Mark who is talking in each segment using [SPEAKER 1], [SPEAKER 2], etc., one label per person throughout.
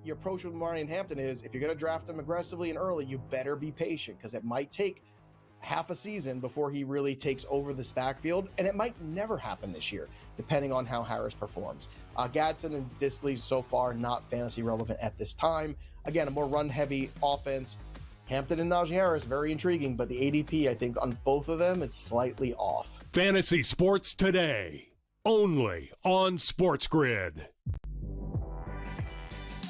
[SPEAKER 1] your approach with Marion Hampton is, if you're going to draft him aggressively and early, you better be patient, because it might take half a season before he really takes over this backfield, and it might never happen this year, depending on how Harris performs. Gadsden and Disley so far not fantasy relevant at this time. Again, a more run-heavy offense. Hampton and Najee Harris, very intriguing, but the ADP, I think, on both of them is slightly off.
[SPEAKER 2] Fantasy Sports Today, only on SportsGrid.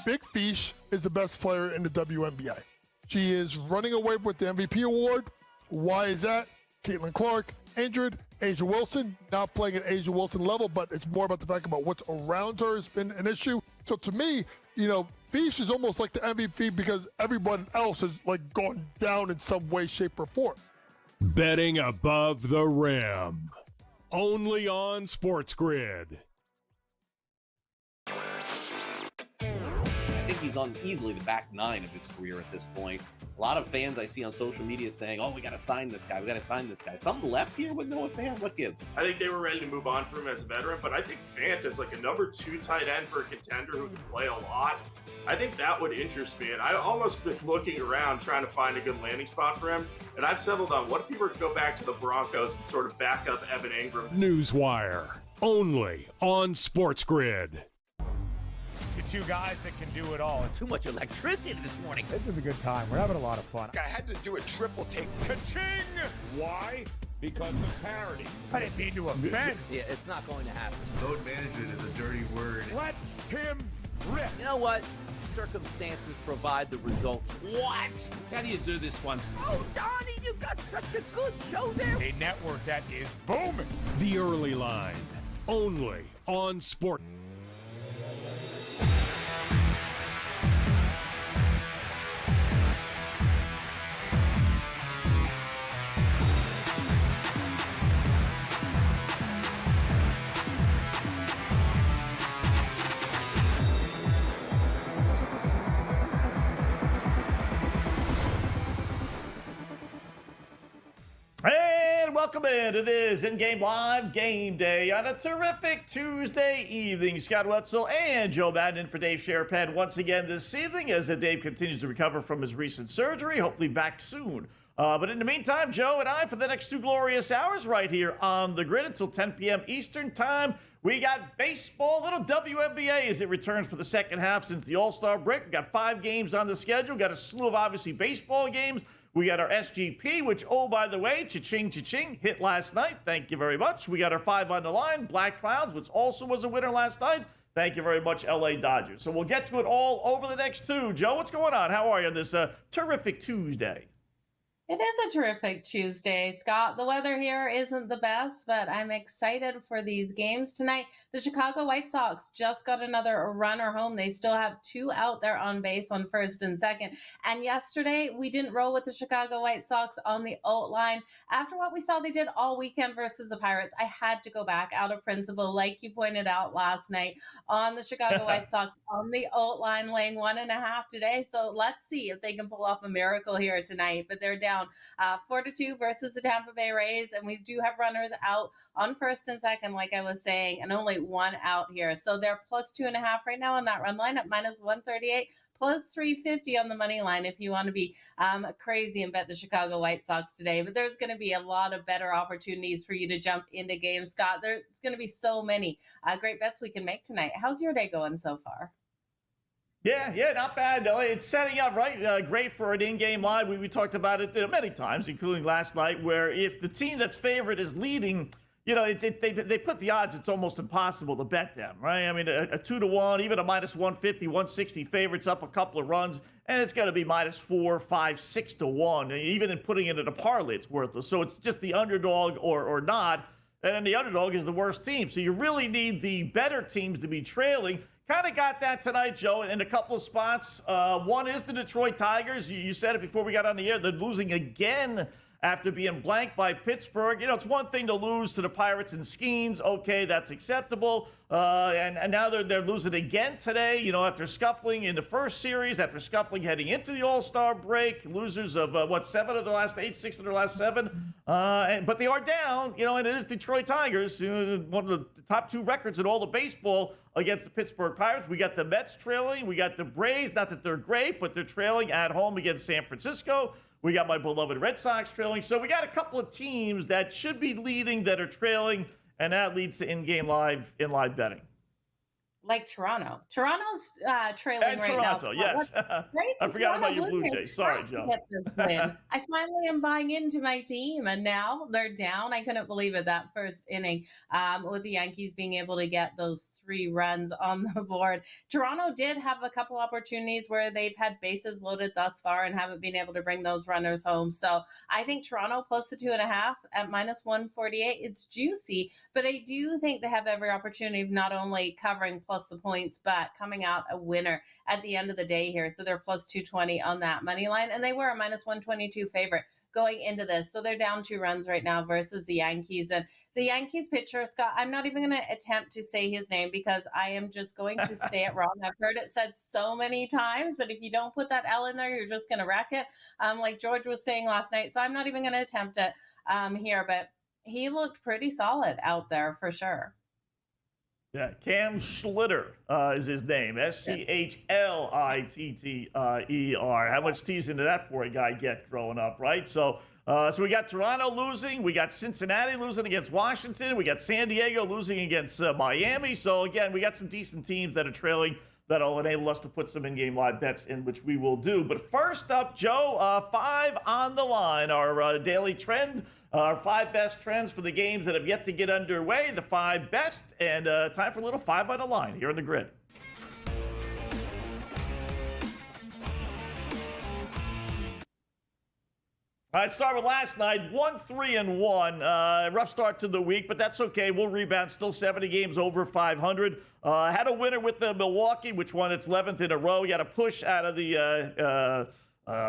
[SPEAKER 3] Big Fish is the best player in the WNBA. She is running away with the MVP award. Why is that? Caitlin Clark, injured. Asia Wilson, not playing at Asia Wilson level, but it's more about the fact about what's around her has been an issue. So to me, Fish is almost like the MVP because everyone else has gone down in some way, shape, or form.
[SPEAKER 2] Betting above the rim, only on SportsGrid.
[SPEAKER 4] I think he's on easily the back nine of his career at this point. A lot of fans I see on social media saying, oh, we got to sign this guy. We got to sign this guy. Something left here with Noah Fant? What gives?
[SPEAKER 5] I think they were ready to move on from him as a veteran, but I think Fant is like a number 2 tight end for a contender who can play a lot. I think that would interest me, and I've almost been looking around trying to find a good landing spot for him, and I've settled on what if he were to go back to the Broncos and sort of back up Evan Ingram.
[SPEAKER 2] Newswire, only on SportsGrid.
[SPEAKER 6] The two guys that can do it all. Too much electricity this morning.
[SPEAKER 7] This is a good time. We're having a lot of fun.
[SPEAKER 6] I had to do a triple take. Ka-ching! Why? Because of parity. I didn't mean to offend.
[SPEAKER 8] Yeah, it's not going to happen.
[SPEAKER 9] Load management is a dirty word.
[SPEAKER 6] Let him rip.
[SPEAKER 8] You know what? Circumstances provide the results.
[SPEAKER 10] What? How do you do this one?
[SPEAKER 8] Oh, Donnie, you got such a good show there.
[SPEAKER 6] A network that is booming.
[SPEAKER 2] The Early Line, only on Sport.
[SPEAKER 11] And welcome in. It is In-Game Live Game Day on a terrific Tuesday evening. Scott Wetzel and Joe Madden in for Dave Sherapan once again this evening as Dave continues to recover from his recent surgery, hopefully back soon. But in the meantime, Joe and I, for the next 2 glorious hours right here on the grid until 10 p.m. Eastern Time, we got baseball, little WNBA as it returns for the second half since the All-Star break. We got 5 games on the schedule. Got a slew of, obviously, baseball games. We got our SGP, which, oh, by the way, cha-ching, cha-ching, hit last night. Thank you very much. We got our 5 on the line, Black Clouds, which also was a winner last night. Thank you very much, LA Dodgers. So we'll get to it all over the next 2. Joe, what's going on? How are you on this terrific Tuesday?
[SPEAKER 12] It is a terrific Tuesday, Scott. The weather here isn't the best, but I'm excited for these games tonight. The Chicago White Sox just got another runner home. They still have 2 out there on base on first and second. And yesterday, we didn't roll with the Chicago White Sox on the out line. After what we saw they did all weekend versus the Pirates, I had to go back out of principle, like you pointed out last night, on the Chicago White Sox on the out line, laying 1.5 today. So let's see if they can pull off a miracle here tonight. But they're down 4-2 versus the Tampa Bay Rays, and we do have runners out on first and second, like I was saying, and only 1 out here. So they're plus 2.5 right now on that run line at minus 138, plus 350 on the money line if you want to be crazy and bet the Chicago White Sox today. But there's going to be a lot of better opportunities for you to jump into games, Scott. There's going to be so many great bets we can make tonight. How's your day going so far?
[SPEAKER 11] Yeah, not bad. No, it's setting up right. Great for an in-game live. We talked about it many times, including last night, where if the team that's favored is leading, they put the odds. It's almost impossible to bet them, right? I mean, a 2-1, even a minus 150, 160 favorites up a couple of runs, and it's going to be minus 4, 5, 6-1. Even in putting it in a parlay, it's worthless. So it's just the underdog or not, and then the underdog is the worst team. So you really need the better teams to be trailing. Kind of got that tonight, Joe, in a couple of spots. One is the Detroit Tigers. You said it before we got on the air. They're losing again after being blanked by Pittsburgh. It's one thing to lose to the Pirates and Skeens. Okay, that's acceptable. And now they're losing again today, after scuffling in the first series, after scuffling heading into the All-Star break. Losers of, 7 of the last 8, 6 of their last 7. But they are down, and it is Detroit Tigers, one of the top 2 records in all the baseball against the Pittsburgh Pirates. We got the Mets trailing. We got the Braves, not that they're great, but they're trailing at home against San Francisco. We got my beloved Red Sox trailing. So we got a couple of teams that should be leading that are trailing, and that leads to in live betting.
[SPEAKER 12] Like Toronto. Toronto's trailing
[SPEAKER 11] and
[SPEAKER 12] right
[SPEAKER 11] Toronto,
[SPEAKER 12] now.
[SPEAKER 11] yes.
[SPEAKER 12] Right?
[SPEAKER 11] I forgot about your Blue Jays. Sorry, Joe.
[SPEAKER 12] I finally am buying into my team, and now they're down. I couldn't believe it that first inning with the Yankees being able to get those 3 runs on the board. Toronto did have a couple opportunities where they've had bases loaded thus far and haven't been able to bring those runners home. So I think Toronto plus the 2.5 at minus 148. It's juicy, but I do think they have every opportunity of not only covering plus the points, but coming out a winner at the end of the day here. So they're plus 220 on that money line, and they were a minus 122 favorite going into this. So they're down 2 runs right now versus the Yankees. And the Yankees pitcher, Scott, I'm not even going to attempt to say his name because I am just going to say it wrong. I've heard it said so many times, but if you don't put that L in there, you're just going to wreck it. Like George was saying last night. So I'm not even going to attempt it here, but he looked pretty solid out there for sure.
[SPEAKER 11] Yeah, Cam Schlitter is his name. Schlitter. How much teasing did that poor guy get growing up, right? So we got Toronto losing. We got Cincinnati losing against Washington. We got San Diego losing against Miami. So, again, we got some decent teams that are trailing that'll enable us to put some in-game live bets in, which we will do. But first up, Joe, 5 on the line, our daily trend. Our 5 best trends for the games that have yet to get underway, the 5 best, and time for a little 5 on the line here on the grid. All right, start with last night, 1-3-1. Rough start to the week, but that's okay. We'll rebound. Still 70 games over 500. Had a winner with the Milwaukee, which won its 11th in a row. We got a push out of the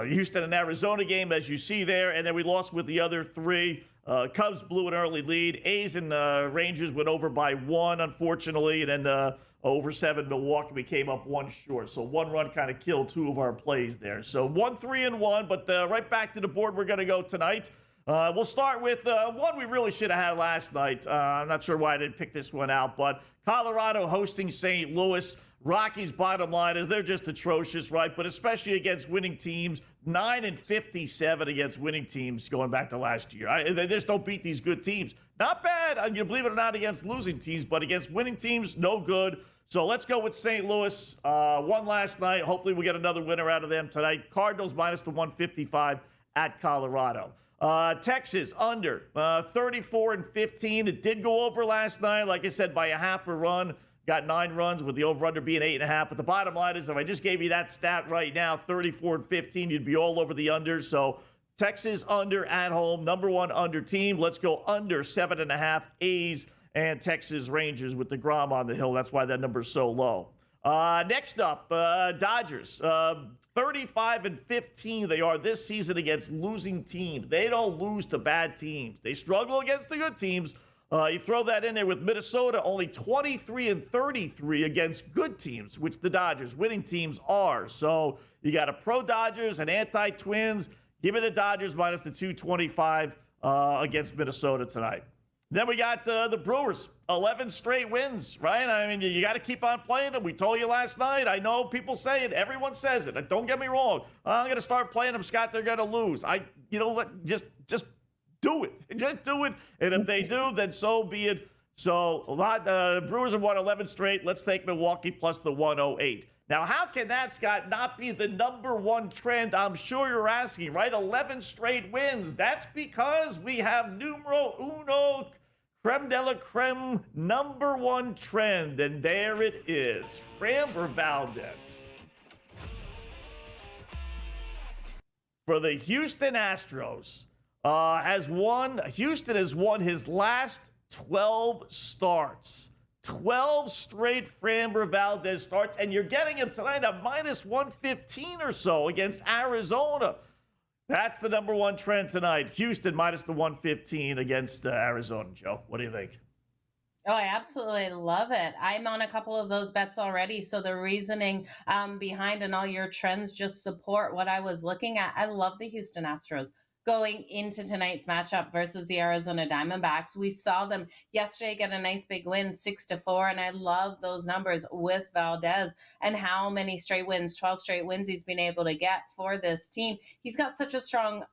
[SPEAKER 11] Houston and Arizona game, as you see there, and then we lost with the other 3. Cubs blew an early lead. A's and Rangers went over by 1, unfortunately, and then over 7 Milwaukee. We came up 1 short, so 1 run kind of killed 2 of our plays there. So 1-3-1, but right back to the board we're going to go tonight. We'll start with one we really should have had last night. I'm not sure why I didn't pick this one out, but Colorado hosting St. Louis. Rockies' bottom line is they're just atrocious, right? But especially against winning teams, 9-57 against winning teams going back to last year. They just don't beat these good teams. Not bad, you believe it or not, against losing teams, but against winning teams, no good. So let's go with St. Louis. Won last night. Hopefully we get another winner out of them tonight. Cardinals minus the 155 at Colorado. Texas under 34-15. It did go over last night, like I said, by a half a run. Got 9 runs with the over-under being 8.5. But the bottom line is if I just gave you that stat right now, 34-15, you'd be all over the under. So Texas under at home, number 1 under team. Let's go under 7.5 A's and Texas Rangers with DeGrom on the hill. That's why that number is so low. Next up, Dodgers. 35-15 they are this season against losing teams. They don't lose to bad teams. They struggle against the good teams. You throw that in there with Minnesota, only 23-33 against good teams, which the Dodgers, winning teams, are. So you got a pro-Dodgers and anti-Twins. Give me the Dodgers minus the 225 against Minnesota tonight. Then we got the Brewers, 11 straight wins, right? I mean, you got to keep on playing them. We told you last night. I know people say it. Everyone says it. Don't get me wrong. I'm going to start playing them, Scott. They're going to lose. Just do it. Just do it. And if they do, then so be it. So Brewers have won 11 straight. Let's take Milwaukee plus the 108. Now, how can that, Scott, not be the number 1 trend? I'm sure you're asking, right? 11 straight wins. That's because we have numero uno, creme de la creme, number 1 trend. And there it is. Framber Valdez. For the Houston Astros. Houston has won his last 12 starts. 12 straight Framber Valdez starts, and you're getting him tonight at minus 115 or so against Arizona. That's the number 1 trend tonight. Houston minus the 115 against Arizona. Joe, what do you think?
[SPEAKER 12] Oh, I absolutely love it. I'm on a couple of those bets already. So the reasoning behind and all your trends just support what I was looking at. I love the Houston Astros. going into tonight's matchup versus the Arizona Diamondbacks. We saw them yesterday get a nice big win, 6-4, and I love those numbers with Valdez and how many straight wins, 12 straight wins he's been able to get for this team. He's got such a strong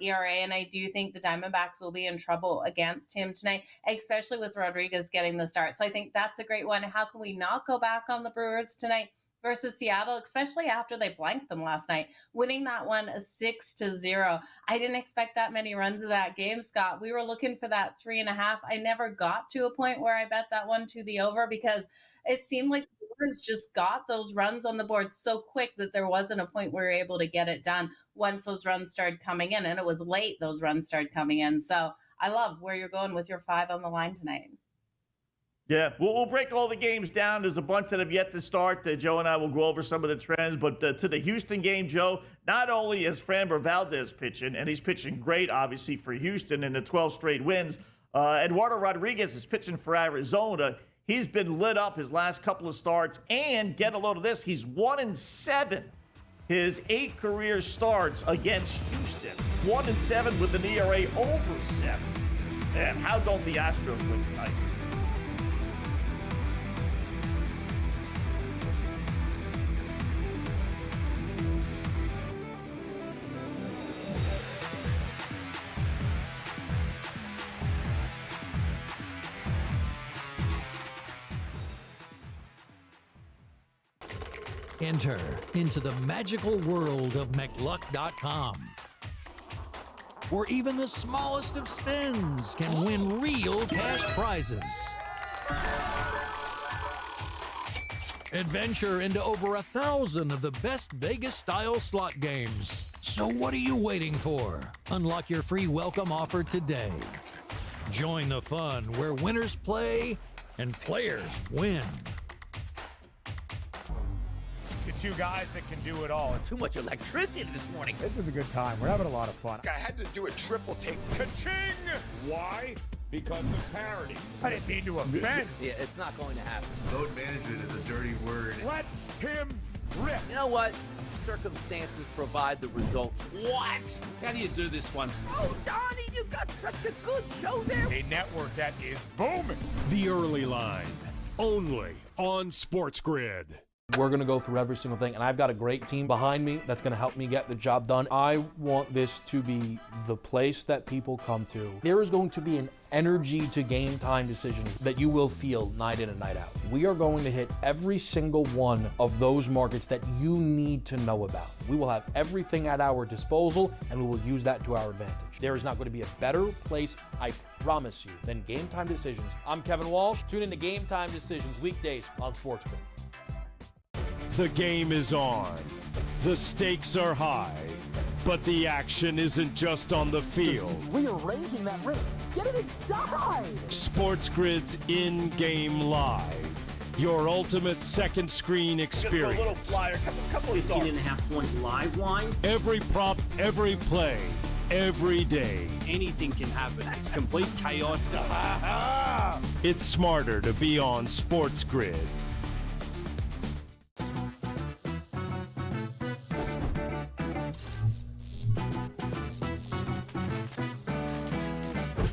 [SPEAKER 12] ERA, and I do think the Diamondbacks will be in trouble against him tonight, especially with Rodriguez getting the start. So I think that's a great one. How can we not go back on the Brewers tonight versus Seattle, especially after they blanked them last night, winning that one 6-0. I didn't expect that many runs of that game, Scott. We were looking for that 3.5. I never got to a point where I bet that one to the over because it seemed like the Brewers just got those runs on the board so quick that there wasn't a point where we were able to get it done once those runs started coming in, and it was late those runs started coming in. So I love where you're going with your 5 on the line tonight.
[SPEAKER 11] Yeah, we'll break all the games down. There's a bunch that have yet to start. Joe and I will go over some of the trends. But to the Houston game, Joe, not only is Framber Valdez pitching, and he's pitching great, obviously, for Houston in the 12 straight wins, Eduardo Rodriguez is pitching for Arizona. He's been lit up his last couple of starts. And get a load of this, he's 1-7. His 8 career starts against Houston. 1-7 with an ERA over 7. And how don't the Astros win tonight?
[SPEAKER 13] Enter into the magical world of McLuck.com, where even the smallest of spins can win real cash prizes. Adventure into over 1,000 of the best Vegas-style slot games. So what are you waiting for? Unlock your free welcome offer today. Join the fun where winners play and players win.
[SPEAKER 6] Two guys that can do it all.
[SPEAKER 10] Too much electricity this morning.
[SPEAKER 7] This is a good time. We're having a lot of fun.
[SPEAKER 6] I had to do a triple take. Ka-ching! Why? Because of parity. I didn't mean to offend.
[SPEAKER 8] Yeah, it's not going to happen.
[SPEAKER 9] Load management is a dirty word.
[SPEAKER 6] Let him rip.
[SPEAKER 8] You know what? Circumstances provide the results.
[SPEAKER 10] What? How do you do this once?
[SPEAKER 8] Oh, Donnie, you got such a good show there.
[SPEAKER 6] A network that is booming.
[SPEAKER 2] The Early Line, only on SportsGrid.
[SPEAKER 14] We're going to go through every single thing, and I've got a great team behind me that's going to help me get the job done. I want this to be the place that people come to. There is going to be an energy to game time decisions that you will feel night in and night out. We are going to hit every single one of those markets that you need to know about. We will have everything at our disposal, and we will use that to our advantage. There is not going to be a better place, I promise you, than Game Time Decisions. I'm Kevin Walsh. Tune in to Game Time Decisions weekdays on SportsGrid.
[SPEAKER 2] The game is on. The stakes are high. But the action isn't just on the field.
[SPEAKER 15] He's rearranging that ring. Get it inside!
[SPEAKER 2] SportsGrid's in-game live. Your ultimate second screen experience.
[SPEAKER 11] A little flyer, couple of
[SPEAKER 10] 15.5-point live line.
[SPEAKER 2] Every prop, every play, every day.
[SPEAKER 10] Anything can happen. It's complete chaos.
[SPEAKER 2] It's smarter to be on SportsGrid.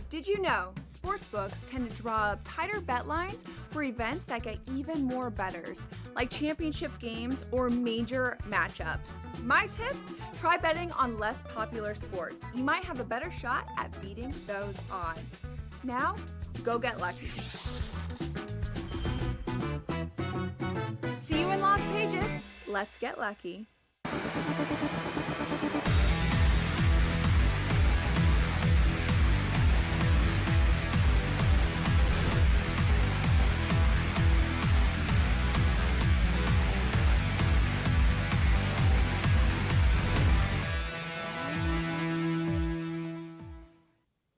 [SPEAKER 16] Did you know sportsbooks tend to draw up tighter bet lines for events that get even more bettors, like championship games or major matchups? My tip, try betting on less popular sports. You might have a better shot at beating those odds. Now, go get lucky. See you in Las Pages. Let's get lucky.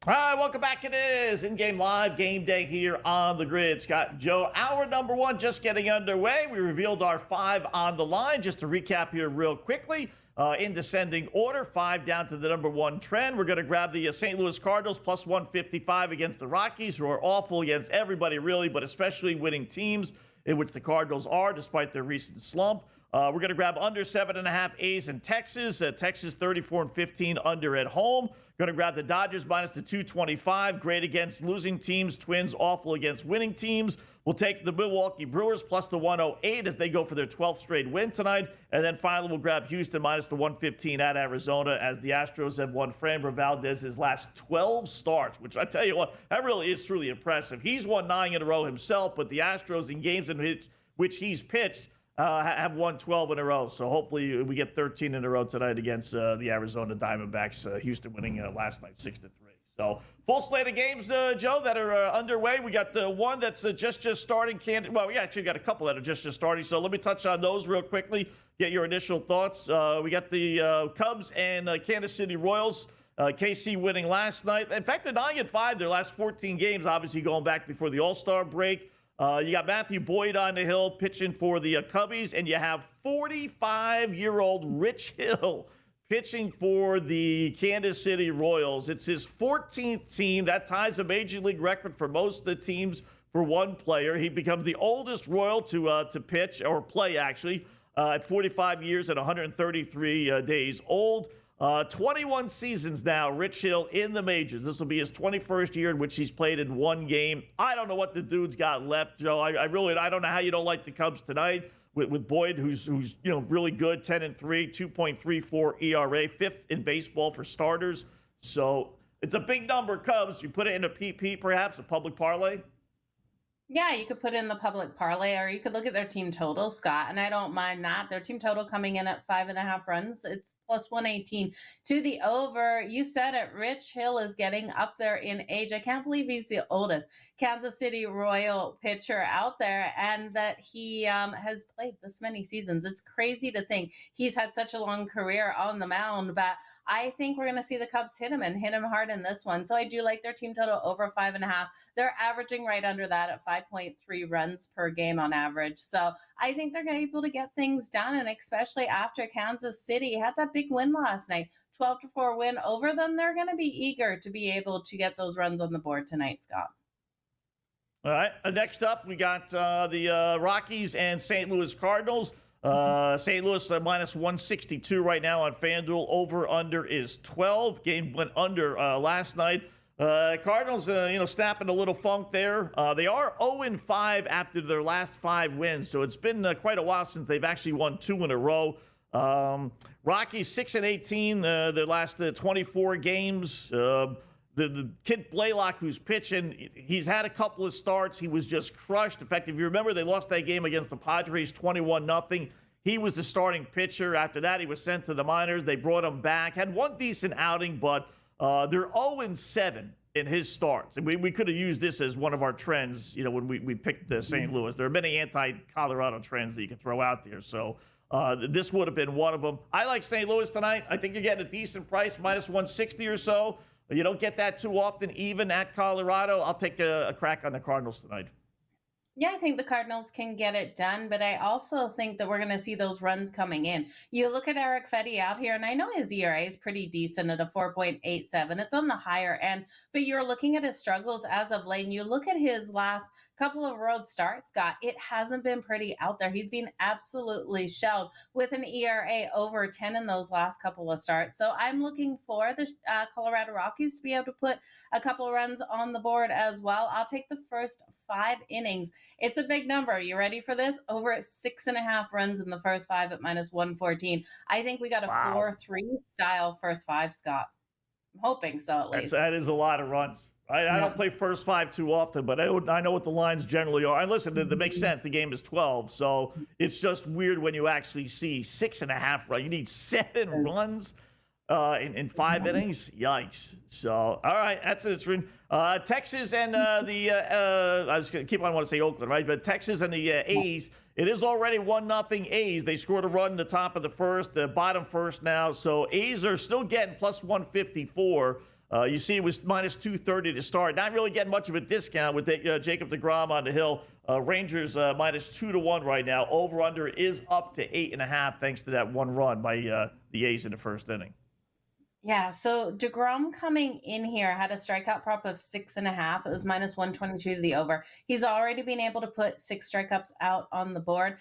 [SPEAKER 11] All right, welcome back. It is In-Game Live, Game Day here on the grid. Scott and Joe, hour number 1 just getting underway. We revealed our 5 on the line. Just to recap here real quickly, in descending order, 5 down to the number 1 trend. We're going to grab the St. Louis Cardinals plus 155 against the Rockies, who are awful against everybody really, but especially winning teams, in which the Cardinals are, despite their recent slump. We're going to grab under 7.5 A's in Texas. Texas 34-15 under at home. Going to grab the Dodgers minus the 225. Great against losing teams. Twins awful against winning teams. We'll take the Milwaukee Brewers plus the 108 as they go for their 12th straight win tonight. And then finally, we'll grab Houston minus the 115 at Arizona as the Astros have won Framber Valdez's last 12 starts, which I tell you what, that really is truly impressive. He's won 9 in a row himself, but the Astros in games in which he's pitched have won 12 in a row. So hopefully we get 13 in a row tonight against the Arizona Diamondbacks. Houston winning last night 6-3. So full slate of games, Joe, that are underway. We got one that's just starting. Well, we actually got a couple that are just starting. So let me touch on those real quickly. Get your initial thoughts. We got the Cubs and Kansas City Royals. KC winning last night. In fact, they're 9-5 their last 14 games, obviously going back before the All-Star break. You got Matthew Boyd on the hill pitching for the Cubbies, and you have 45-year-old Rich Hill pitching for the Kansas City Royals. It's his 14th team. That ties a Major League record for most of the teams for one player. He becomes the oldest Royal to pitch, or play actually, at 45 years and 133 days old. 21 seasons now, Rich Hill in the majors. This will be his 21st year in which he's played in one game. I don't know what the dude's got left, Joe. I don't know how you don't like the Cubs tonight with Boyd, who's really good, 10-3, 2.34 ERA, 5th in baseball for starters. So it's a big number, Cubs. You put it in a PP, perhaps, a public parlay.
[SPEAKER 12] Yeah, you could put in the public parlay, or you could look at their team total, Scott, and I don't mind that. Their team total coming in at 5.5 runs. It's plus 118 to the over. You said it. Rich Hill is getting up there in age. I can't believe he's the oldest Kansas City Royal pitcher out there, and that he has played this many seasons. It's crazy to think he's had such a long career on the mound, but I think we're going to see the Cubs hit him hard in this one. So I do like their team total over 5.5. They're averaging right under that at 5.3 runs per game on average. So I think they're going to be able to get things done, and especially after Kansas City had that big win last night, 12-4 win over them, they're going to be eager to be able to get those runs on the board tonight, Scott.
[SPEAKER 11] All right. Next up, we got the Rockies and St. Louis Cardinals. St. Louis minus 162 right now on FanDuel. Over under is 12. Game went under last night. Cardinals, snapping a little funk there. They are 0-5 after their last 5 wins, so it's been quite a while since they've actually won 2 in a row. Rockies 6-18 their last 24 games. The kid Blaylock, who's pitching, he's had a couple of starts. He was just crushed. In fact, if you remember, they lost that game against the Padres 21-0. He was the starting pitcher. After that, he was sent to the minors. They brought him back. Had one decent outing, but they're 0-7 in his starts. And we could have used this as one of our trends, when we picked St. Louis. There are many anti-Colorado trends that you can throw out there. So this would have been one of them. I like St. Louis tonight. I think you're getting a decent price, minus 160 or so. You don't get that too often, even at Colorado. I'll take a crack on the Cardinals tonight.
[SPEAKER 12] Yeah, I think the Cardinals can get it done, but I also think that we're going to see those runs coming in. You look at Eric Fetty out here, and I know his ERA is pretty decent at a 4.87. It's on the higher end, but you're looking at his struggles as of late, and you look at his last couple of road starts, Scott, it hasn't been pretty out there. He's been absolutely shelled with an ERA over 10 in those last couple of starts. So I'm looking for the Colorado Rockies to be able to put a couple of runs on the board as well. I'll take the first 5 innings. It's a big number. You ready for this? Over 6.5 runs in the first 5 at minus 114. I think we got a 4-3 style first 5, Scott. I'm hoping so, at least.
[SPEAKER 11] That is a lot of runs. I don't play first 5 too often, but I know what the lines generally are. And listen, that makes sense. The game is 12, so it's just weird when you actually see 6.5 runs. You need 7 runs in 5 innings. Yikes. So, all right, that's it. Texas and I was going to keep on wanting to say Oakland, right? But Texas and the A's, it is already 1-0 A's. They scored a run in the top of the first, bottom first now. So A's are still getting plus 154. You see it was minus 230 to start. Not really getting much of a discount with Jacob deGrom on the hill. Rangers minus 2-1 right now. Over-under is up to 8.5 thanks to that one run by the A's in the first inning.
[SPEAKER 12] Yeah, so DeGrom coming in here had a strikeout prop of 6.5. It was minus 122 to the over. He's already been able to put 6 strikeouts out on the board.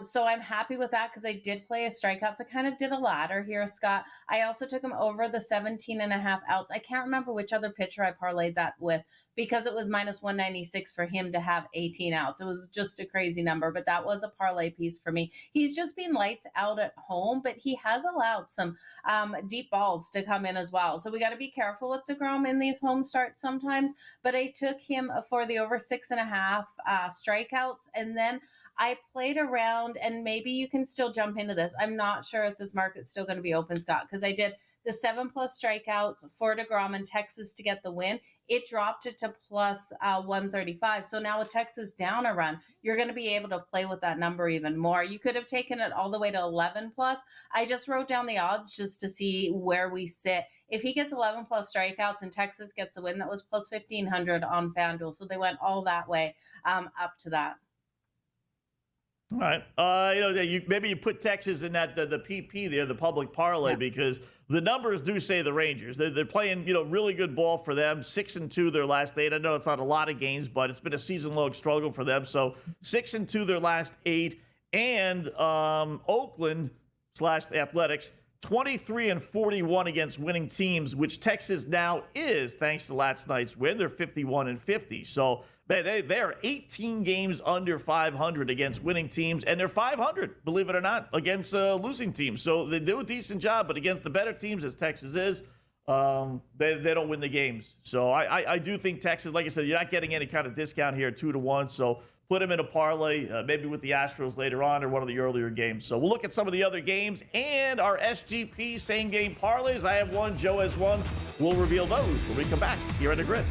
[SPEAKER 12] So I'm happy with that because I did play a strikeouts. I kind of did a ladder here, Scott. I also took him over the 17.5 outs. I can't remember which other pitcher I parlayed that with because it was minus 196 for him to have 18 outs. It was just a crazy number, but that was a parlay piece for me. He's just been lights out at home, but he has allowed some deep balls to come in as well. So we got to be careful with DeGrom in these home starts sometimes, but I took him for the over 6.5 strikeouts. And then I played around, and maybe you can still jump into this. I'm not sure if this market's still going to be open, Scott, because I did the 7+ strikeouts for DeGrom in Texas to get the win. It dropped it to plus 135. So now with Texas down a run, you're going to be able to play with that number even more. You could have taken it all the way to 11+. I just wrote down the odds just to see where we sit. If he gets 11+ strikeouts and Texas gets a win, that was plus 1,500 on FanDuel. So they went all that way up to that.
[SPEAKER 11] All right. Maybe you put Texas in that the PP there, the public parlay, because the numbers do say the Rangers. They're playing, really good ball for them. 6-2 their last 8. I know it's not a lot of games, but it's been a season-long struggle for them. So 6-2 their last 8. And Oakland/Athletics, 23-41 against winning teams, which Texas now is, thanks to last night's win. They're 51-50. So they're 18 games under 500 against winning teams, and they're 500, believe it or not, against losing teams. So they do a decent job, but against the better teams, as Texas is, they don't win the games. So I do think Texas, like I said, you're not getting any kind of discount here, 2-1. So put them in a parlay, maybe with the Astros later on or one of the earlier games. So we'll look at some of the other games and our SGP same-game parlays. I have one. Joe has one. We'll reveal those when we come back here on The Grid.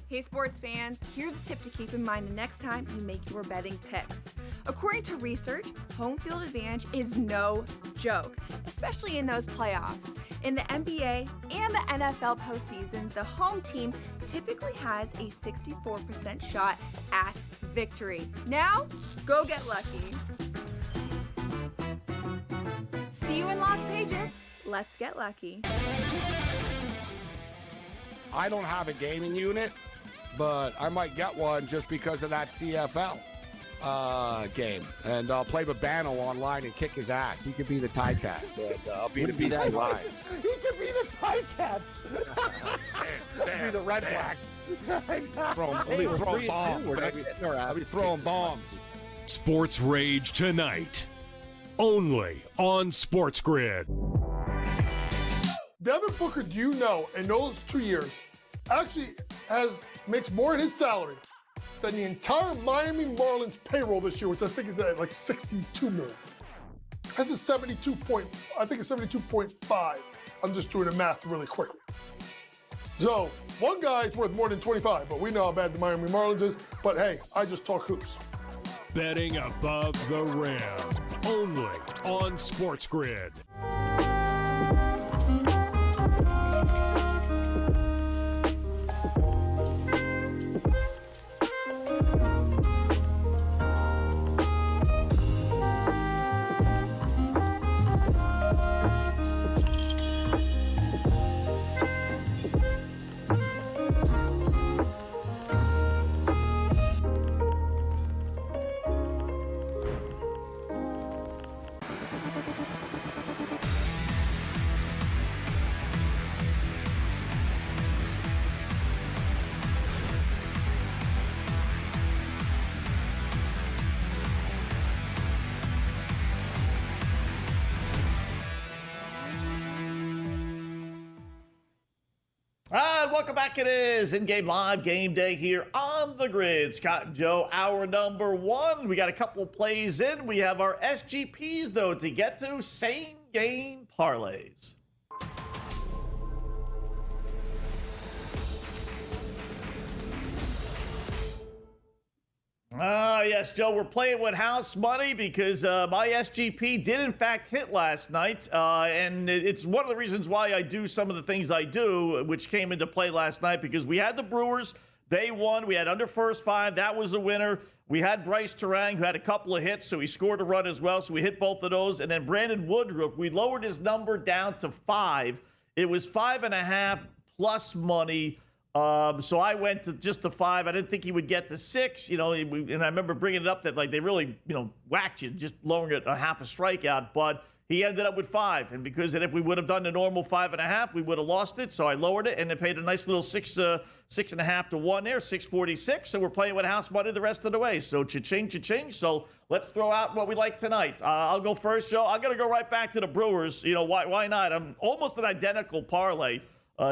[SPEAKER 16] Hey sports fans, here's a tip to keep in mind the next time you make your betting picks. According to research, home field advantage is no joke, especially in those playoffs. In the NBA and the NFL postseason, the home team typically has a 64% shot at victory. Now, go get lucky. See you in Las Vegas. Let's get lucky.
[SPEAKER 6] I don't have a gaming unit, but I might get one just because of that CFL game. And I'll play with Bano online and kick his ass. He could be the Ticats, and I'll be the BC Lions.
[SPEAKER 15] He could be the Ticats.
[SPEAKER 6] He could be the Red Blacks. I'll be throwing bombs. I'll be throwing bombs.
[SPEAKER 2] Sports Rage tonight, only on SportsGrid.
[SPEAKER 3] Devin Booker, do you know, in those 2 years, actually makes more in his salary than the entire Miami Marlins payroll this year, which I think is at like $62 million. Has a 72.5. I'm just doing the math really quickly. So one guy's worth more than 25, but we know how bad the Miami Marlins is. But hey, I just talk hoops.
[SPEAKER 2] Betting above the rim, only on SportsGrid.
[SPEAKER 11] And welcome back. It is in-game live game day here on The Grid. Scott and Joe, hour number 1. We got a couple of plays in. We have our SGPs, though, to get to. Same game parlays. yes, Joe, we're playing with house money because my SGP did, in fact, hit last night. And it's one of the reasons why I do some of the things I do, which came into play last night, because we had the Brewers. They won. We had under first 5. That was the winner. We had Bryce Terang, who had a couple of hits, so he scored a run as well. So we hit both of those. And then Brandon Woodruff, we lowered his number down to 5. It was 5.5 plus money. So I went to just the 5. I didn't think he would get the 6, and I remember bringing it up that they really, whacked you, just lowering it a half a strikeout, but he ended up with 5. And because if we would have done the normal 5.5, we would have lost it. So I lowered it and it paid a nice little 6.5 to 1 there, 646. So we're playing with house money the rest of the way. So cha-ching, cha-ching. So let's throw out what we like tonight. I'll go first, Joe. I'm going to go right back to the Brewers. Why not? I'm almost an identical parlay.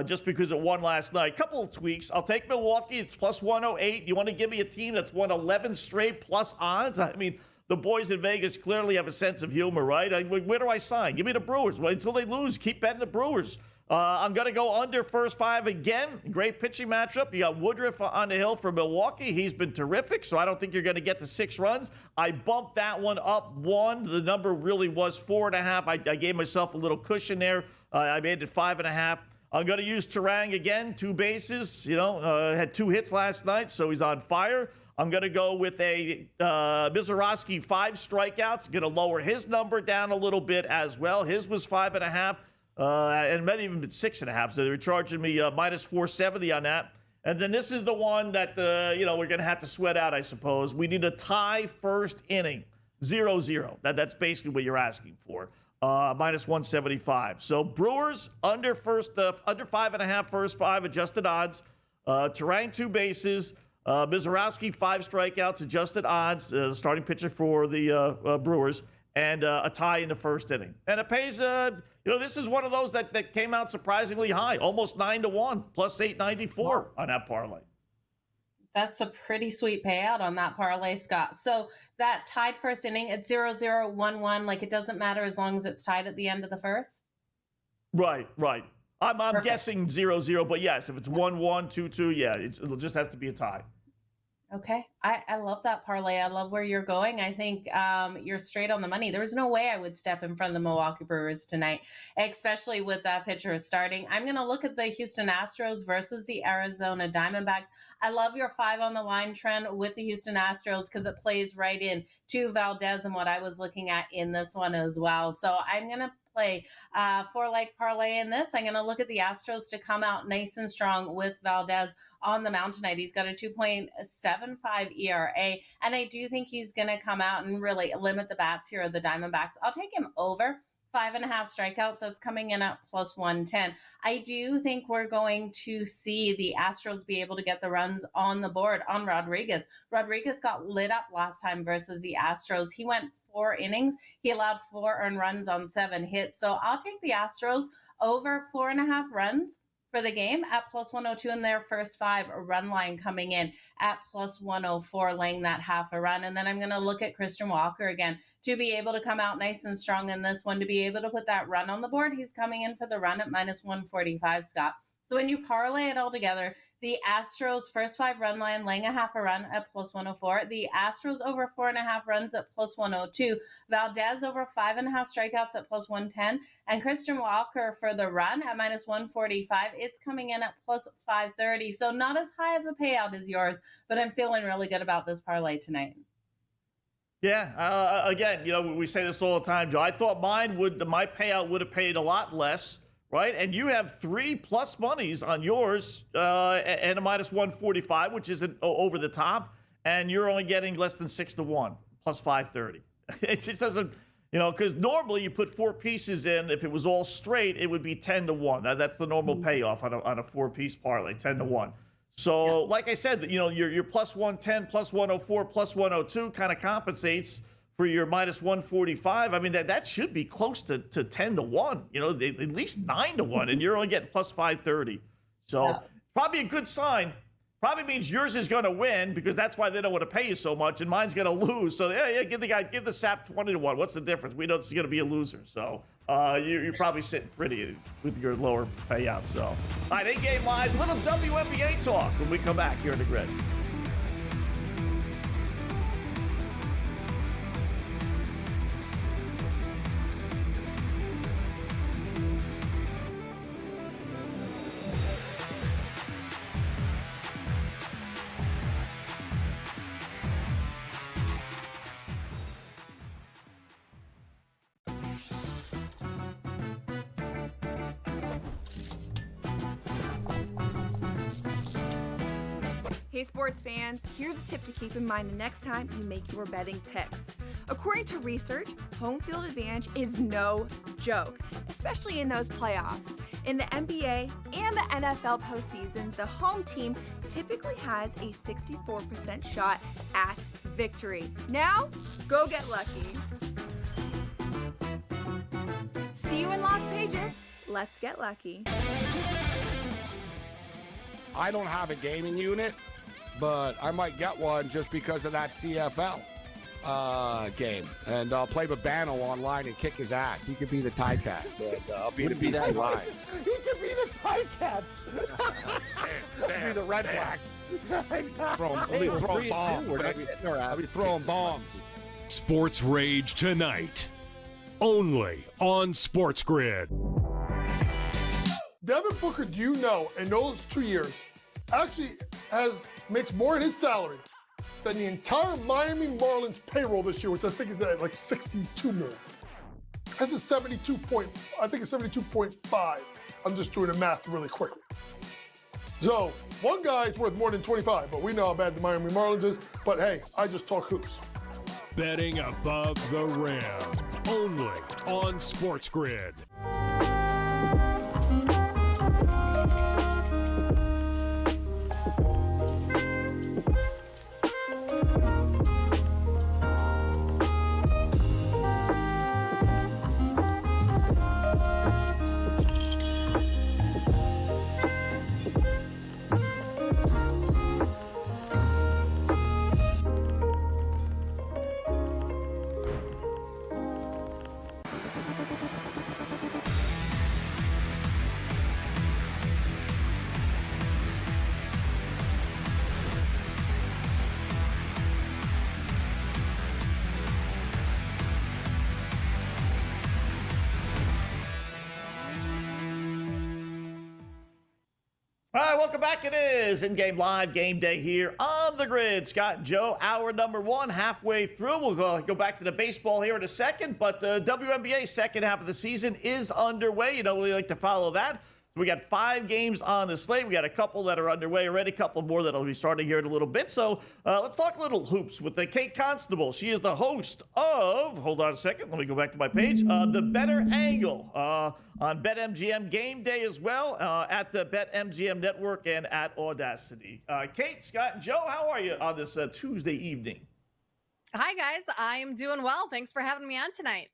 [SPEAKER 11] Just because it won last night. Couple of tweaks. I'll take Milwaukee. It's plus 108. You want to give me a team that's won 11 straight plus odds? I mean, the boys in Vegas clearly have a sense of humor, right? Where do I sign? Give me the Brewers. Well, until they lose, keep betting the Brewers. I'm going to go under first 5 again. Great pitching matchup. You got Woodruff on the hill for Milwaukee. He's been terrific, so I don't think you're going to get to 6 runs. I bumped that one up 1. The number really was 4.5. I gave myself a little cushion there. I made it 5.5. I'm going to use Terang again, 2 bases. Had 2 hits last night, so he's on fire. I'm going to go with a Mizorowski 5 strikeouts. Going to lower his number down a little bit as well. His was 5.5, and might even been 6.5. So they're charging me minus 470 on that. And then this is the one that we're going to have to sweat out, I suppose. We need a tie first inning, 0-0. That's basically what you're asking for. Minus 175. So Brewers under 5.5 first 5 adjusted odds. Terang 2 bases. Mizorowski 5 strikeouts adjusted odds. Starting pitcher for the Brewers, and a tie in the first inning. And it pays. This is one of those that came out surprisingly high, almost 9-1, plus 894 on that parlay.
[SPEAKER 12] That's a pretty sweet payout on that parlay, Scott. So that tied first inning at 0-0, 1-1, it doesn't matter as long as it's tied at the end of the first?
[SPEAKER 11] Right. I'm guessing 0-0, but yes, if it's 1-1, 2-2, yeah, it just has to be a tie.
[SPEAKER 12] Okay. I love that parlay. I love where you're going. I think you're straight on the money. There was no way I would step in front of the Milwaukee Brewers tonight, especially with that pitcher starting. I'm going to look at the Houston Astros versus the Arizona Diamondbacks. I love your 5 on the line trend with the Houston Astros because it plays right in to Valdez and what I was looking at in this one as well. So I'm going to play 4-leg parlay in this. I'm going to look at the Astros to come out nice and strong with Valdez on the mound tonight. He's got a 2.75 ERA, and I do think he's going to come out and really limit the bats here of the Diamondbacks. I'll take him over 5.5 strikeouts. That's coming in at plus 110. I do think we're going to see the Astros be able to get the runs on the board on Rodriguez. Rodriguez got lit up last time versus the Astros. He went 4 innings. He allowed 4 earned runs on 7 hits. So I'll take the Astros over 4.5 runs for the game at plus 102 in their first 5, a run line coming in at plus 104, laying that half a run. And then I'm going to look at Christian Walker again to be able to come out nice and strong in this one, to be able to put that run on the board. He's coming in for the run at minus 145, Scott. So when you parlay it all together, the Astros first 5 run line laying a half a run at plus 104. The Astros over 4.5 runs at plus 102. Valdez over 5.5 strikeouts at plus 110. And Christian Walker for the run at minus 145. It's coming in at plus 530. So not as high of a payout as yours, but I'm feeling really good about this parlay tonight.
[SPEAKER 11] Yeah. Again, we say this all the time, Joe. I thought my payout would have paid a lot less. Right, and you have 3 plus monies on yours and a minus 145, which isn't over the top, and you're only getting less than 6-1 plus 530. It just doesn't, because normally you put 4 pieces in. If it was all straight, it would be 10-1. That's the normal payoff on a 4-piece parlay, 10-1. So, like I said, your plus 110, plus 104, plus 102 kind of compensates for your minus 145. I mean, that should be close to 10-1, at least 9-1, and you're only getting plus 530. So probably a good sign. Probably means yours is going to win because that's why they don't want to pay you so much, and mine's going to lose. So give the sap 20-1. What's the difference? We know this is going to be a loser. So you're probably sitting pretty with your lower payout. So all right, 8-game live, little WNBA talk when we come back here in the Grid.
[SPEAKER 16] Hey sports fans, here's a tip to keep in mind the next time you make your betting picks. According to research, home field advantage is no joke, especially in those playoffs. In the NBA and the NFL postseason, the home team typically has a 64% shot at victory. Now, go get lucky. See you in Las Vegas. Let's get lucky.
[SPEAKER 6] I don't have a gaming unit, but I might get one just because of that CFL game. And I'll play Babano online and kick his ass. He could be the Ticats. And I'll be the BC Lions.
[SPEAKER 15] He could be the Ticats. Be the Red Blacks.
[SPEAKER 6] I'll be throwing bombs. I'll be throwing bombs.
[SPEAKER 2] Sports Rage tonight, only on SportsGrid.
[SPEAKER 3] Devin Booker, do you know, in those 2 years, actually makes more in his salary than the entire Miami Marlins payroll this year, which I think is at like $62 million. That's a 72.5. I'm just doing the math really quickly. So one guy's worth more than 25, but we know how bad the Miami Marlins is. But hey, I just talk hoops.
[SPEAKER 2] Betting above the rim, only on SportsGrid.
[SPEAKER 11] All right, welcome back. It is in-game live game day here on the grid. Scott and Joe, hour number one, halfway through. We'll go back to the baseball here in a second, but the WNBA second half of the season is underway. You know, we like to follow that. We got 5 games on the slate. We got a couple that are underway already, a couple more that'll be starting here in a little bit. So let's talk a little hoops with Kate Constable. She is the host of, hold on a second, let me go back to my page, The Better Angle on BetMGM Game Day as well, at the BetMGM Network and at Audacity. Kate, Scott, and Joe, how are you on this Tuesday evening?
[SPEAKER 17] Hi, guys. I'm doing well. Thanks for having me on tonight.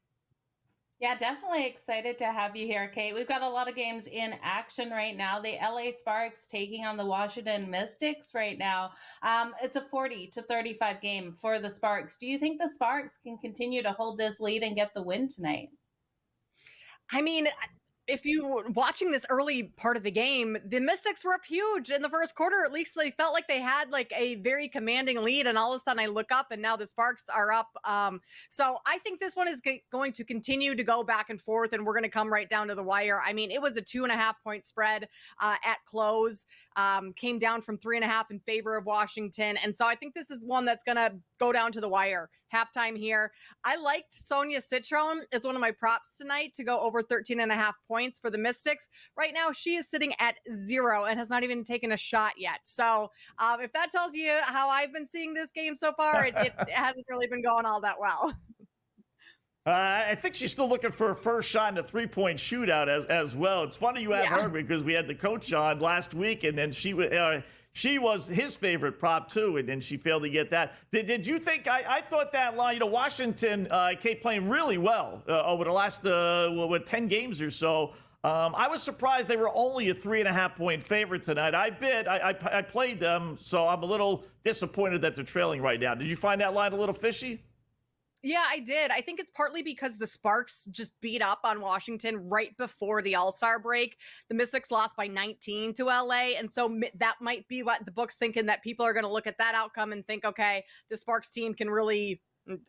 [SPEAKER 12] Yeah, definitely excited to have you here, Kate. We've got a lot of games in action right now. The LA Sparks taking on the Washington Mystics right now. It's a 40-35 game for the Sparks. Do you think the Sparks can continue to hold this lead and get the win tonight?
[SPEAKER 17] I mean, if you were watching this early part of the game, the Mystics were up huge in the first quarter. At least they felt like they had like a very commanding lead. And all of a sudden I look up and now the Sparks are up. So I think this one is going to continue to go back and forth, and we're going to come right down to the wire. I mean, it was a 2.5 point spread at close, came down from 3.5 in favor of Washington. And so I think this is one that's going to go down to the wire. Halftime here. I liked Sonia Citron as one of my props tonight to go over 13.5 points for the Mystics. Right now, she is sitting at 0 and has not even taken a shot yet. So if that tells you how I've been seeing this game so far, it hasn't really been going all that well.
[SPEAKER 11] I think she's still looking for a first shot in a 3-point shootout as well. It's funny you have her because we had the coach on last week, and then she was his favorite prop too, and then she failed to get that. Did you think? I thought that line, Washington, Kate, playing really well over the last 10 games or so. I was surprised they were only a 3.5 point favorite tonight. I played them, so I'm a little disappointed that they're trailing right now. Did you find that line a little fishy?
[SPEAKER 17] Yeah, I did. I think it's partly because the Sparks just beat up on Washington right before the All-Star break. The Mystics lost by 19 to LA. And so that might be what the book's thinking, that people are going to look at that outcome and think, okay, the Sparks team can really,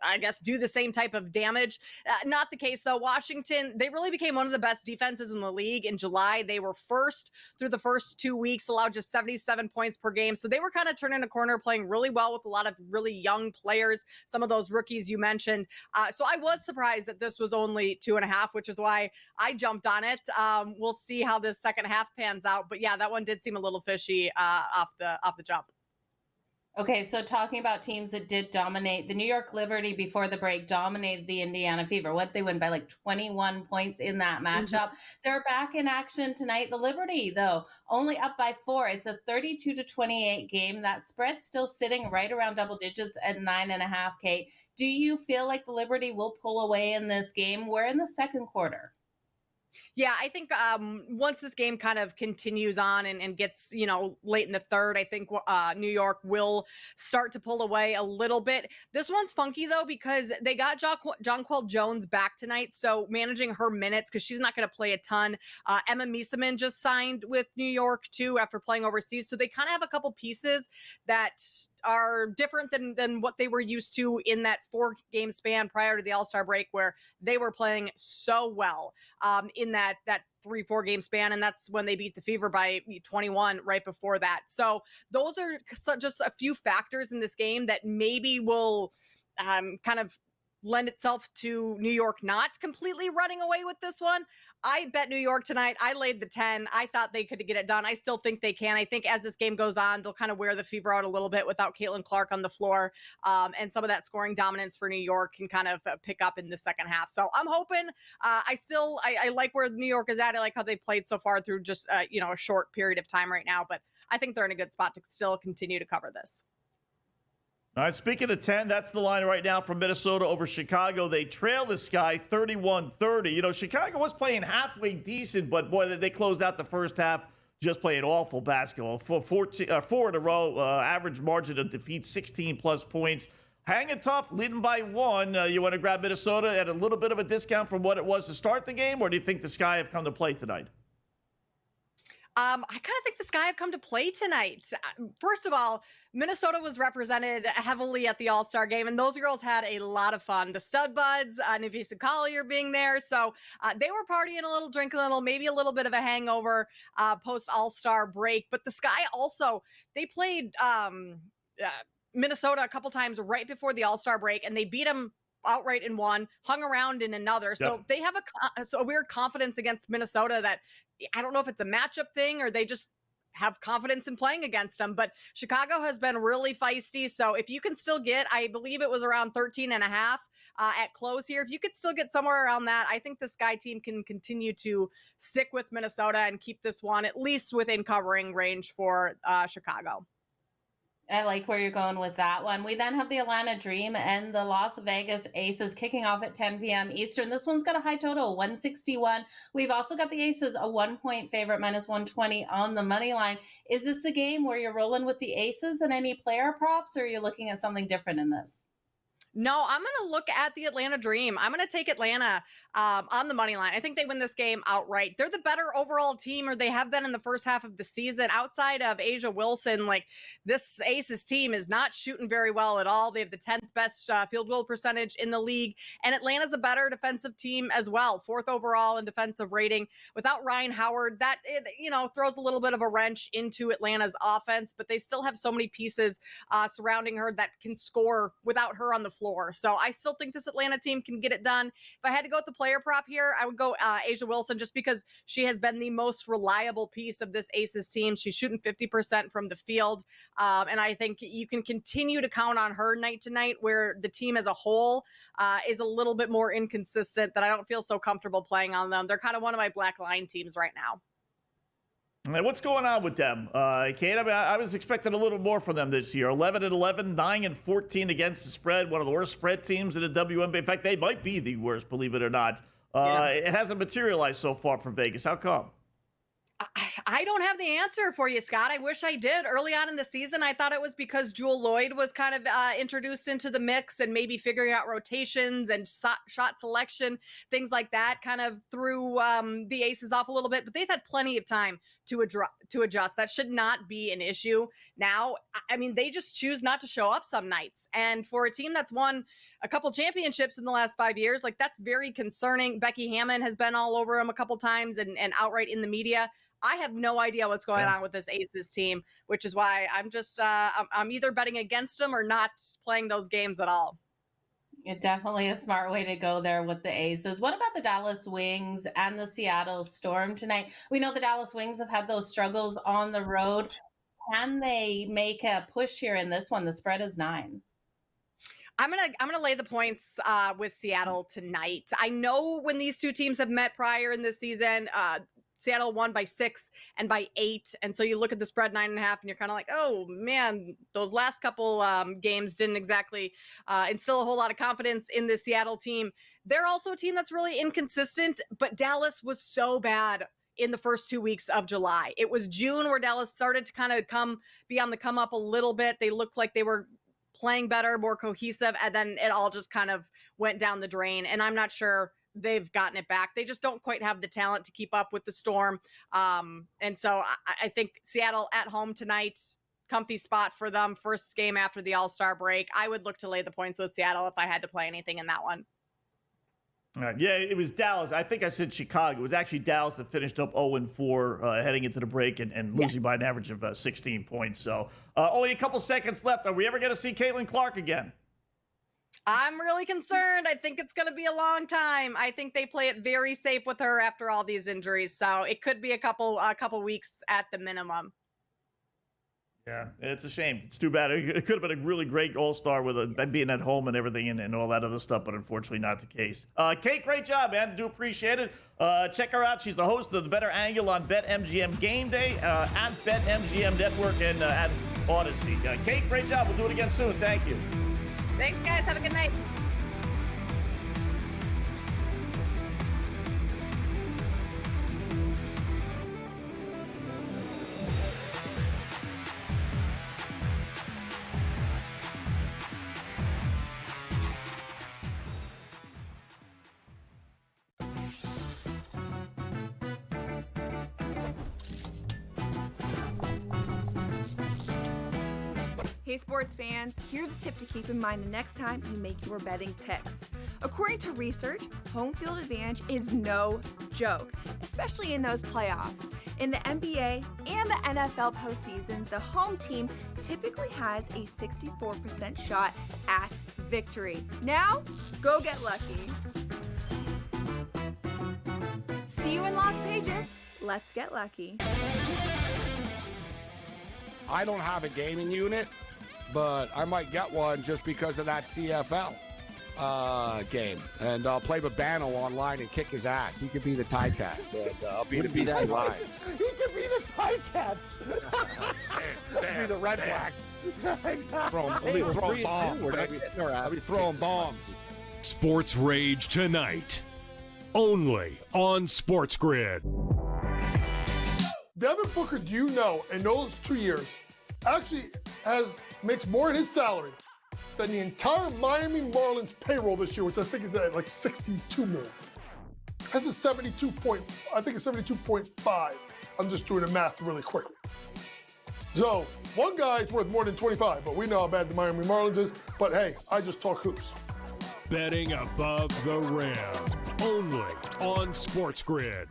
[SPEAKER 17] I guess, do the same type of damage. Not the case, though. Washington, they really became one of the best defenses in the league in July. They were first through the first 2 weeks, allowed just 77 points per game. So they were kind of turning a corner, playing really well with a lot of really young players, some of those rookies you mentioned. So I was surprised that this was only 2.5, which is why I jumped on it. We'll see how this second half pans out. But yeah, that one did seem a little fishy off the jump.
[SPEAKER 12] Okay, so talking about teams that did dominate, the New York Liberty before the break dominated the Indiana Fever. What, they win by like 21 points in that matchup. They're back in action tonight. The Liberty, though, only up by 4. It's a 32-28 game. That spread still sitting right around double digits at 9.5. Kate, do you feel like the Liberty will pull away in this game? We're in the second quarter.
[SPEAKER 17] Yeah, I think once this game kind of continues on and gets, late in the third, I think New York will start to pull away a little bit. This one's funky, though, because they got Jonquel Jones back tonight, so managing her minutes, because she's not going to play a ton. Emma Miesemann just signed with New York, too, after playing overseas, so they kind of have a couple pieces that are different than what they were used to in that 4-game span prior to the All-Star break, where they were playing so well in that 3-4 game span, and that's when they beat the Fever by 21 right before that. So those are just a few factors in this game that maybe will kind of lend itself to New York not completely running away with this one. I bet New York tonight. I laid the 10. I thought they could get it done. I still think they can. I think as this game goes on, they'll kind of wear the Fever out a little bit without Caitlin Clark on the floor. And some of that scoring dominance for New York can kind of pick up in the second half. So I'm hoping. I like where New York is at. I like how they played so far through just a short period of time right now. But I think they're in a good spot to still continue to cover this.
[SPEAKER 11] All right, speaking of 10, that's the line right now from Minnesota over Chicago. They trail the Sky 31-30. Chicago was playing halfway decent, but boy, they closed out the first half just playing awful basketball. For 4 in a row, average margin of defeat, 16-plus points. Hanging tough, leading by 1. You want to grab Minnesota at a little bit of a discount from what it was to start the game, or do you think the Sky have come to play tonight?
[SPEAKER 17] I kind of think the Sky have come to play tonight. First of all, Minnesota was represented heavily at the All-Star game, and those girls had a lot of fun. The Stud Buds, Nafisa Collier being there, so they were partying a little, drinking a little, maybe a little bit of a hangover post-All-Star break. But the Sky also, they played Minnesota a couple times right before the All-Star break, and they beat them outright in one, hung around in another. So they have a weird confidence against Minnesota that I don't know if it's a matchup thing or they just have confidence in playing against them. But Chicago has been really feisty. So if you can still get, I believe it was around 13.5 at close here. If you could still get somewhere around that, I think the Sky team can continue to stick with Minnesota and keep this one at least within covering range for Chicago.
[SPEAKER 12] I like where you're going with that one. We then have the Atlanta Dream and the Las Vegas Aces kicking off at 10 p.m. Eastern. This one's got a high total, 161. We've also got the Aces, a 1-point favorite, minus 120 on the money line. Is this a game where you're rolling with the Aces and any player props, or are you looking at something different in this?
[SPEAKER 17] No, I'm going to look at the Atlanta Dream. I'm going to take Atlanta on the money line. I think they win this game outright. They're the better overall team, or they have been in the first half of the season. Outside of Asia Wilson, this Aces team is not shooting very well at all. They have the 10th best field goal percentage in the league, and Atlanta's a better defensive team as well, 4th overall in defensive rating. Without Ryan Howard, that throws a little bit of a wrench into Atlanta's offense, but they still have so many pieces surrounding her that can score without her on the floor. So I still think this Atlanta team can get it done. If I had to go with the player prop here, I would go Asia Wilson, just because she has been the most reliable piece of this Aces team. She's shooting 50% from the field. And I think you can continue to count on her night to night, where the team as a whole is a little bit more inconsistent, that I don't feel so comfortable playing on them. They're kind of one of my black line teams right now.
[SPEAKER 11] What's going on with them, Kate? I was expecting a little more from them this year. 11-11, 9-14 against the spread. One of the worst spread teams in the WNBA. In fact, they might be the worst, believe it or not. It hasn't materialized so far from Vegas. How come?
[SPEAKER 17] I don't have the answer for you, Scott. I wish I did. Early on in the season, I thought it was because Jewel Lloyd was kind of introduced into the mix and maybe figuring out rotations and shot selection, things like that, kind of threw the Aces off a little bit. But they've had plenty of time to adjust. That should not be an issue. Now, I mean, they just choose not to show up some nights. And for a team that's won a couple championships in the last 5 years, that's very concerning. Becky Hammon has been all over them a couple times and outright in the media. I have no idea what's going on with this Aces team, which is why I'm just I'm either betting against them or not playing those games at all.
[SPEAKER 12] It's definitely a smart way to go there with the Aces. What about the Dallas Wings and the Seattle Storm tonight? We know the Dallas Wings have had those struggles on the road. can they make a push here in this one? The spread is 9.
[SPEAKER 17] I'm gonna lay the points with Seattle tonight. I know when these two teams have met prior in this season, Seattle won by 6 and by 8, and so you look at the spread 9.5, and you're kind of like, oh man, those last couple games didn't exactly instill a whole lot of confidence in the Seattle team. They're also a team that's really inconsistent, but Dallas was so bad in the first 2 weeks of July. It was June where Dallas started to kind of be on the come up a little bit. They looked like they were playing better, more cohesive, and then it all just kind of went down the drain. And I'm not sure they've gotten it back. They just don't quite have the talent to keep up with the Storm. And so I think Seattle at home tonight, comfy spot for them. First game after the All-Star break. I would look to lay the points with Seattle if I had to play anything in that one.
[SPEAKER 11] All right. Yeah, it was Dallas. I think I said Chicago. It was actually Dallas that finished up 0-4 heading into the break and losing by an average of 16 points. So only a couple seconds left. Are we ever going to see Caitlin Clark again?
[SPEAKER 17] I'm really concerned. I think it's going to be a long time. I think they play it very safe with her after all these injuries. So it could be a couple weeks at the minimum.
[SPEAKER 11] Yeah, it's a shame. It's too bad. It could have been a really great All-Star with being at home and everything and all that other stuff, but unfortunately not the case. Kate, great job, man. Do appreciate it. Check her out. She's the host of The Better Angle on BetMGM GameDay at BetMGM Network and at Odyssey. Kate, great job. We'll do it again soon. Thank you.
[SPEAKER 17] Thanks, guys. Have a good night.
[SPEAKER 16] Hey sports fans, here's a tip to keep in mind the next time you make your betting picks. According to research, home field advantage is no joke, especially in those playoffs. In the NBA and the NFL postseason, the home team typically has a 64% shot at victory. Now, go get lucky. See you in Las Vegas. Let's get lucky.
[SPEAKER 6] I don't have a gaming unit, but I might get one just because of that CFL game. And I'll play Babano online and kick his ass. He could be the Ticats. And I'll be the BC Lions.
[SPEAKER 15] He could be the Ticats. Could be the Red Blacks. Exactly.
[SPEAKER 6] I'll be throwing bombs. I'll be throwing bombs.
[SPEAKER 2] Sports Rage tonight. Only on SportsGrid.
[SPEAKER 3] Devin Booker, do you know, in those 2 years, actually makes more in his salary than the entire Miami Marlins payroll this year, which I think is at like $62 million. Has a 72.5. I'm just doing the math really quickly. So one guy's worth more than 25, but we know how bad the Miami Marlins is. But hey, I just talk hoops.
[SPEAKER 2] Betting above the rim. Only on SportsGrid.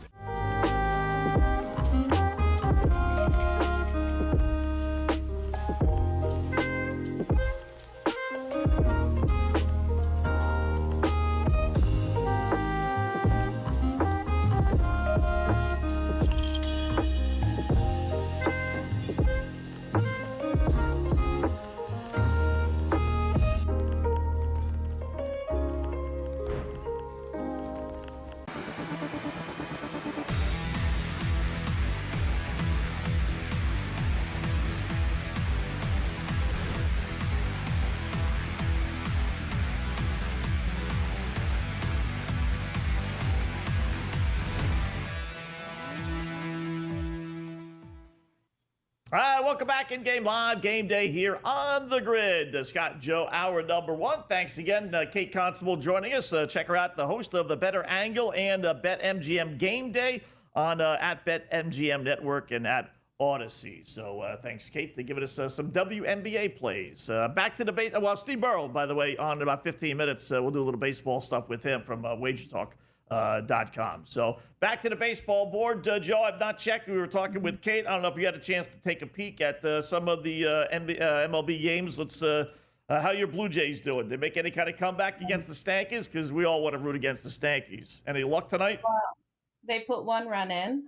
[SPEAKER 11] All right, welcome back in Game Live, Game Day here on the grid. Scott Joe, hour number one. Thanks again, Kate Constable joining us. Check her out, the host of The Better Angle and BetMGM Game Day on at BetMGM Network and at Odyssey. So thanks, Kate, for giving us some WNBA plays. Back to the base. Well, Steve Burrow, by the way, on about 15 minutes. We'll do a little baseball stuff with him from WagerTalk.com. So back to the baseball board. Joe, I've not checked. We were talking with Kate. I don't know if you had a chance to take a peek at some of the MLB games. Let's how your Blue Jays doing? They make any kind of comeback against the Stankies? Because we all want to root against the Stankies. Any luck tonight?
[SPEAKER 12] Well, they put one run in.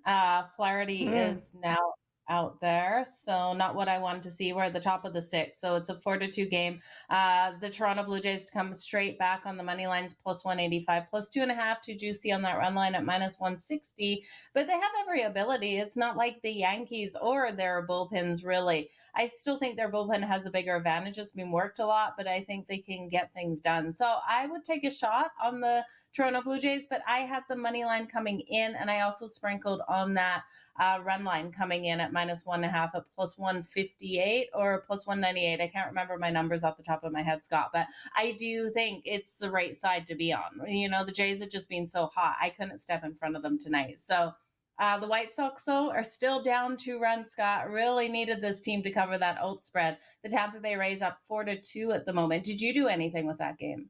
[SPEAKER 12] Flaherty is now out there. So not what I wanted to see. We're at the top of the 6. So it's a 4-2 game. The Toronto Blue Jays come straight back on the money lines, plus 185, plus 2.5, too juicy on that run line at minus 160. But they have every ability. It's not like the Yankees or their bullpens, really. I still think their bullpen has a bigger advantage. It's been worked a lot, but I think they can get things done. So I would take a shot on the Toronto Blue Jays, but I had the money line coming in, and I also sprinkled on that run line coming in at minus 1.5 at plus 158 or plus 198. I can't remember my numbers off the top of my head, Scott, but I do think it's the right side to be on. You know, the Jays have just been so hot. I couldn't step in front of them tonight. So the White Sox, though, are still down 2 runs, Scott. Really needed this team to cover that out spread. The Tampa Bay Rays up 4-2 at the moment. Did you do anything with that game?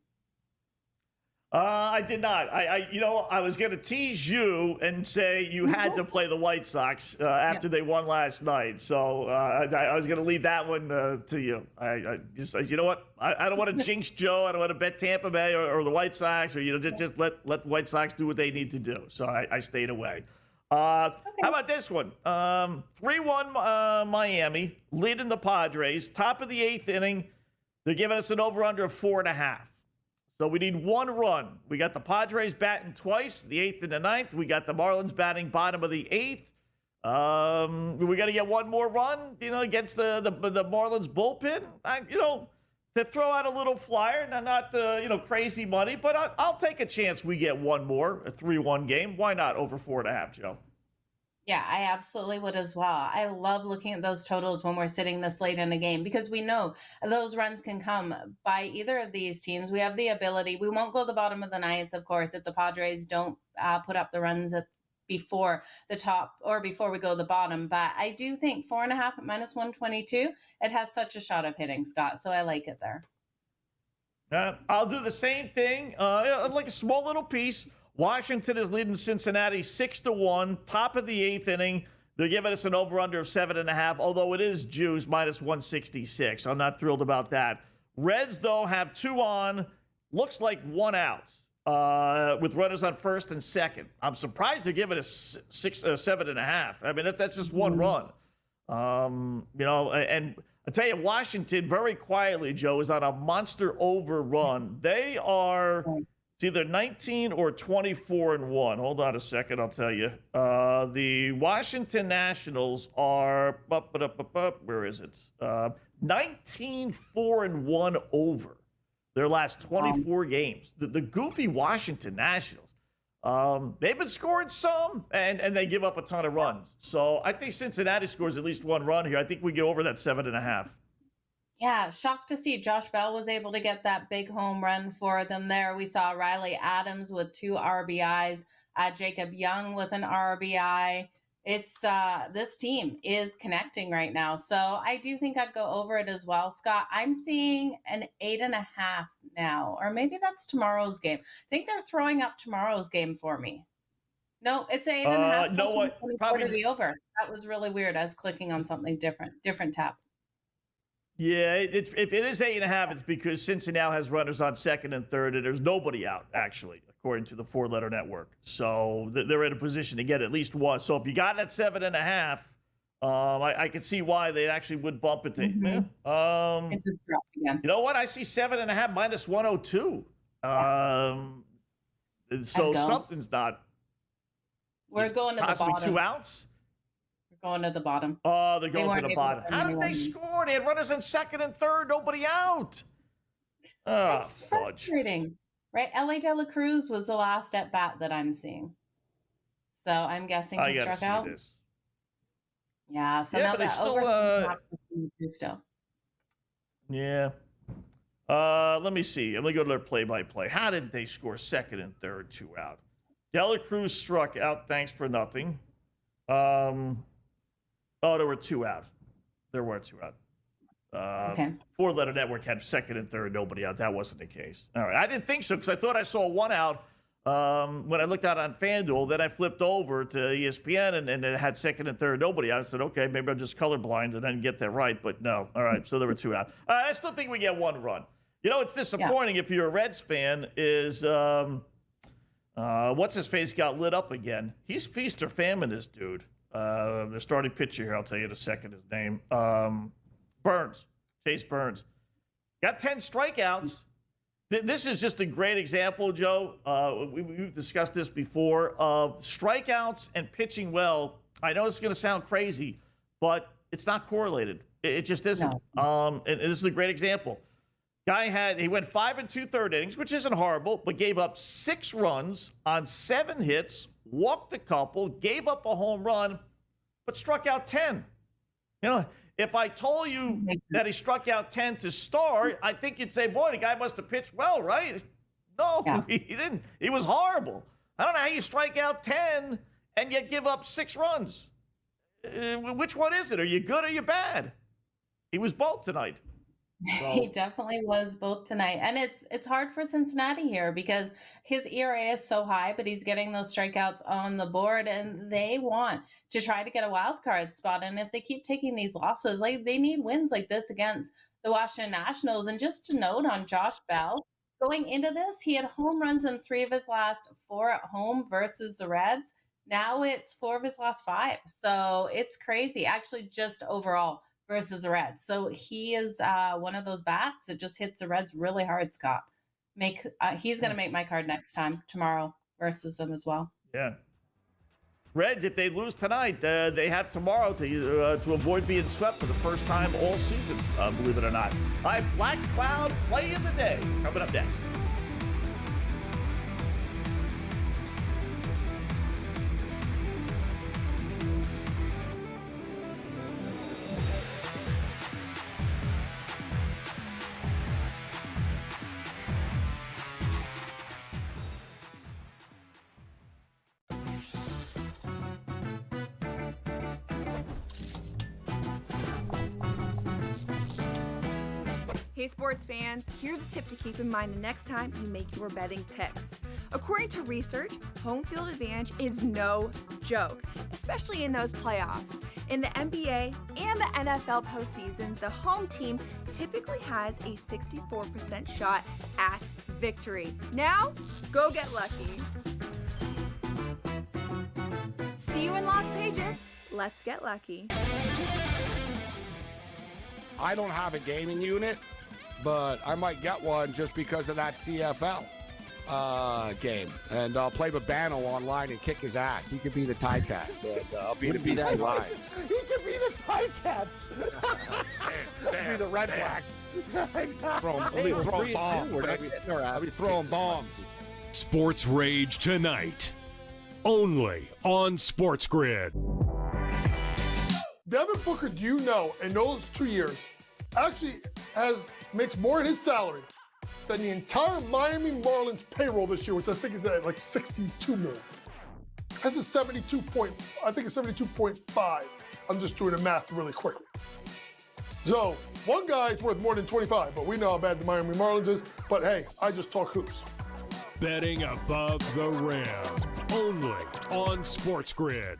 [SPEAKER 11] I did not. I was going to tease you and say you had to play the White Sox after they won last night. So I was going to leave that one to you. I just, you know what? I don't want to jinx Joe. I don't want to bet Tampa Bay or the White Sox, or just let the White Sox do what they need to do. So I stayed away. How about this one? 3-1 Miami, leading the Padres. Top of the 8th inning. They're giving us an over-under of 4.5. So we need 1 run. We got the Padres batting twice, the 8th and the 9th. We got the Marlins batting bottom of the 8th. We got to get 1 more run, against the Marlins bullpen. To throw out a little flyer, not crazy money, but I'll take a chance we get 1 more, a 3-1 game. Why not over 4.5, Joe?
[SPEAKER 12] Yeah, I absolutely would as well. I love looking at those totals when we're sitting this late in a game because we know those runs can come by either of these teams. We have the ability. We won't go the bottom of the 9th, of course, if the Padres don't put up the runs before the top or before we go the bottom. But I do think 4.5 at minus 122, it has such a shot of hitting, Scott. So I like it there.
[SPEAKER 11] I'll do the same thing, like a small little piece. Washington is leading Cincinnati 6-1, top of the 8th inning. They're giving us an over-under of 7.5, although it is juice, minus 166. I'm not thrilled about that. Reds, though, have 2 on. Looks like 1 out with runners on first and second. I'm surprised they're giving us 7.5. I mean, that's just 1 run. And I tell you, Washington, very quietly, Joe, is on a monster overrun. They are... It's either 19 or 24-1. Hold on a second, I'll tell you. The Washington Nationals are where is it? 19-4-1 over their last 24 games. The goofy Washington Nationals. They've been scoring some, and they give up a ton of runs. So I think Cincinnati scores at least 1 run here. I think we get over that 7.5.
[SPEAKER 12] Yeah, shocked to see Josh Bell was able to get that big home run for them there. We saw Riley Adams with 2 RBIs, Jacob Young with an RBI. It's this team is connecting right now. So I do think I'd go over it as well, Scott. I'm seeing an 8.5 now, or maybe that's tomorrow's game. I think they're throwing up tomorrow's game for me. No, it's 8.5.
[SPEAKER 11] No, what?
[SPEAKER 12] Probably the over. That was really weird. I was clicking on something different tab.
[SPEAKER 11] Yeah, if it is 8.5, it's because Cincinnati has runners on second and third, and there's nobody out, actually, according to the 4-letter network. So they're in a position to get at least 1. So if you got that 7.5, I could see why they actually would bump it to.
[SPEAKER 12] Mm-hmm. It just dropped again.
[SPEAKER 11] You know what? I see 7.5 minus 102. So something's not.
[SPEAKER 12] We're going to the bottom.
[SPEAKER 11] Possibly 2 outs.
[SPEAKER 12] Going to the bottom.
[SPEAKER 11] Oh, they're going to the bottom. How did they score? They had runners in second and third, nobody out.
[SPEAKER 12] It's frustrating, right? L.A. De La Cruz was the last at bat that I'm seeing. So I'm guessing he struck out.
[SPEAKER 11] This.
[SPEAKER 12] Yeah, so now that still.
[SPEAKER 11] Yeah. Let me see. I'm going to go to their play-by-play. How did they score second and third, 2 out? De La Cruz struck out, thanks for nothing. Oh, there were 2 out. There were 2 out.
[SPEAKER 12] Okay.
[SPEAKER 11] 4-letter network had second and third, nobody out. That wasn't the case. All right. I didn't think so because I thought I saw 1 out when I looked out on FanDuel. Then I flipped over to ESPN and it had second and third, nobody out. I said, okay, maybe I'm just colorblind and didn't get that right. But no. All right. So there were 2 out. All right. I still think we get 1 run. It's disappointing if you're a Reds fan is what's his face got lit up again. He's feast or famine, this dude. The starting pitcher here, I'll tell you in a second his name. Burns, Chase Burns. Got 10 strikeouts. This is just a great example, Joe. We've discussed this before, of strikeouts and pitching well. I know it's going to sound crazy, but it's not correlated. It just isn't. No. And this is a great example. He went 5 2/3 innings, which isn't horrible, but gave up 6 runs on 7 hits, walked a couple, gave up a home run, but struck out 10. You know, if I told you that he struck out 10 to start, I think you'd say, boy, the guy must have pitched well, right? No, he didn't. He was horrible. I don't know how you strike out 10 and yet give up 6 runs. Which one is it? Are you good or you bad? He was both tonight. So.
[SPEAKER 12] He definitely was both tonight. And it's hard for Cincinnati here because his ERA is so high, but he's getting those strikeouts on the board, and they want to try to get a wild card spot. And if they keep taking these losses, like, they need wins like this against the Washington Nationals. And just to note on Josh Bell, going into this, he had home runs in 3 of his last 4 at home versus the Reds. Now it's 4 of his last 5. So it's crazy. Actually, just overall versus the Reds. So he is one of those bats that just hits the Reds really hard, Scott. He's going to make my card next time, tomorrow, versus them as well.
[SPEAKER 11] Yeah. Reds, if they lose tonight, they have tomorrow to avoid being swept for the first time all season, believe it or not. All right, Black Cloud Play of the Day coming up next.
[SPEAKER 16] Hey sports fans, here's a tip to keep in mind the next time you make your betting picks. According to research, home field advantage is no joke, especially in those playoffs. In the NBA and the NFL postseason, the home team typically has a 64% shot at victory. Now, go get lucky. See you in Las Vegas. Let's get lucky.
[SPEAKER 6] I don't have a gaming unit, but I might get one just because of that CFL game. And I'll play Babano online and kick his ass. He could be the Ticats. And I'll be the BC Lions.
[SPEAKER 15] He could be the Ticats. Could be the Red Blacks.
[SPEAKER 6] Exactly. I'll be throwing bombs. I'll be throwing bombs.
[SPEAKER 2] Sports Rage tonight. Only on SportsGrid.
[SPEAKER 3] Devin Booker, do you know, in those 2 years, actually makes more in his salary than the entire Miami Marlins payroll this year, which I think is at like $62 million. Has a 72.5. I'm just doing the math really quickly. So one guy's worth more than 25, but we know how bad the Miami Marlins is. But hey, I just talk hoops.
[SPEAKER 2] Betting above the rim. Only on SportsGrid.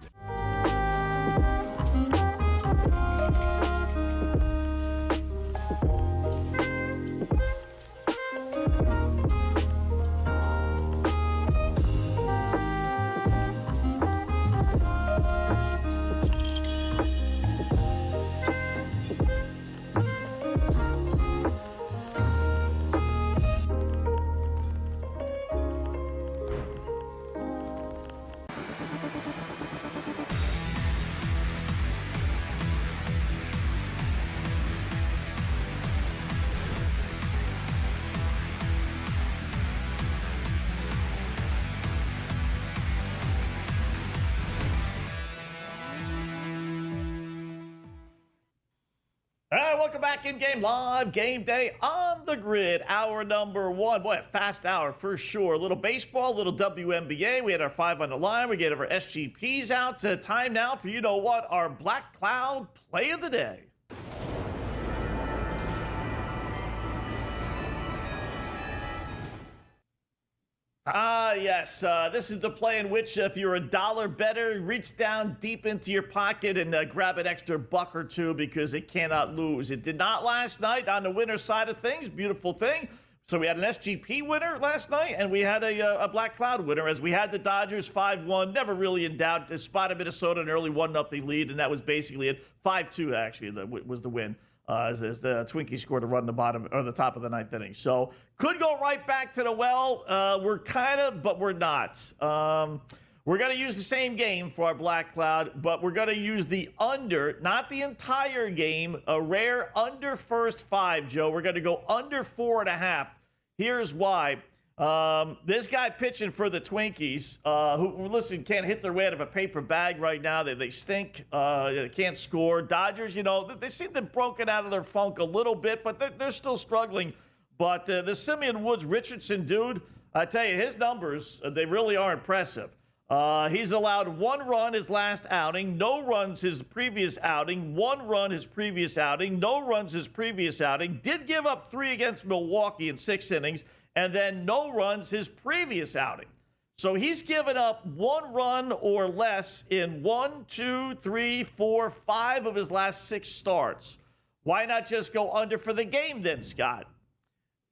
[SPEAKER 11] All right, welcome back in-game live game day on the grid. Hour number 1. Boy, a fast hour for sure. A little baseball, a little WNBA. We had our 5 on the line. We get our SGPs out. Time now for, you know what, our Black Cloud Play of the Day. Yes. This is the play in which if you're a dollar better, reach down deep into your pocket and grab an extra buck or two because it cannot lose. It did not last night on the winner side of things. Beautiful thing. So we had an SGP winner last night, and we had a Black Cloud winner, as we had the Dodgers 5-1, never really in doubt. They spotted Minnesota an early 1-0 lead, and that was basically it. 5-2, actually, was the win, as the Twinkies scored a run in the bottom or the top of the ninth inning. So could go right back to the well. We're kind of, but we're not. We're going to use the same game for our Black Cloud, but we're going to use the under, not the entire game, a rare under first 5, Joe. We're going to go under 4.5. Here's why. This guy pitching for the Twinkies, who, listen, can't hit their way out of a paper bag right now. They stink. They can't score. Dodgers, they seem to have broken out of their funk a little bit, but they're still struggling. But the Simeon Woods Richardson dude, I tell you, his numbers, they really are impressive. He's allowed 1 run his last outing, no runs his previous outing, 1 run his previous outing, no runs his previous outing, did give up 3 against Milwaukee in 6 innings, and then no runs his previous outing. So he's given up 1 run or less in 1, 2, 3, 4, 5 of his last 6 starts. Why not just go under for the game then, Scott?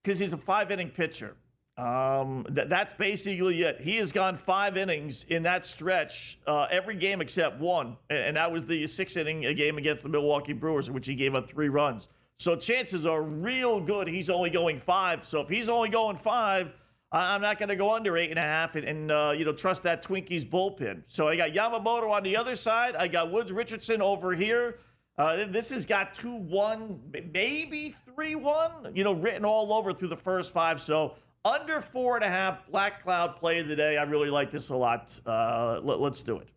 [SPEAKER 11] Because he's a 5-inning pitcher. That's basically it. He has gone 5 innings in that stretch, every game except 1, and that was the 6-inning game against the Milwaukee Brewers, in which he gave up 3 runs. So chances are real good he's only going 5. So if he's only going 5, I'm not going to go under 8.5 and trust that Twinkies bullpen. So I got Yamamoto on the other side. I got Woods Richardson over here. This has got 2-1, maybe 3-1, written all over through the first 5. So under 4.5, Black Cloud play of the day. I really like this a lot. Let's do it.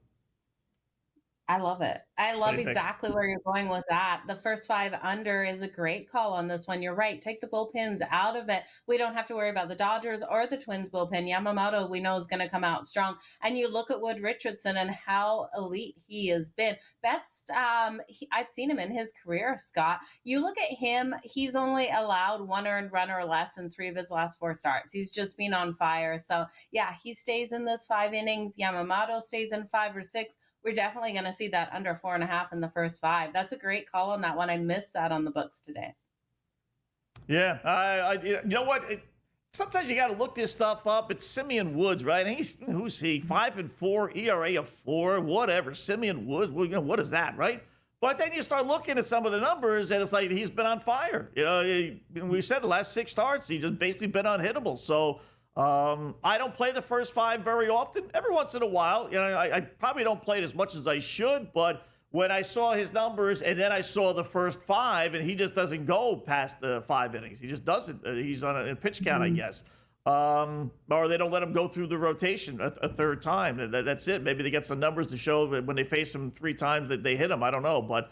[SPEAKER 12] I love it. I love exactly where you're going with that. The first 5 under is a great call on this one. You're right. Take the bullpens out of it. We don't have to worry about the Dodgers or the Twins bullpen. Yamamoto, we know, is going to come out strong. And you look at Wood Richardson and how elite he has been. Best, I've seen him in his career, Scott. You look at him, he's only allowed 1 earned run or less in 3 of his last 4 starts. He's just been on fire. So, yeah, he stays in this 5 innings. Yamamoto stays in 5 or 6. We're definitely going to see that under 4.5 in the first 5. That's a great call on that one. I missed that on the books today.
[SPEAKER 11] Yeah, you know what? Sometimes you got to look this stuff up. It's Simeon Woods, right? And who's he? 5-4, ERA of 4, whatever. Simeon Woods. Well, what is that, right? But then you start looking at some of the numbers, and it's like he's been on fire. We said the last 6 starts, he's just basically been unhittable. So. I don't play the first 5 very often. Every once in a while, I probably don't play it as much as I should, but when I saw his numbers and then I saw the first 5, and he just doesn't go past the 5 innings. He just doesn't. He's on a pitch count, I guess. Or they don't let him go through the rotation a third time. That's it. Maybe they get some numbers to show that when they face him 3 times that they hit him. I don't know, but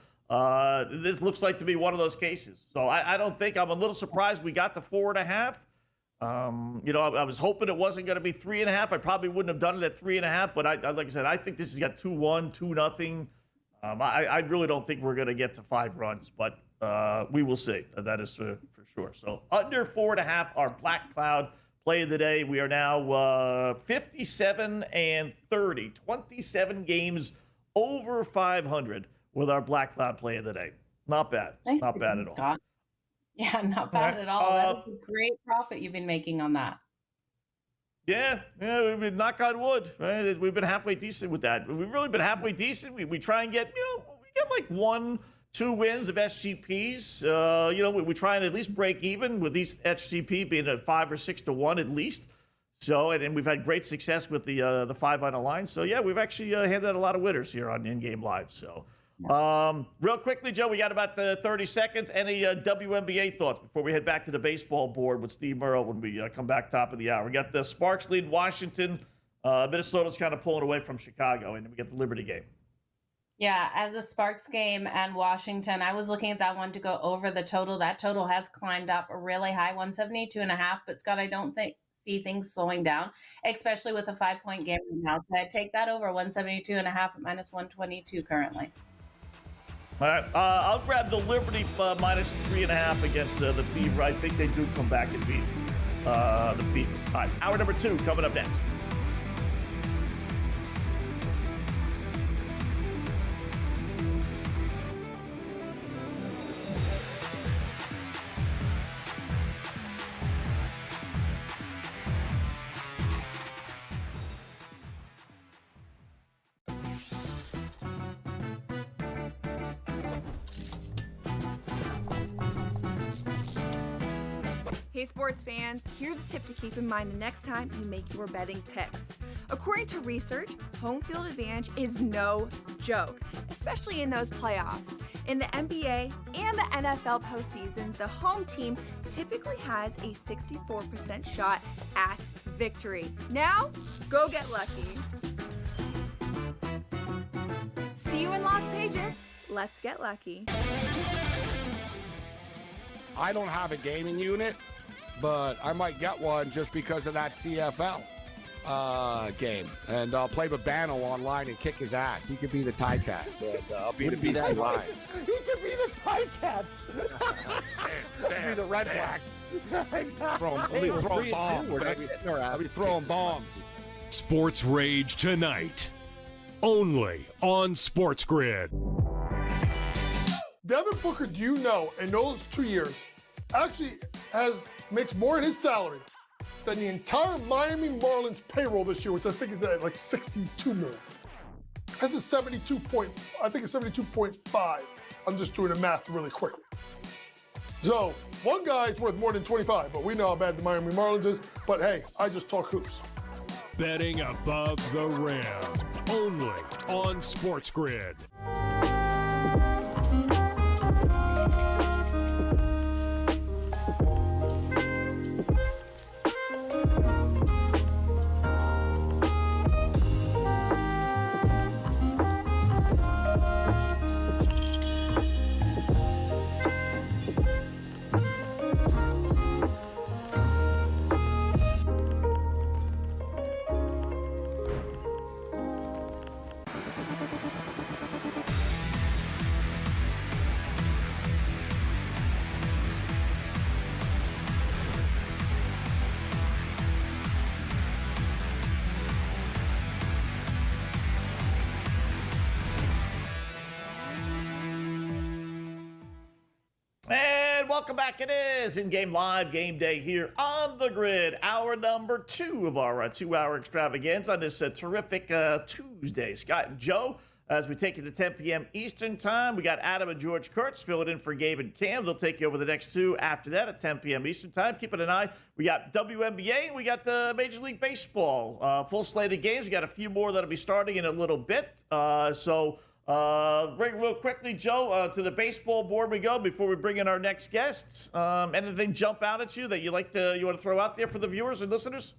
[SPEAKER 11] this looks like to be one of those cases. So I'm a little surprised we got the 4.5. I was hoping it wasn't going to be 3.5. I probably wouldn't have done it at 3.5, but like I said, I think this has got 2-1, 2-0. I really don't think we're going to get to 5 runs, but we will see. That is for sure. So under 4.5, our Black Cloud play of the day. We are now 57-30, 27 games over 500 with our Black Cloud play of the day. Not bad. Not bad at all.
[SPEAKER 12] Scott. Yeah, not bad at all. That is a great profit you've been making on that.
[SPEAKER 11] Yeah, we've been knock on wood, right? We've been halfway decent with that. We've really been halfway decent. We try and get, we get like 1-2 wins of SGPs. We try and at least break even with these SGP being at 5 or 6 to 1 at least. So, and we've had great success with the 5 on the line. So yeah, we've actually handed out a lot of winners here on In-Game Live. So. Real quickly, Joe, we got about 30 seconds. Any WNBA thoughts before we head back to the baseball board with Steve Murrow when we come back top of the hour? We got the Sparks lead Washington. Minnesota's kind of pulling away from Chicago, and then we get the Liberty game.
[SPEAKER 12] Yeah, as the Sparks game and Washington, I was looking at that one to go over the total. That total has climbed up really high, 172.5. But Scott, I don't see things slowing down, especially with a 5-point game now. So I'd take that over 172.5 at minus 122 currently.
[SPEAKER 11] All right, I'll grab the Liberty minus 3.5 against the Fever. I think they do come back and beat the Fever. All right, hour number 2 coming up next.
[SPEAKER 16] Hey sports fans, here's a tip to keep in mind the next time you make your betting picks. According to research, home field advantage is no joke, especially in those playoffs. In the NBA and the NFL postseason, the home team typically has a 64% shot at victory. Now, go get lucky. See you in Las Vegas. Let's get lucky.
[SPEAKER 6] I don't have a gaming unit, but I might get one just because of that CFL game. And I'll play Babano online and kick his ass. He could be the Ticats. And I'll be the BC Lions.
[SPEAKER 15] He could be the Ticats. He could be the Red Blacks. Exactly.
[SPEAKER 6] I'll be throwing bombs. I'll be throwing bombs.
[SPEAKER 2] Sports Rage tonight, only on SportsGrid.
[SPEAKER 3] Devin Booker, do you know, in those 2 years, actually makes more in his salary than the entire Miami Marlins payroll this year, which I think is at like $62 million. That's a 72.5. I'm just doing the math really quickly. So one guy's worth more than 25, but we know how bad the Miami Marlins is. But hey, I just talk hoops.
[SPEAKER 2] Betting above the rim, only on SportsGrid.
[SPEAKER 11] And welcome back. It is in-game live game day here on the grid. Hour number 2 of our 2-hour extravaganza on this terrific Tuesday. Scott and Joe, as we take you to 10 p.m. Eastern time. We got Adam and George Kurtz filling in for Gabe and Cam. They'll take you over the next 2 after that at 10 p.m. Eastern time. Keeping an eye. We got WNBA and we got the Major League Baseball. Full slate of games. We got a few more that'll be starting in a little bit. Real quickly, Joe, to the baseball board we go before we bring in our next guests. Anything jump out at you that you want to throw out there for the viewers and listeners?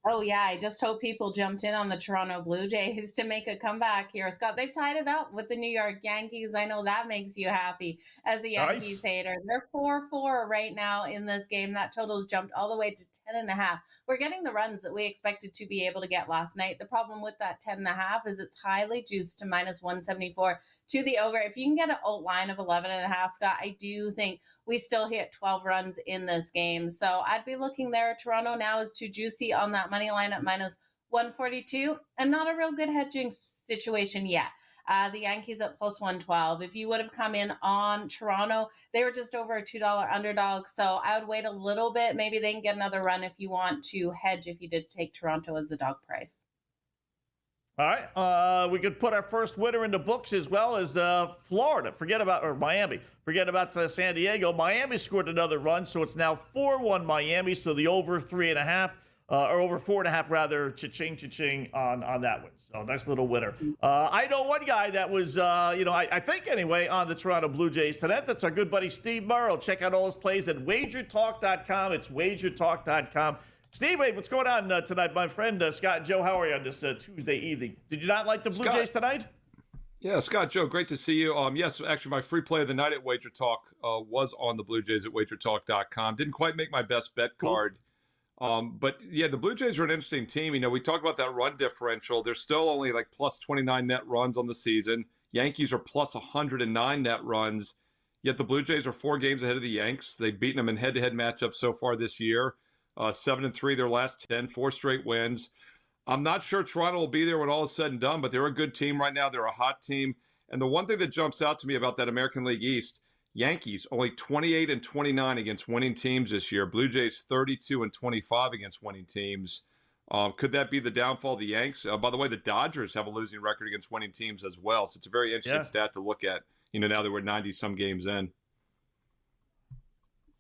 [SPEAKER 12] Oh, yeah. I just hope people jumped in on the Toronto Blue Jays to make a comeback here. Scott, they've tied it up with the New York Yankees. I know that makes you happy as a Yankees hater. They're 4-4 right now in this game. That total's jumped all the way to 10.5. We're getting the runs that we expected to be able to get last night. The problem with that 10.5 is it's highly juiced to -174 to the over. If you can get an alt line of 11.5, Scott, I do think we still hit 12 runs in this game. So I'd be looking there. Toronto now is too juicy on that money line at -142 and not a real good hedging situation yet. The Yankees at +112. If you would have come in on Toronto, they were just over a $2 underdog. So I would wait a little bit. Maybe they can get another run if you want to hedge if you did take Toronto as a dog price.
[SPEAKER 11] All right. We could put our first winner in the books as well as Florida. Miami. Forget about San Diego. Miami scored another run, so it's now 4-1 Miami. So the over 3.5. Or over 4.5 rather, cha-ching on that one. So nice little winner. I know one guy that was, I think anyway, on the Toronto Blue Jays tonight. That's our good buddy Steve Murrow. Check out all his plays at wagertalk.com. It's wagertalk.com. Steve, what's going on tonight, my friend? Scott and Joe, how are you on this Tuesday evening? Did you not like the Blue Jays tonight?
[SPEAKER 18] Yeah, Scott, Joe, great to see you. Yes, actually, my free play of the night at Wager Talk was on the Blue Jays at wagertalk.com. Didn't quite make my best bet card. But yeah, the Blue Jays are an interesting team. We talk about that run differential. They're still only like plus 29 net runs on the season. Yankees are plus 109 net runs. Yet the Blue Jays are 4 games ahead of the Yanks. They've beaten them in head-to-head matchups so far this year. 7-3 their last 10, 4 straight wins. I'm not sure Toronto will be there when all is said and done, but they're a good team right now. They're a hot team. And the one thing that jumps out to me about that American League East, Yankees only 28-29 against winning teams this year. Blue Jays 32-25 against winning teams. Could that be the downfall of the Yanks? By the way, the Dodgers have a losing record against winning teams as well. So it's a very interesting stat to look at, now that we're 90-some games in.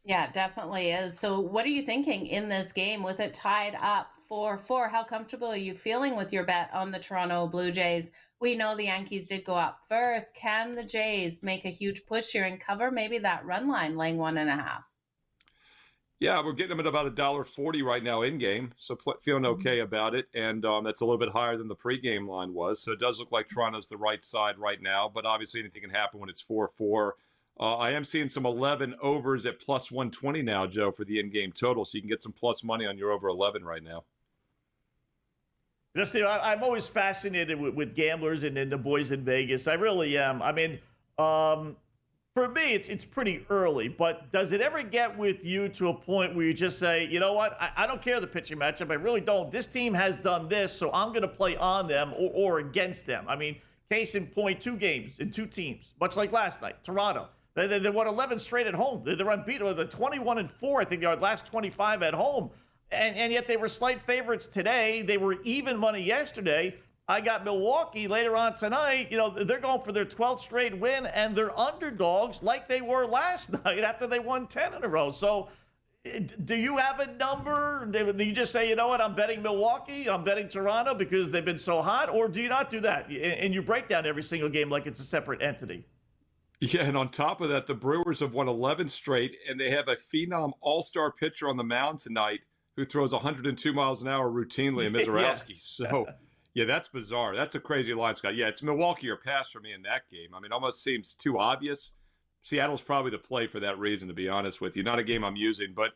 [SPEAKER 12] Yeah, it definitely is. So, what are you thinking in this game with it tied up 4-4? How comfortable are you feeling with your bet on the Toronto Blue Jays? We know the Yankees did go up first. Can the Jays make a huge push here and cover maybe that run line, laying 1.5?
[SPEAKER 18] Yeah, we're getting them at about $1.40 right now in game, so feeling okay about it, and that's a little bit higher than the pregame line was. So it does look like Toronto's the right side right now, but obviously anything can happen when it's 4-4. I am seeing some 11 overs at plus 120 now, Joe, for the in-game total, so you can get some plus money on your over 11 right now.
[SPEAKER 11] Just, I'm always fascinated with gamblers and the boys in Vegas. I really am. I mean, for me, it's pretty early, but does it ever get with you to a point where you just say, you know what, I don't care the pitching matchup. I really don't. This team has done this, so I'm going to play on them or against them. I mean, case in point, 2 games in 2 teams, much like last night, Toronto. They won 11 straight at home. They're unbeatable. They're 21-4. I think they are last 25 at home. And yet they were slight favorites today. They were even money yesterday. I got Milwaukee later on tonight. You know, they're going for their 12th straight win, and they're underdogs like they were last night after they won 10 in a row. So do you have a number? Do you just say, you know what, I'm betting Milwaukee, I'm betting Toronto because they've been so hot? Or do you not do that? And you break down every single game like it's a separate entity?
[SPEAKER 18] Yeah, and on top of that, the Brewers have won 11 straight, and they have a phenom all-star pitcher on the mound tonight who throws 102 miles an hour routinely in Mizorowski.
[SPEAKER 11] Yeah.
[SPEAKER 18] So, yeah, that's bizarre. That's a crazy line, Scott. Yeah, it's Milwaukee or pass for me in that game. I mean, it almost seems too obvious. Seattle's probably the play for that reason, to be honest with you. Not a game I'm using, but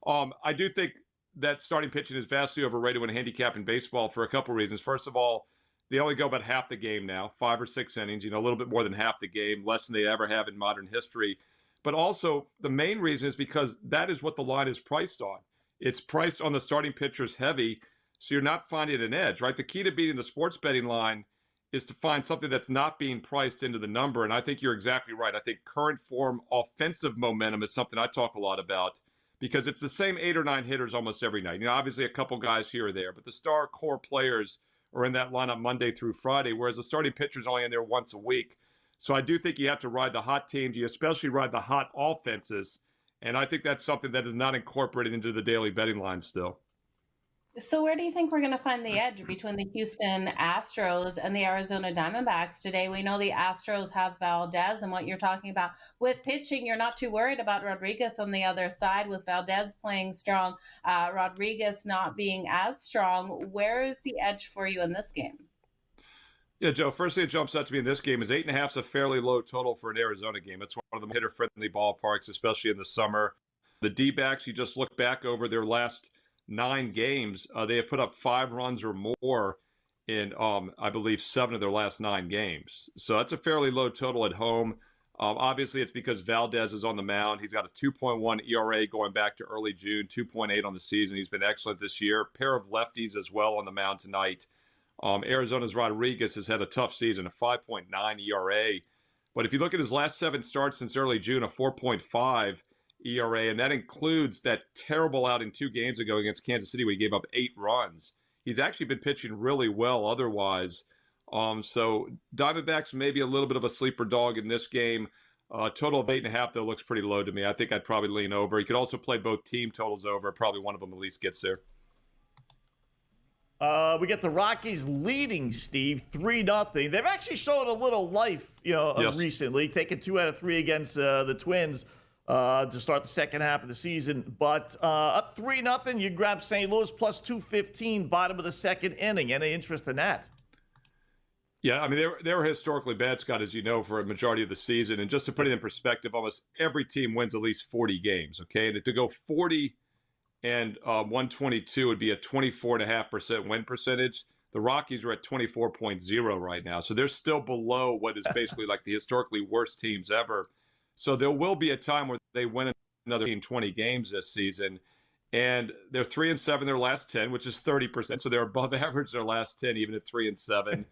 [SPEAKER 18] I do think that starting pitching is vastly overrated when handicapping baseball for a couple reasons. First of all, they only go about half the game now, 5 or 6 innings, a little bit more than half the game, less than they ever have in modern history. But also, the main reason is because that is what the line is priced on. It's priced on the starting pitchers heavy, so you're not finding an edge, right? The key to beating the sports betting line is to find something that's not being priced into the number, and I think you're exactly right. I think current form offensive momentum is something I talk a lot about because it's the same 8 or 9 hitters almost every night. Obviously a couple guys here or there, but the star core players are in that lineup Monday through Friday, whereas the starting pitcher's only in there once a week. So I do think you have to ride the hot teams. You especially ride the hot offenses. And I think that's something that is not incorporated into the daily betting line still.
[SPEAKER 12] So where do you think we're going to find the edge between the Houston Astros and the Arizona Diamondbacks today? We know the Astros have Valdez, and what you're talking about with pitching, you're not too worried about Rodriguez on the other side with Valdez playing strong, Rodriguez not being as strong. Where is the edge for you in this game?
[SPEAKER 18] Yeah, Joe, first thing that jumps out to me in this game is 8.5 is a fairly low total for an Arizona game. It's one of the hitter-friendly ballparks, especially in the summer. The D-backs, you just look back over their last 9 games, they have put up 5 runs or more in, I believe, 7 of their last 9 games. So that's a fairly low total at home. Obviously, it's because Valdez is on the mound. He's got a 2.1 ERA going back to early June, 2.8 on the season. He's been excellent this year. A pair of lefties as well on the mound tonight. Arizona's Rodriguez has had a tough season, a 5.9 ERA. But if you look at his last 7 starts since early June, a 4.5 ERA, and that includes that terrible outing 2 games ago against Kansas City where he gave up 8 runs. He's actually been pitching really well otherwise. So Diamondbacks maybe a little bit of a sleeper dog in this game. Total of 8.5, though, looks pretty low to me. I think I'd probably lean over. You could also play both team totals over. Probably one of them at least gets there.
[SPEAKER 11] We get the Rockies leading, Steve, 3-0. They've actually shown a little life, recently, taking 2 out of 3 against the Twins to start the second half of the season. But up 3-0, you grab St. Louis plus 215, bottom of the second inning. Any interest in that?
[SPEAKER 18] Yeah, I mean, they were historically bad, Scott, as you know, for a majority of the season. And just to put it in perspective, almost every team wins at least 40 games, okay? And to go 40 and 122 would be a 24.5% win percentage. The Rockies are at 24.0 right now. So they're still below what is basically like the historically worst teams ever. So there will be a time where they win another 20 games this season. And they're 3-7 their last 10, which is 30%. So they're above average their last 10, even at 3-7.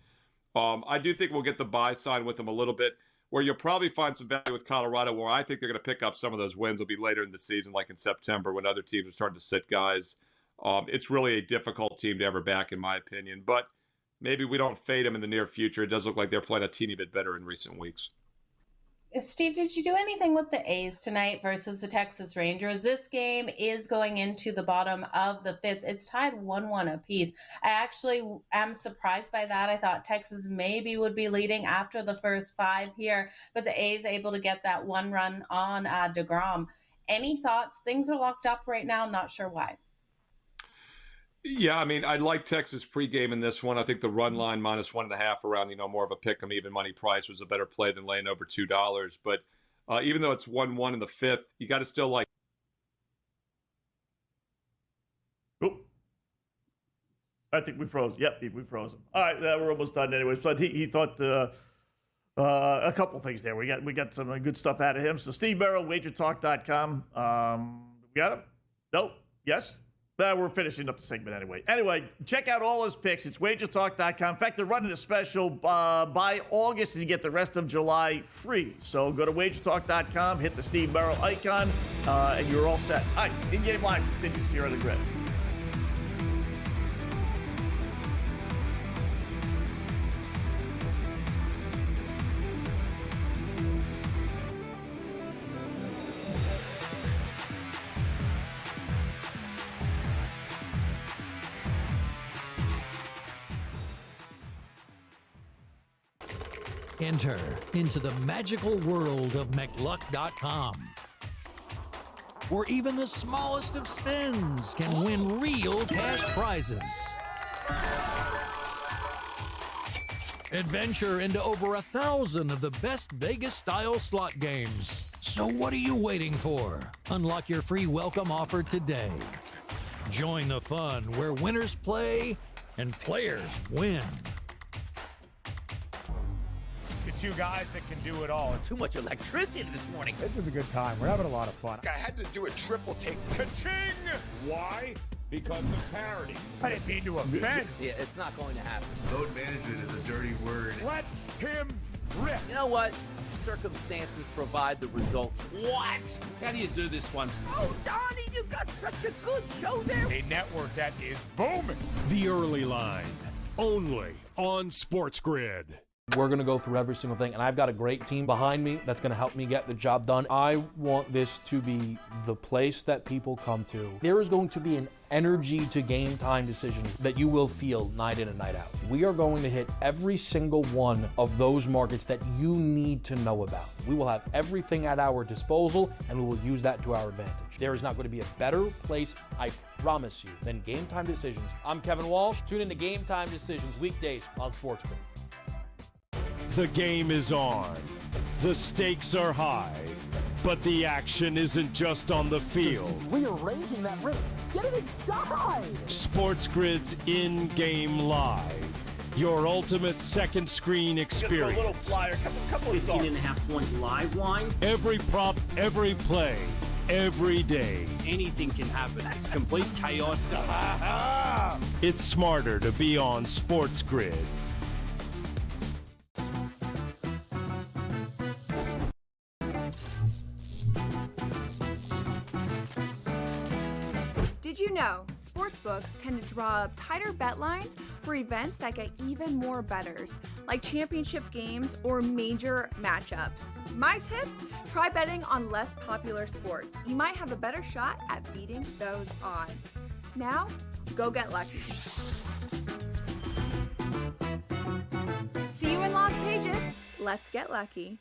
[SPEAKER 18] I do think we'll get the buy sign with them a little bit. Where you'll probably find some value with Colorado, where I think they're going to pick up some of those wins will be later in the season, like in September when other teams are starting to sit guys. It's really a difficult team to ever back, in my opinion. But maybe we don't fade them in the near future. It does look like they're playing a teeny bit better in recent weeks.
[SPEAKER 12] Steve, did you do anything with the A's tonight versus the Texas Rangers? This game is going into the bottom of the fifth. It's tied 1-1 apiece. I actually am surprised by that. I thought Texas maybe would be leading after the first 5 here, but the A's able to get that 1 run on DeGrom. Any thoughts? Things are locked up right now. Not sure why.
[SPEAKER 18] Yeah, I mean, I like Texas pregame in this one. I think the run line -1.5 around, more of a pick 'em even money price was a better play than laying over $2. But even though it's 1-1 in the fifth, you got to still like.
[SPEAKER 11] Oop. I think we froze. Yep, we froze him. All right, we're almost done anyway. But he thought a couple things there. We got some good stuff out of him. So Steve Merrill, WagerTalk.com. We got him? Nope. Yes. We're finishing up the segment anyway. Anyway, check out all his picks. It's WagerTalk.com. In fact, they're running a special by August, and you get the rest of July free. So go to WagerTalk.com, hit the Steve Merrill icon, and you're all set. All right, in-game live continues here on the grid.
[SPEAKER 13] Enter into the magical world of McLuck.com, where even the smallest of spins can win real cash prizes. Adventure into over 1,000 of the best Vegas-style slot games. So what are you waiting for? Unlock your free welcome offer today. Join the fun where winners play and players win.
[SPEAKER 7] Two guys that can do it all.
[SPEAKER 10] Too much electricity this morning.
[SPEAKER 7] This is a good time. We're having a lot of fun.
[SPEAKER 6] I had to do a triple take.
[SPEAKER 7] Ka-ching!
[SPEAKER 9] Why? Because of parity.
[SPEAKER 7] I didn't mean to offend.
[SPEAKER 8] Yeah, it's not going to happen.
[SPEAKER 9] Load management is a dirty word.
[SPEAKER 7] Let him rip.
[SPEAKER 8] You know what? Circumstances provide the results.
[SPEAKER 10] What? How do you do this one? Oh, Donnie, you got such a good show there.
[SPEAKER 7] A network that is booming.
[SPEAKER 2] The early line, only on SportsGrid.
[SPEAKER 14] We're going to go through every single thing, and I've got a great team behind me that's going to help me get the job done. I want this to be the place that people come to. There is going to be an energy to game time decisions that you will feel night in and night out. We are going to hit every single one of those markets that you need to know about. We will have everything at our disposal, and we will use that to our advantage. There is not going to be a better place, I promise you, than Game Time Decisions. I'm Kevin Walsh. Tune in to Game Time Decisions weekdays on SportsGrid.
[SPEAKER 2] The game is on. The stakes are high. But the action isn't just on the field.
[SPEAKER 15] He's rearranging that rim. Get it inside!
[SPEAKER 2] SportsGrid's in-game live. Your ultimate second screen experience.
[SPEAKER 11] A little flyer, couple of
[SPEAKER 10] 15.5-point live line.
[SPEAKER 2] Every prop, every play, every day.
[SPEAKER 10] Anything can happen. That's complete chaos.
[SPEAKER 2] It's smarter to be on SportsGrid.
[SPEAKER 16] Did you know sportsbooks tend to draw up tighter bet lines for events that get even more bettors, like championship games or major matchups? My tip, try betting on less popular sports. You might have a better shot at beating those odds. Now, go get lucky. See you in Las Vegas. Let's get lucky.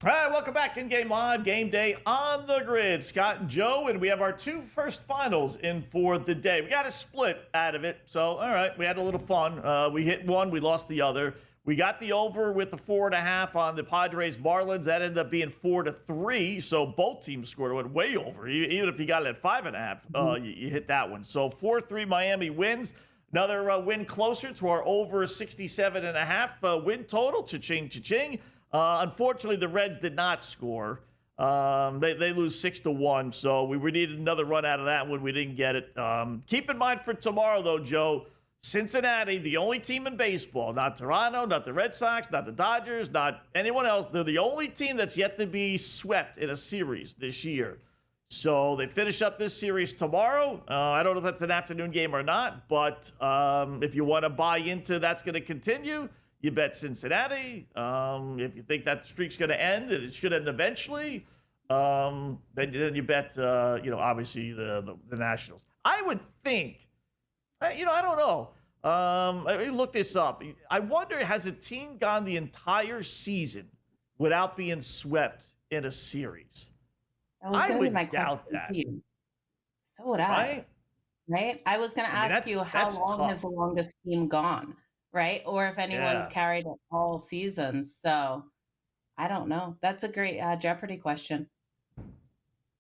[SPEAKER 11] All right, welcome back in Game Live, Game Day on the Grid. Scott and Joe, and we have our 2 first finals in for the day. We got a split out of it, so all right, we had a little fun. We hit one, we lost the other. We got the over with the 4.5 on the Padres Marlins. That ended up being 4-3, so both teams scored. It went way over. Even if you got it at 5.5, you hit that one. So 4-3 Miami wins. Another win closer to our over 67.5 win total. Cha-ching, cha-ching. Unfortunately, the Reds did not score. They lose 6-1, so we needed another run out of that one. We didn't get it. Keep in mind for tomorrow, though, Joe, Cincinnati, the only team in baseball, not Toronto, not the Red Sox, not the Dodgers, not anyone else. They're the only team that's yet to be swept in a series this year. So they finish up this series tomorrow. I don't know if that's an afternoon game or not, but if you want to buy into that's going to continue, you bet Cincinnati. If you think that streak's going to end, and it should end eventually, then you bet, obviously the Nationals. I would think, I don't know. Let me look this up. I wonder, has a team gone the entire season without being swept in a series? I would doubt that.
[SPEAKER 12] So would I. Right? I was going to ask you, how long has the longest team gone? Right? Or if anyone's carried it all season. So I don't know. That's a great Jeopardy question.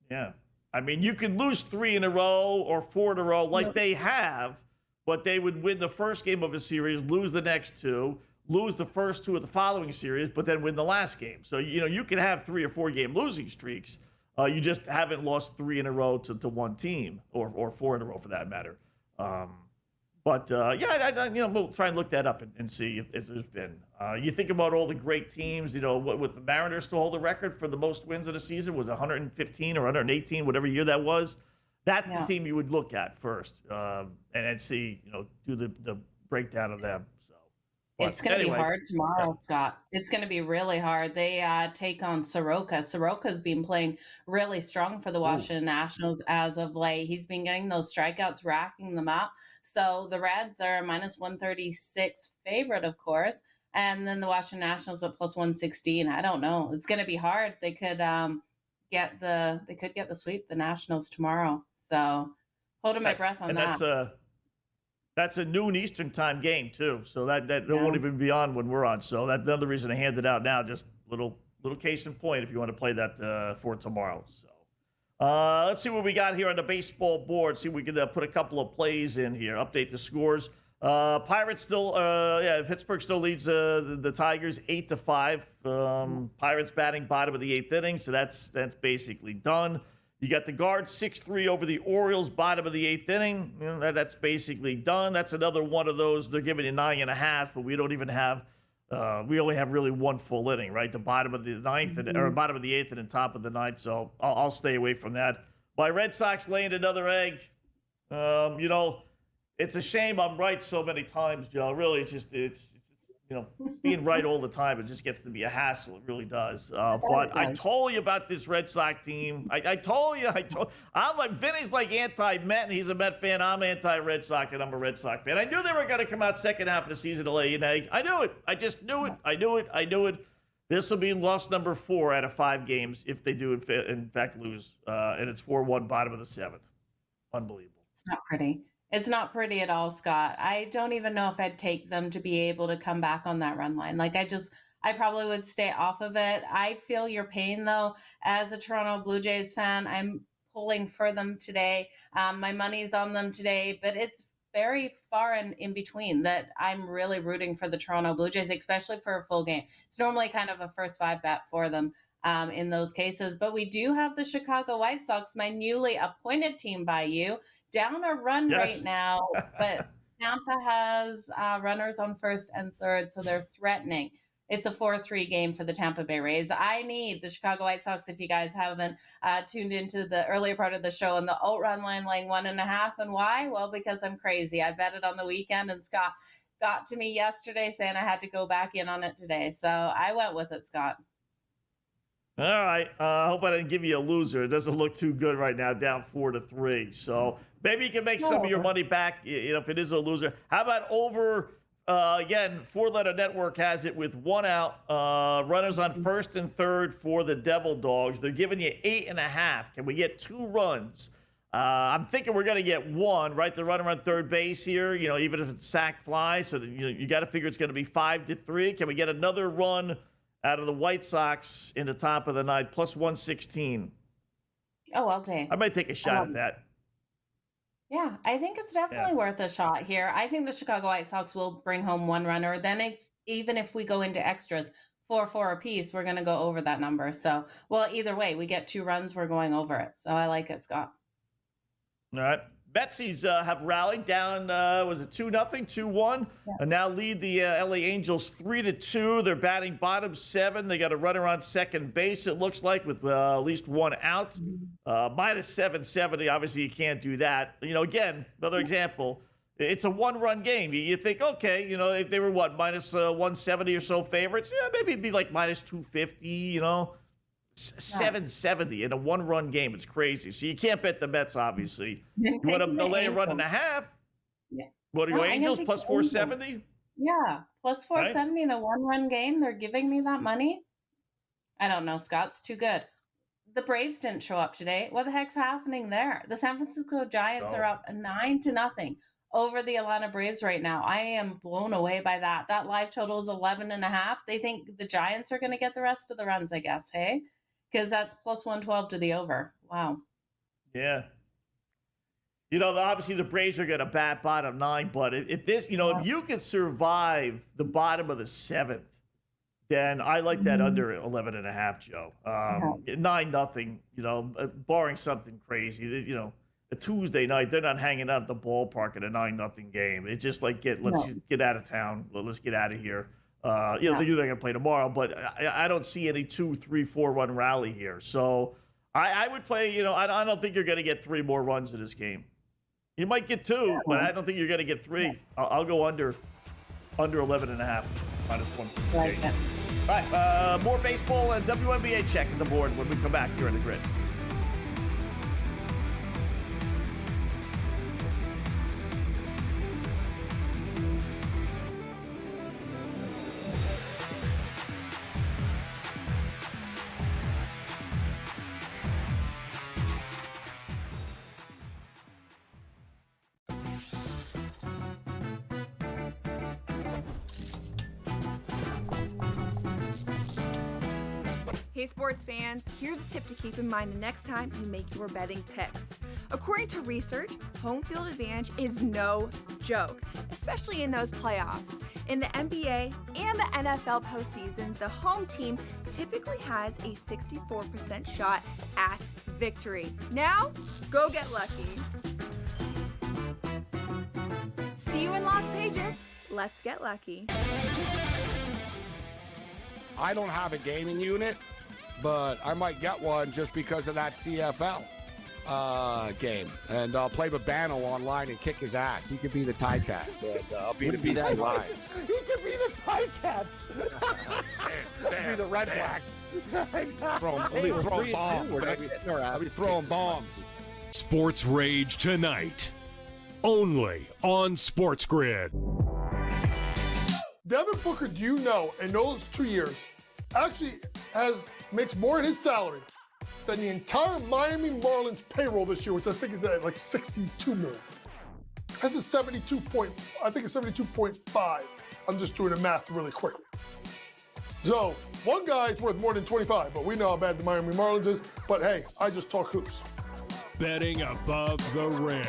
[SPEAKER 11] Yeah. I mean, you could lose 3 in a row or 4 in a row like they have, but they would win the first game of a series, lose the next 2, lose the first 2 of the following series, but then win the last game. So, you can have 3 or 4 game losing streaks. You just haven't lost 3 in a row to one team, or 4 in a row for that matter. We'll try and look that up and see if there's been. You think about all the great teams, with the Mariners to hold the record for the most wins of the season was 115 or 118, whatever year that was. That's the team you would look at first and see, do the breakdown of them.
[SPEAKER 12] It's going to be hard tomorrow, Scott. It's going to be really hard. They take on Soroka. Soroka's been playing really strong for the Washington Nationals as of late. He's been getting those strikeouts, racking them up. So the Reds are a minus 136 favorite, of course. And then the Washington Nationals at plus 116. I don't know. It's going to be hard. They could get the sweep, the Nationals tomorrow. So holding my breath on that.
[SPEAKER 11] That's a noon Eastern time game too, so that won't even be on when we're on. So that's another reason to hand it out now. Just little case in point if you want to play that for tomorrow. So let's see what we got here on the baseball board. See if we can put a couple of plays in here. Update the scores. Pirates still, Pittsburgh still leads the Tigers 8-5. Pirates batting bottom of the 8th inning, so that's basically done. You got the Guards 6-3 over the Orioles, bottom of the 8th inning. That's basically done. That's another one of those. They're giving you 9.5, but we don't even have. We only have really one full inning, right? The bottom of the 9th or bottom of the 8th and then top of the 9th. So I'll stay away from that. My Red Sox laying another egg. It's a shame I'm right so many times, Joe. Really, it's being right all the time, it just gets to be a hassle. It really does. But I told you about this Red Sox team. I told you. I'm like, Vinny's like anti-Met, and he's a Met fan. I'm anti-Red Sox, and I'm a Red Sox fan. I knew they were going to come out second half of the season to lay an egg. I knew it. I just knew it. I knew it. This will be loss number 4 out of 5 games if they do, in fact, lose. And it's 4-1, bottom of the 7th. Unbelievable.
[SPEAKER 12] It's not pretty. It's not pretty at all, Scott. I don't even know if I'd take them to be able to come back on that run line. I probably would stay off of it. I feel your pain, though. As a Toronto Blue Jays fan, I'm pulling for them today. My money's on them today, but it's very far and in between that I'm really rooting for the Toronto Blue Jays, especially for a full game. It's normally kind of a first 5 bet for them in those cases. But we do have the Chicago White Sox, my newly appointed team by you, down a run right now. But Tampa has runners on first and third, so they're threatening. It's a 4-3 game for the Tampa Bay Rays. I need the Chicago White Sox, if you guys haven't tuned into the earlier part of the show, and the run line laying 1.5. And why? Well, because I'm crazy. I bet it on the weekend, and Scott got to me yesterday saying I had to go back in on it today. So I went with it, Scott.
[SPEAKER 11] All right. I hope I didn't give you a loser. It doesn't look too good right now, down 4-3. So maybe you can make some of your money back, if it is a loser. How about over? Again, 4-letter network has it with 1 out. Runners on first and third for the Devil Dogs. They're giving you 8.5. Can we get 2 runs? I'm thinking we're going to get 1, right? The runner on third base here, even if it's sack fly. So you got to figure it's going to be 5-3. Can we get another run out of the White Sox in the top of the 9th, plus 116?
[SPEAKER 12] Oh, I'll take.
[SPEAKER 11] I might take a shot at that.
[SPEAKER 12] Yeah, I think it's definitely worth a shot here. I think the Chicago White Sox will bring home 1 runner. Then even if we go into extras, 4 apiece, we're going to go over that number. So, well, either way, we get 2 runs, we're going over it. So I like it, Scott.
[SPEAKER 11] All right. Metsies have rallied down, was it 2-0, 2-1? And now lead the LA Angels 3-2. They're batting bottom 7. They got a runner on second base, it looks like, with at least one out. Minus 770. Obviously, you can't do that. Again, another example. It's a one-run game. You think, okay, if they were, minus 170 or so favorites, maybe it'd be like minus 250, 770 in a one-run game. It's crazy. So you can't bet the Mets, obviously. You want to lay a run and a half?
[SPEAKER 12] Yeah.
[SPEAKER 11] What are your Angels, plus 470?
[SPEAKER 12] Yeah, plus 470 in a one-run game. They're giving me that money. I don't know, Scott. It's too good. The Braves didn't show up today. What the heck's happening there? The San Francisco Giants are up 9-0 over the Atlanta Braves right now. I am blown away by that. That live total is 11.5. They think the Giants are going to get the rest of the runs, I guess, hey? Because that's plus 112 to the over. Wow.
[SPEAKER 11] Yeah. Obviously the Braves are going to bat bottom 9, but if this, if you could survive the bottom of the 7th, then I like that under 11.5, Joe. 9-0, barring something crazy, a Tuesday night, they're not hanging out at the ballpark in a 9-0 game. It's just like, let's get out of town. Let's get out of here. They're going to play tomorrow, but I don't see any 2, 3, 4 run rally here. So I would play, I don't think you're going to get 3 more runs in this game. You might get 2, but I don't think you're going to get 3. I'll go under 11.5, minus 1. All right, more baseball and WNBA checking the board when we come back here in the grid.
[SPEAKER 16] Hey sports fans, here's a tip to keep in mind the next time you make your betting picks. According to research, home field advantage is no joke, especially in those playoffs. In the NBA and the NFL postseason, the home team typically has a 64% shot at victory. Now, go get lucky. See you in Las Vegas. Let's get lucky.
[SPEAKER 6] I don't have a gaming unit, but I might get one just because of that CFL game. And I'll play with Bano online and kick his ass. He could be the Ticats. And I'll be the BC Lions.
[SPEAKER 15] He could be the Ticats. Could be the Red Blacks.
[SPEAKER 6] I'll be throwing bombs. I'll be throwing bombs.
[SPEAKER 2] Sports Rage tonight. Only on SportsGrid.
[SPEAKER 3] Devin Booker, do you know, in those 2 years, actually makes more in his salary than the entire Miami Marlins payroll this year, which I think is at like 62 million. That's a 72.5. I'm just doing the math really quickly. So one guy is worth more than 25, but we know how bad the Miami Marlins is. But hey, I just talk hoops.
[SPEAKER 2] Betting above the rim.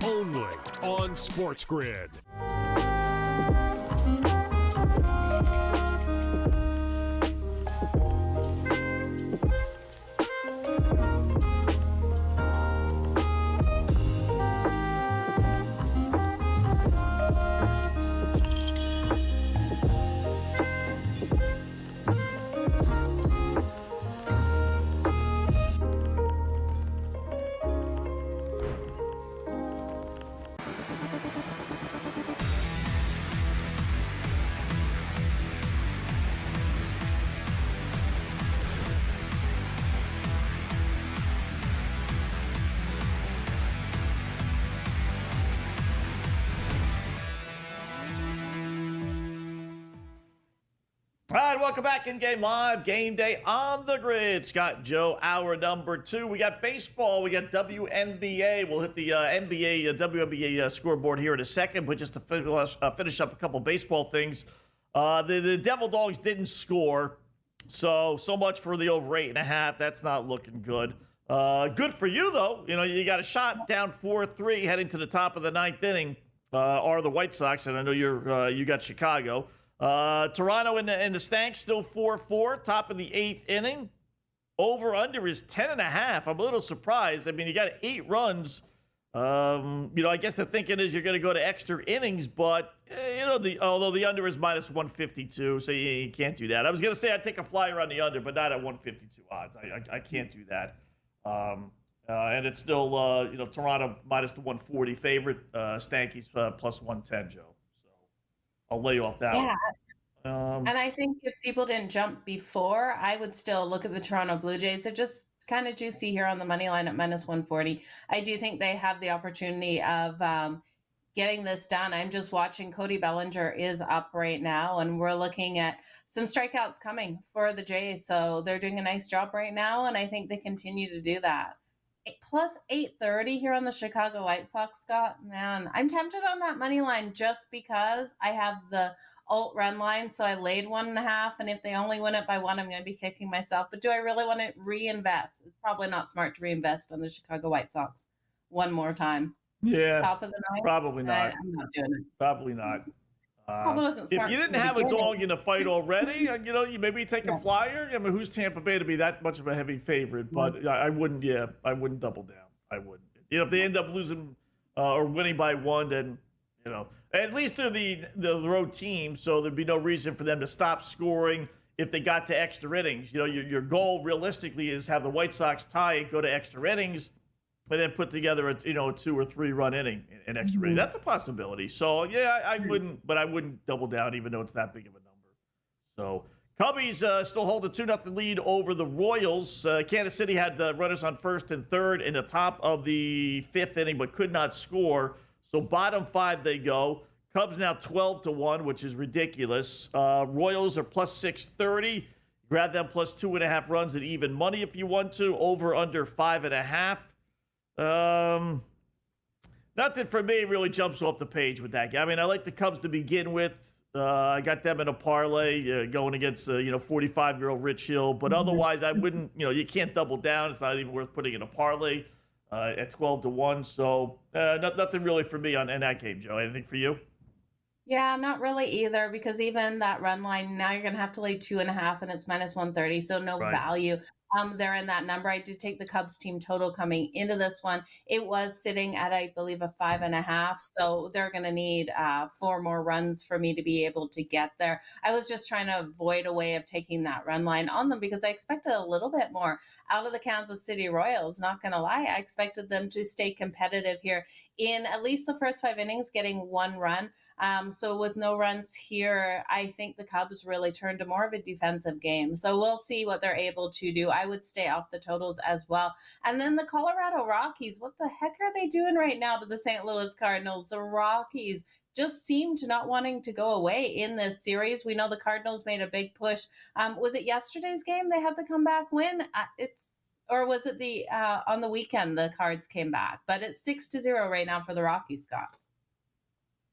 [SPEAKER 2] Only on SportsGrid.
[SPEAKER 11] All right, welcome back in Game Live, Game Day on the Grid. Scott and Joe, hour number 2. We got baseball, we got WNBA. We'll hit the WNBA scoreboard here in a second, but just to finish up a couple baseball things. The Devil Dogs didn't score, so much for the over 8.5. That's not looking good. Good for you, though. You got a shot down 4-3 heading to the top of the 9th inning, are the White Sox, and I know you got Chicago. Toronto in the stank, still 4-4, top of the 8th inning. Over under is 10.5. I'm a little surprised. I mean, you got 8 runs I guess the thinking is you're going to go to extra innings, but although the under is minus 152, so you can't do that. I was going to say I'd take a flyer on the under, but not at 152 odds. I can't do that. And it's still Toronto minus the 140 favorite. Stanky's plus 110, Joe. So I'll lay you off that one.
[SPEAKER 12] And I think if people didn't jump before, I would still look at the Toronto Blue Jays. They're just kind of juicy here on the money line at minus 140. I do think they have the opportunity of getting this done. I'm just watching Cody Bellinger is up right now, and we're looking at some strikeouts coming for the Jays. So they're doing a nice job right now, and I think they continue to do that. Plus 830 here on the Chicago White Sox, Scott. Man, I'm tempted on that money line just because I have the alt run line. So I laid 1.5. And if they only win it by 1, I'm going to be kicking myself. But do I really want to reinvest? It's probably not smart to reinvest on the Chicago White Sox one more time.
[SPEAKER 11] Yeah.
[SPEAKER 12] Top of the ninth?
[SPEAKER 11] Probably not.
[SPEAKER 12] I'm not doing it.
[SPEAKER 11] Probably not.
[SPEAKER 12] Probably wasn't smart
[SPEAKER 11] if you didn't
[SPEAKER 12] from the
[SPEAKER 11] have a
[SPEAKER 12] beginning.
[SPEAKER 11] dog in the fight already, you maybe take a flyer. I mean, who's Tampa Bay to be that much of a heavy favorite? But I wouldn't. Yeah, I wouldn't double down. I wouldn't. If they end up losing or winning by 1, then at least they're the road team, so there'd be no reason for them to stop scoring if they got to extra innings. Your goal realistically is have the White Sox tie it, go to extra innings, and then put together a 2 or 3 run inning in extra inning. That's a possibility. So yeah, I wouldn't, but I wouldn't double down even though it's that big of a number. So Cubbies still hold a 2-0 lead over the Royals. Kansas City had the runners on first and third in the top of the 5th inning, but could not score. So bottom 5 they go. Cubs now 12-1, which is ridiculous. Royals are plus 630. Grab them plus 2.5 runs at even money if you want to. Over under 5.5. Nothing for me really jumps off the page with that. I mean, I like the Cubs to begin with. I got them in a parlay going against 45-year-old Rich Hill, but otherwise I wouldn't. You can't double down. It's not even worth putting in a parlay at 12-1. So nothing really for me in that game, Joe. Anything for you?
[SPEAKER 12] Yeah, not really either, because even that run line, now you're going to have to lay 2.5 and it's minus 130. So no value there in that number. I did take the Cubs team total coming into this one. It was sitting at, I believe, a 5.5. So they're going to need 4 more runs for me to be able to get there. I was just trying to avoid a way of taking that run line on them because I expected a little bit more out of the Kansas City Royals. Not going to lie. I expected them to stay competitive here in at least the first 5 innings, getting 1 run. So with no runs here, I think the Cubs really turned to more of a defensive game. So we'll see what they're able to do. I would stay off the totals as well. And then the Colorado Rockies, what the heck are they doing right now to the St. Louis Cardinals? The Rockies just seem to not wanting to go away in this series. We know the Cardinals made a big push. Was it yesterday's game they had the comeback win? Or was it the on the weekend the Cards came back? But it's 6-0 right now for the Rockies, Scott.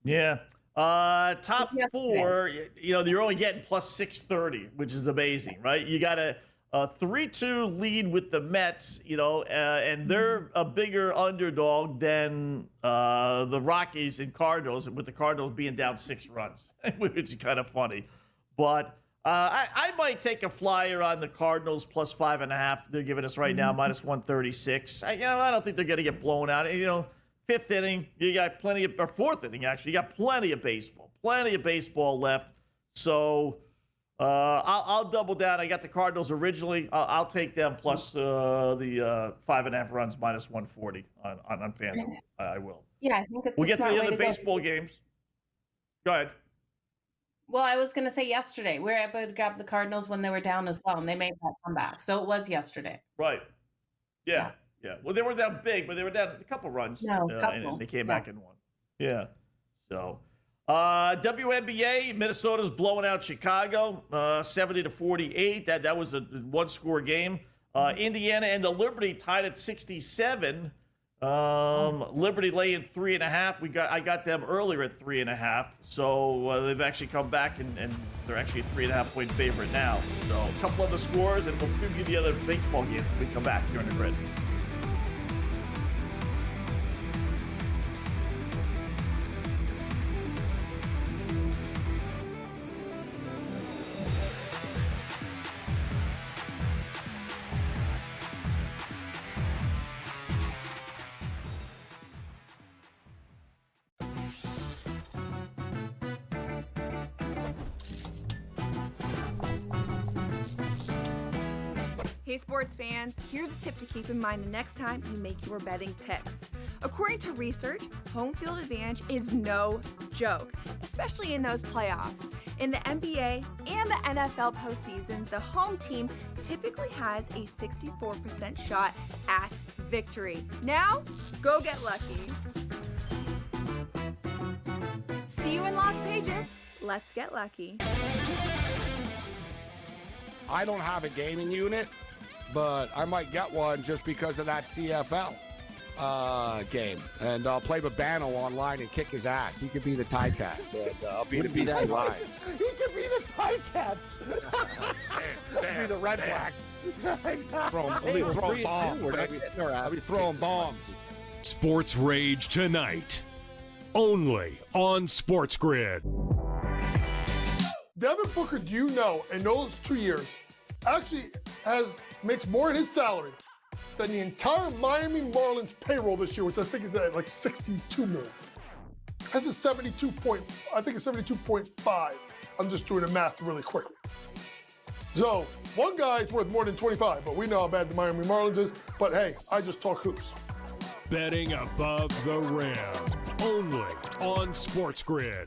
[SPEAKER 11] Yeah. Top 4, you're only getting plus 630, which is amazing, right? You got a 3-2 lead with the Mets, and they're a bigger underdog than the Rockies and Cardinals, with the Cardinals being down 6 runs, which is kind of funny. But I might take a flyer on the Cardinals plus 5.5. They're giving us right now minus 136. I don't think they're going to get blown out. 5th inning, you got plenty of, or 4th inning, actually, you got plenty of baseball left. So I'll double down. I got the Cardinals originally. I'll take them plus the 5.5 runs minus 140 on FanDuel. I will.
[SPEAKER 12] Yeah, I think it's
[SPEAKER 11] we'll
[SPEAKER 12] a
[SPEAKER 11] get to
[SPEAKER 12] smart
[SPEAKER 11] the
[SPEAKER 12] way
[SPEAKER 11] other
[SPEAKER 12] to go.
[SPEAKER 11] baseball games. Go ahead.
[SPEAKER 12] Well, I was going to say yesterday, we were able to grab the Cardinals when they were down as well, and they made that comeback. So it was yesterday.
[SPEAKER 11] Right. Yeah. Well, they were down big, but they were down a couple runs. And they came back and won. Yeah. So, WNBA, Minnesota's blowing out Chicago, 70-48. That was a 1-score game. Indiana and the Liberty tied at 67. Liberty laying 3.5. I got them earlier at 3.5. So they've actually come back and they're actually a 3.5-point favorite now. So a couple other scores, and we'll preview the other baseball games when we come back here in the grid.
[SPEAKER 16] Hey sports fans, here's a tip to keep in mind the next time you make your betting picks. According to research, home field advantage is no joke, especially in those playoffs. In the NBA and the NFL postseason, the home team typically has a 64% shot at victory. Now, go get lucky. See you in Las Vegas. Let's get lucky.
[SPEAKER 6] I don't have a gaming unit, but I might get one just because of that CFL game. And I'll play Babano online and kick his ass. He could be the Ticats. And I'll be the BC Lions.
[SPEAKER 15] He could be the Ticats. Could be the Red Blacks.
[SPEAKER 6] I'll be throwing bombs. I'll be throwing bombs.
[SPEAKER 2] Sports Rage tonight, only on SportsGrid.
[SPEAKER 3] Devin Booker, do you know, in those 2 years, actually makes more in his salary than the entire Miami Marlins payroll this year, which I think is at like $62 million. That's a 72.5. I'm just doing the math really quickly. So one guy's worth more than 25, but we know how bad the Miami Marlins is. But hey, I just talk hoops.
[SPEAKER 2] Betting above the rim, only on SportsGrid.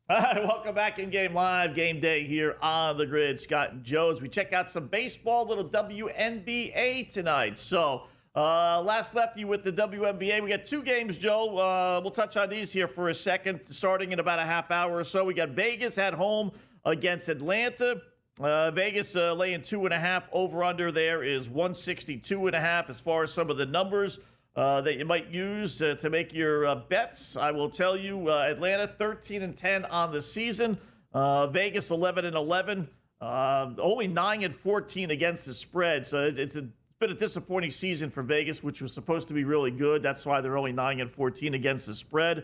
[SPEAKER 11] All right, welcome back in Game Live, Game Day here on the grid. Scott and Joe, as we check out some baseball, little WNBA tonight. So, last left you with the WNBA. We got two games, Joe. We'll touch on these here for a second, starting in about a half hour or so. We got Vegas at home against Atlanta. Vegas laying 2.5. Over-under there is 162.5 as far as some of the numbers that you might use to make your bets. I will tell you, Atlanta 13-10 on the season. Vegas 11-11. Only 9-14 against the spread. So it's been a disappointing season for Vegas, which was supposed to be really good. That's why they're only 9-14 against the spread.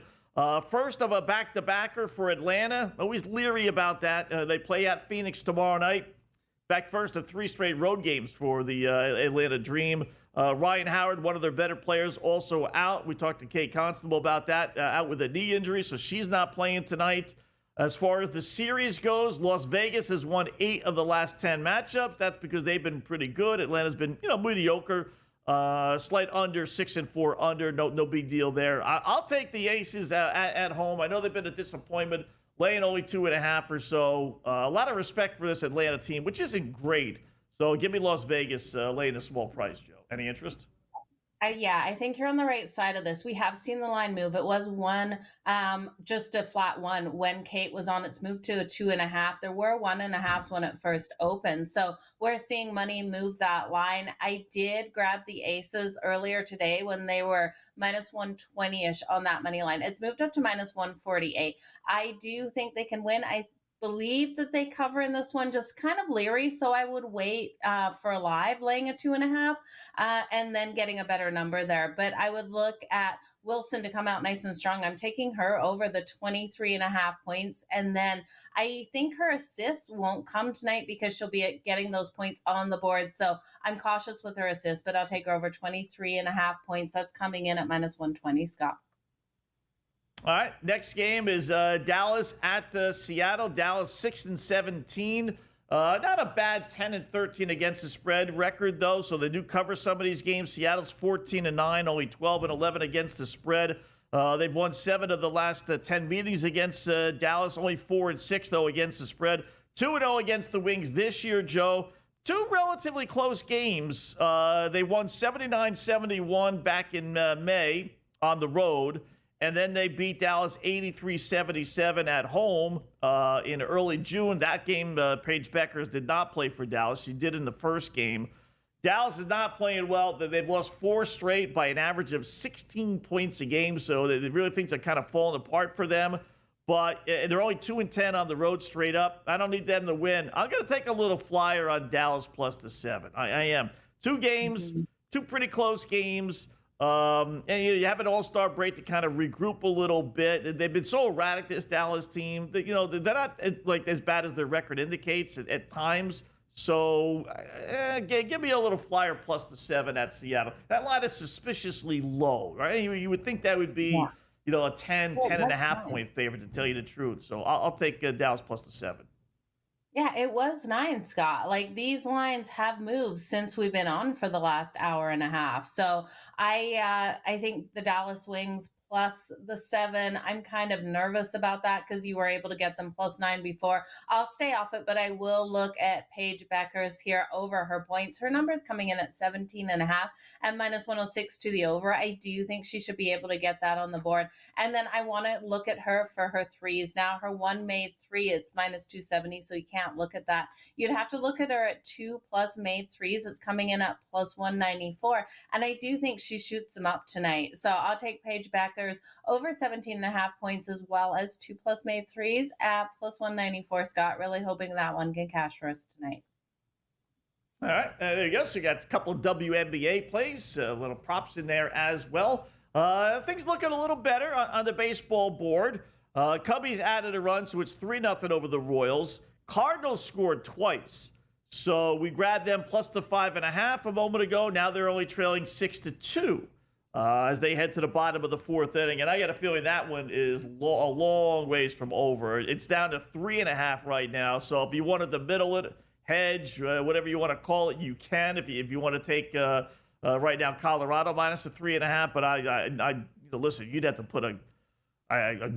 [SPEAKER 11] First of a back-to-backer for Atlanta. Always leery about that. They play at Phoenix tomorrow night. In fact, first of 3 straight road games for the Atlanta Dream. Ryan Howard, one of their better players, also out. We talked to Kate Constable about that, out with a knee injury, so she's not playing tonight. As far as the series goes, Las Vegas has won 8 of the last 10 matchups. That's because they've been pretty good. Atlanta's been, mediocre. Slight under, 6-4 under. No big deal there. I'll take the Aces at home. I know they've been a disappointment, laying only 2.5 or so. A lot of respect for this Atlanta team, which isn't great. So give me Las Vegas laying a small price, Joe. Any interest?
[SPEAKER 12] Yeah, I think you're on the right side of this. We have seen the line move. It was just a flat 1 when Kate was on its move to a 2.5. There were 1.5s when it first opened. So we're seeing money move that line. I did grab the Aces earlier today when they were minus 120-ish on that money line. It's moved up to minus 148. I do think they can win. I believe that they cover in this one, just kind of leery. So I would wait for live laying a 2.5 and then getting a better number there. But I would look at Wilson to come out nice and strong. I'm taking her over the 23.5 points. And then I think her assists won't come tonight because she'll be getting those points on the board. So I'm cautious with her assists, but I'll take her over 23.5 points. That's coming in at minus 120, Scott.
[SPEAKER 11] All right, next game is Dallas at Seattle. Dallas 6-17. Not a bad 10-13 against the spread record, though, so they do cover some of these games. Seattle's 14-9, only 12-11 against the spread. They've won 7 of the last 10 meetings against Dallas, only 4-6, though, against the spread. 2-0 against the Wings this year, Joe. 2 relatively close games. They won 79-71 back in May on the road. and then they beat Dallas 83-77 at home in early June. That game, Paige Beckers did not play for Dallas. She did in the first game. Dallas is not playing well. They've lost 4 straight by an average of 16 points a game, so they really things are kind of falling apart for them. But they're only 2-10 on the road straight up. I don't need them to win. I'm going to take a little flyer on Dallas plus the 7. I am. 2 games, 2 pretty close games. And you have an all-star break to kind of regroup a little bit. They've been so erratic, this Dallas team, that they're not like as bad as their record indicates at times. So give me a little flyer plus the 7 at Seattle. That line is suspiciously low, right? You would think that would be, a 10 and a half point favorite, to tell you the truth. So I'll take Dallas plus the 7.
[SPEAKER 12] Yeah, it was 9, Scott. Like, these lines have moved since we've been on for the last hour and a half. So I think the Dallas Wings plus the 7. I'm kind of nervous about that because you were able to get them plus 9 before. I'll stay off it, but I will look at Paige Beckers here over her points. Her number is coming in at 17.5 and minus 106 to the over. I do think she should be able to get that on the board. And then I want to look at her for her threes. Now, her one made 3, it's minus 270, so you can't look at that. You'd have to look at her at 2 plus made 3s. It's coming in at plus 194. And I do think she shoots them up tonight. So I'll take Paige Beckers over 17.5 points, as well as 2 plus made 3s at plus 194. Scott, really hoping that one can cash for us tonight.
[SPEAKER 11] All right, there you go. So you got a couple of WNBA plays, a little props in there as well. Things looking a little better on the baseball board. Cubbies added a run, so it's 3-0 over the Royals. Cardinals scored twice, so we grabbed them plus the 5.5 a moment ago. Now they're only trailing 6-2 as they head to the bottom of the 4th inning. And I got a feeling that one is a long ways from over. It's down to 3.5 right now. So if you wanted to middle it, hedge, whatever you want to call it, you can. If you want to take right now Colorado minus the 3.5, but I listen, you'd have to put a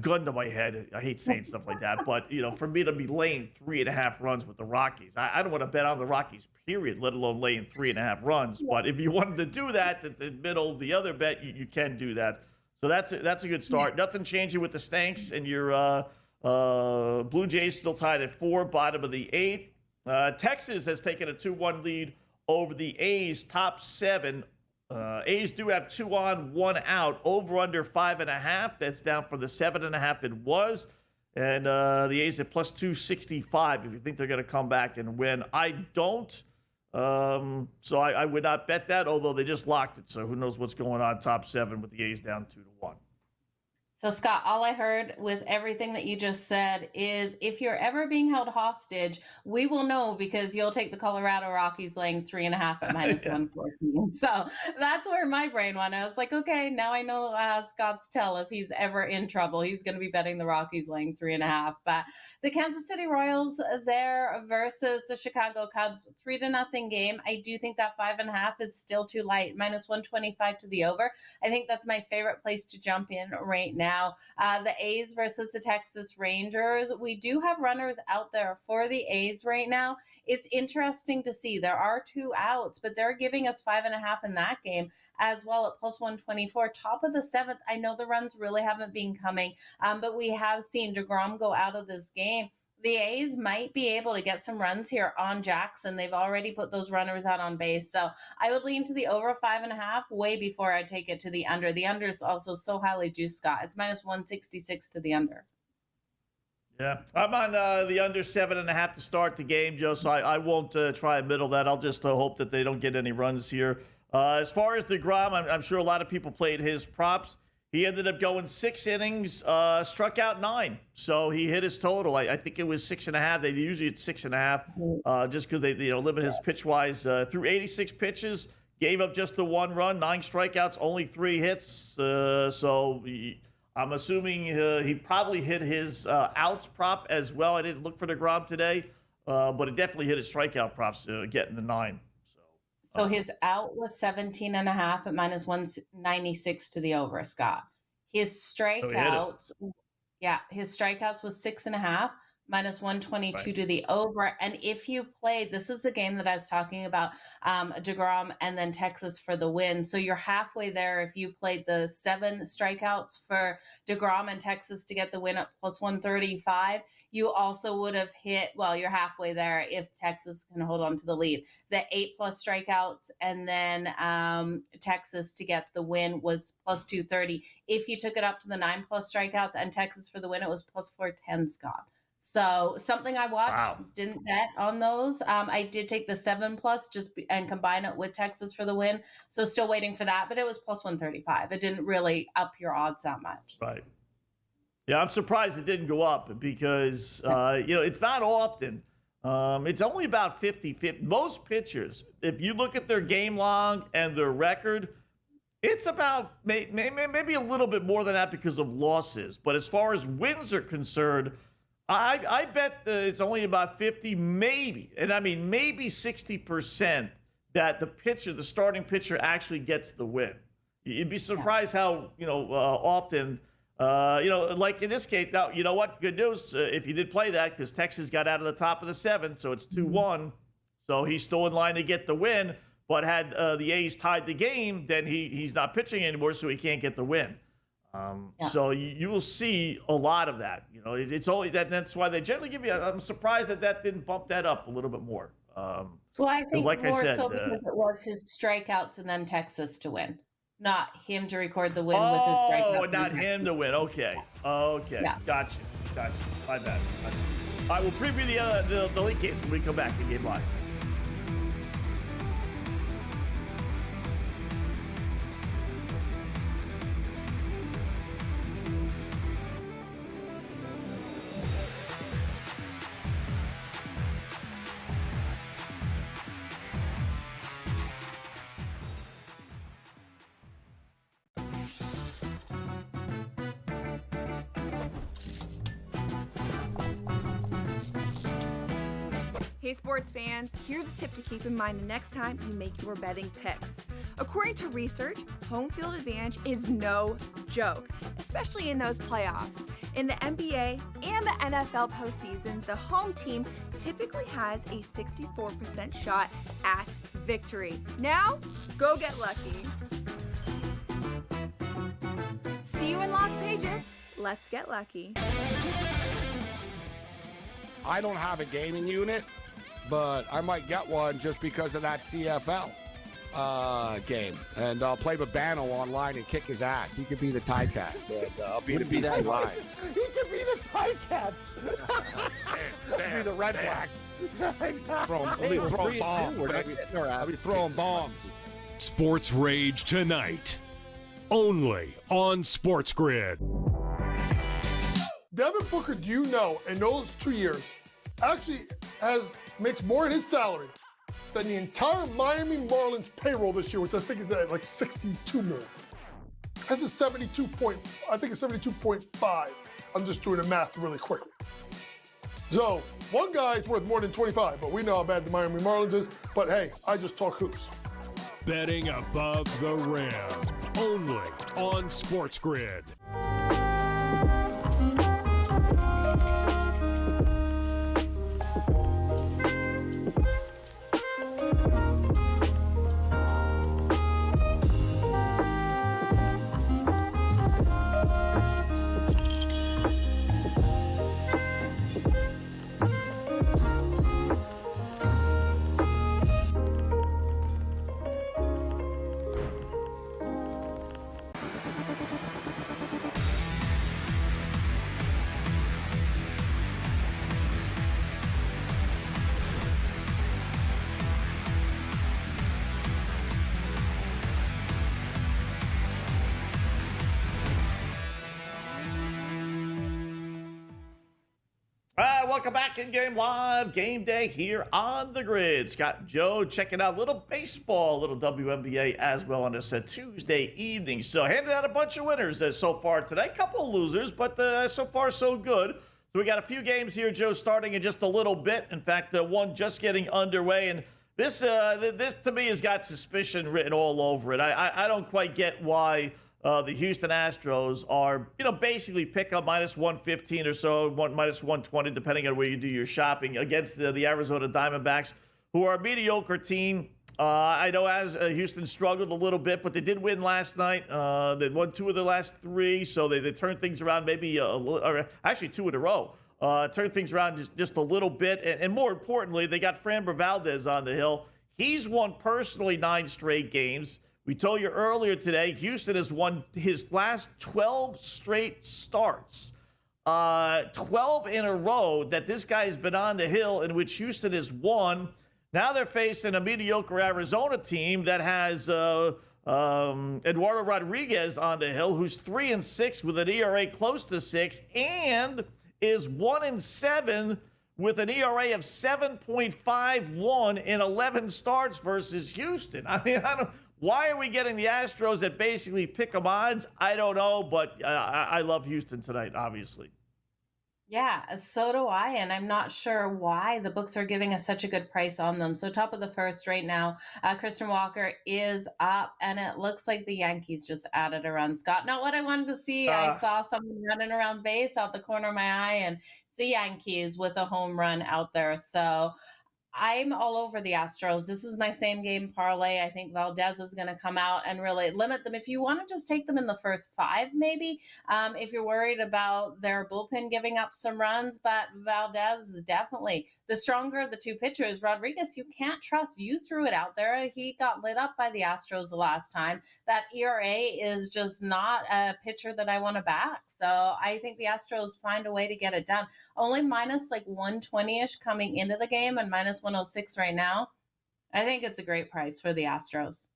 [SPEAKER 11] gun to my head. I hate saying stuff like that, but for me to be laying 3.5 runs with the Rockies, I don't want to bet on the Rockies, period, let alone laying 3.5 runs. But if you wanted to do that, to middle the other bet, you can do that. So that's a good start. Nothing changing with the Stanks, and your Blue Jays still tied at 4, bottom of the 8th. Texas has taken a 2-1 lead over the A's, top 7. A's do have 2 on, 1 out, over under 5.5. That's down for the 7.5 it was. And the A's at plus 265 if you think they're going to come back and win. I don't. So I would not bet that, although they just locked it. So who knows what's going on top 7 with the A's down 2-1.
[SPEAKER 12] So, Scott, all I heard with everything that you just said is if you're ever being held hostage, we will know because you'll take the Colorado Rockies laying 3.5 at minus 114. So that's where my brain went. I was like, okay, now I know Scott's tell if he's ever in trouble. He's going to be betting the Rockies laying 3.5. But the Kansas City Royals there versus the Chicago Cubs, 3-0 game. I do think that 5.5 is still too light. Minus 125 to the over. I think that's my favorite place to jump in right now. The A's versus the Texas Rangers. We do have runners out there for the A's right now. It's interesting to see. There are 2 outs, but they're giving us 5.5 in that game as well at plus 124. Top of the 7th. I know the runs really haven't been coming, but we have seen DeGrom go out of this game. The A's might be able to get some runs here on Jackson. They've already put those runners out on base. So I would lean to the over 5.5 way before I take it to the under. The under is also so highly juiced, Scott. It's minus 166 to the under.
[SPEAKER 11] Yeah, I'm on the under 7.5 to start the game, Joe, so I won't try and middle that. I'll just hope that they don't get any runs here. As far as DeGrom, I'm sure a lot of people played his props. He ended up going 6 innings, struck out 9. So he hit his total. I think it was 6.5. They usually it's 6.5, just because they limit his pitch-wise. Through 86 pitches, gave up just the 1 run, 9 strikeouts, only 3 hits. So I'm assuming he probably hit his outs prop as well. I didn't look for DeGrom today, but it definitely hit his strikeout props, getting the 9.
[SPEAKER 12] So his out was 17.5 at minus 196 to the over, Scott. His strikeouts, his strikeouts was 6.5. minus 122 to the over. And if you played, this is a game that I was talking about, DeGrom and then Texas for the win. So you're halfway there if you played the 7 strikeouts for DeGrom and Texas to get the win at plus 135. You also would have hit, well, you're halfway there if Texas can hold on to the lead. The 8+ strikeouts and then Texas to get the win was plus 230. If you took it up to the 9+ strikeouts and Texas for the win, it was plus 410, Scott. So something I watched, didn't bet on those. I did take the 7+ and combine it with Texas for the win. So still waiting for that, but it was plus 135. It didn't really up your odds that much.
[SPEAKER 11] Right. Yeah, I'm surprised it didn't go up because, it's not often. It's only about 50-50. Most pitchers, if you look at their game log and their record, it's about maybe a little bit more than that because of losses. But as far as wins are concerned, I bet it's only about 50, maybe, and I mean maybe 60% that the starting pitcher actually gets the win. You'd be surprised how often, like in this case. Now you know what? Good news if you did play that because Texas got out of the top of the 7, so it's 2-1. So he's still in line to get the win. But had the A's tied the game, then he's not pitching anymore, so he can't get the win. So you will see a lot of that. It's only that. That's why they generally give you. I'm surprised that didn't bump that up a little bit more.
[SPEAKER 12] Well, I think
[SPEAKER 11] like
[SPEAKER 12] more
[SPEAKER 11] I said,
[SPEAKER 12] so because it was his strikeouts and then Texas to win, not him to record the win with his strikeouts.
[SPEAKER 11] Oh, not him to win. Okay. Yeah. Gotcha. My bad. I will preview the late games when we come back to Game Live.
[SPEAKER 16] Hey sports fans, here's a tip to keep in mind the next time you make your betting picks. According to research, home field advantage is no joke, especially in those playoffs. In the NBA and the NFL postseason, the home team typically has a 64% shot at victory. Now, go get lucky. See you in Las Vegas. Let's get lucky.
[SPEAKER 6] I don't have a gaming unit, but I might get one just because of that CFL game. And I'll play Babano online and kick his ass. He could be the Ticats. And I'll be the BC Lions.
[SPEAKER 15] He could be the Ticats. Be the Red Blacks.
[SPEAKER 6] Exactly. I'll be throwing bombs. I'll be throwing bombs.
[SPEAKER 2] Sports Rage tonight, only on SportsGrid.
[SPEAKER 3] Devin Booker, do you know, in those 2 years, actually makes more in his salary than the entire Miami Marlins payroll this year, which I think is at like $62 million. That's a 72.5. I'm just doing the math really quickly. So one guy's worth more than 25, but we know how bad the Miami Marlins is. But hey, I just talk hoops.
[SPEAKER 2] Betting above the rim, only on SportsGrid.
[SPEAKER 11] Welcome back in Game Live, Game Day here on the grid. Scott and Joe checking out a little baseball, a little WNBA as well on this Tuesday evening. So handed out a bunch of winners so far today. A couple of losers, but so far so good. So we got a few games here, Joe, starting in just a little bit. In fact, one just getting underway. And this to me has got suspicion written all over it. I don't quite get why the Houston Astros are, basically pick up minus 115 or so, minus 120, depending on where you do your shopping, against the Arizona Diamondbacks, who are a mediocre team. I know as Houston struggled a little bit, but they did win last night. They won 2 of their last 3, so they turned things around maybe or actually 2 in a row. Turned things around just a little bit. And more importantly, they got Framber Valdez on the hill. He's won personally 9 straight games. We told you earlier today, Houston has won his last 12 straight starts. 12 in a row that this guy's been on the hill in which Houston has won. Now they're facing a mediocre Arizona team that has Eduardo Rodriguez on the hill, who's 3-6 with an ERA close to 6, and is 1-7 with an ERA of 7.51 in 11 starts versus Houston. I mean, why are we getting the Astros at basically pick 'em odds? I don't know, but I love Houston tonight, obviously.
[SPEAKER 12] Yeah, so do I, and I'm not sure why the books are giving us such a good price on them. So top of the first right now, Christian Walker is up, and it looks like the Yankees just added a run. Scott, not what I wanted to see. I saw someone running around base out the corner of my eye, and it's the Yankees with a home run out there. So I'm all over the Astros. This is my same game parlay. I think Valdez is going to come out and really limit them. If you want to just take them in the first 5, maybe, if you're worried about their bullpen giving up some runs, but Valdez is definitely the stronger of the 2 pitchers. Rodriguez, you can't trust. You threw it out there. He got lit up by the Astros the last time. That ERA is just not a pitcher that I want to back. So I think the Astros find a way to get it done. Only minus like 120-ish coming into the game and minus 106 right now. I think it's a great price for the Astros.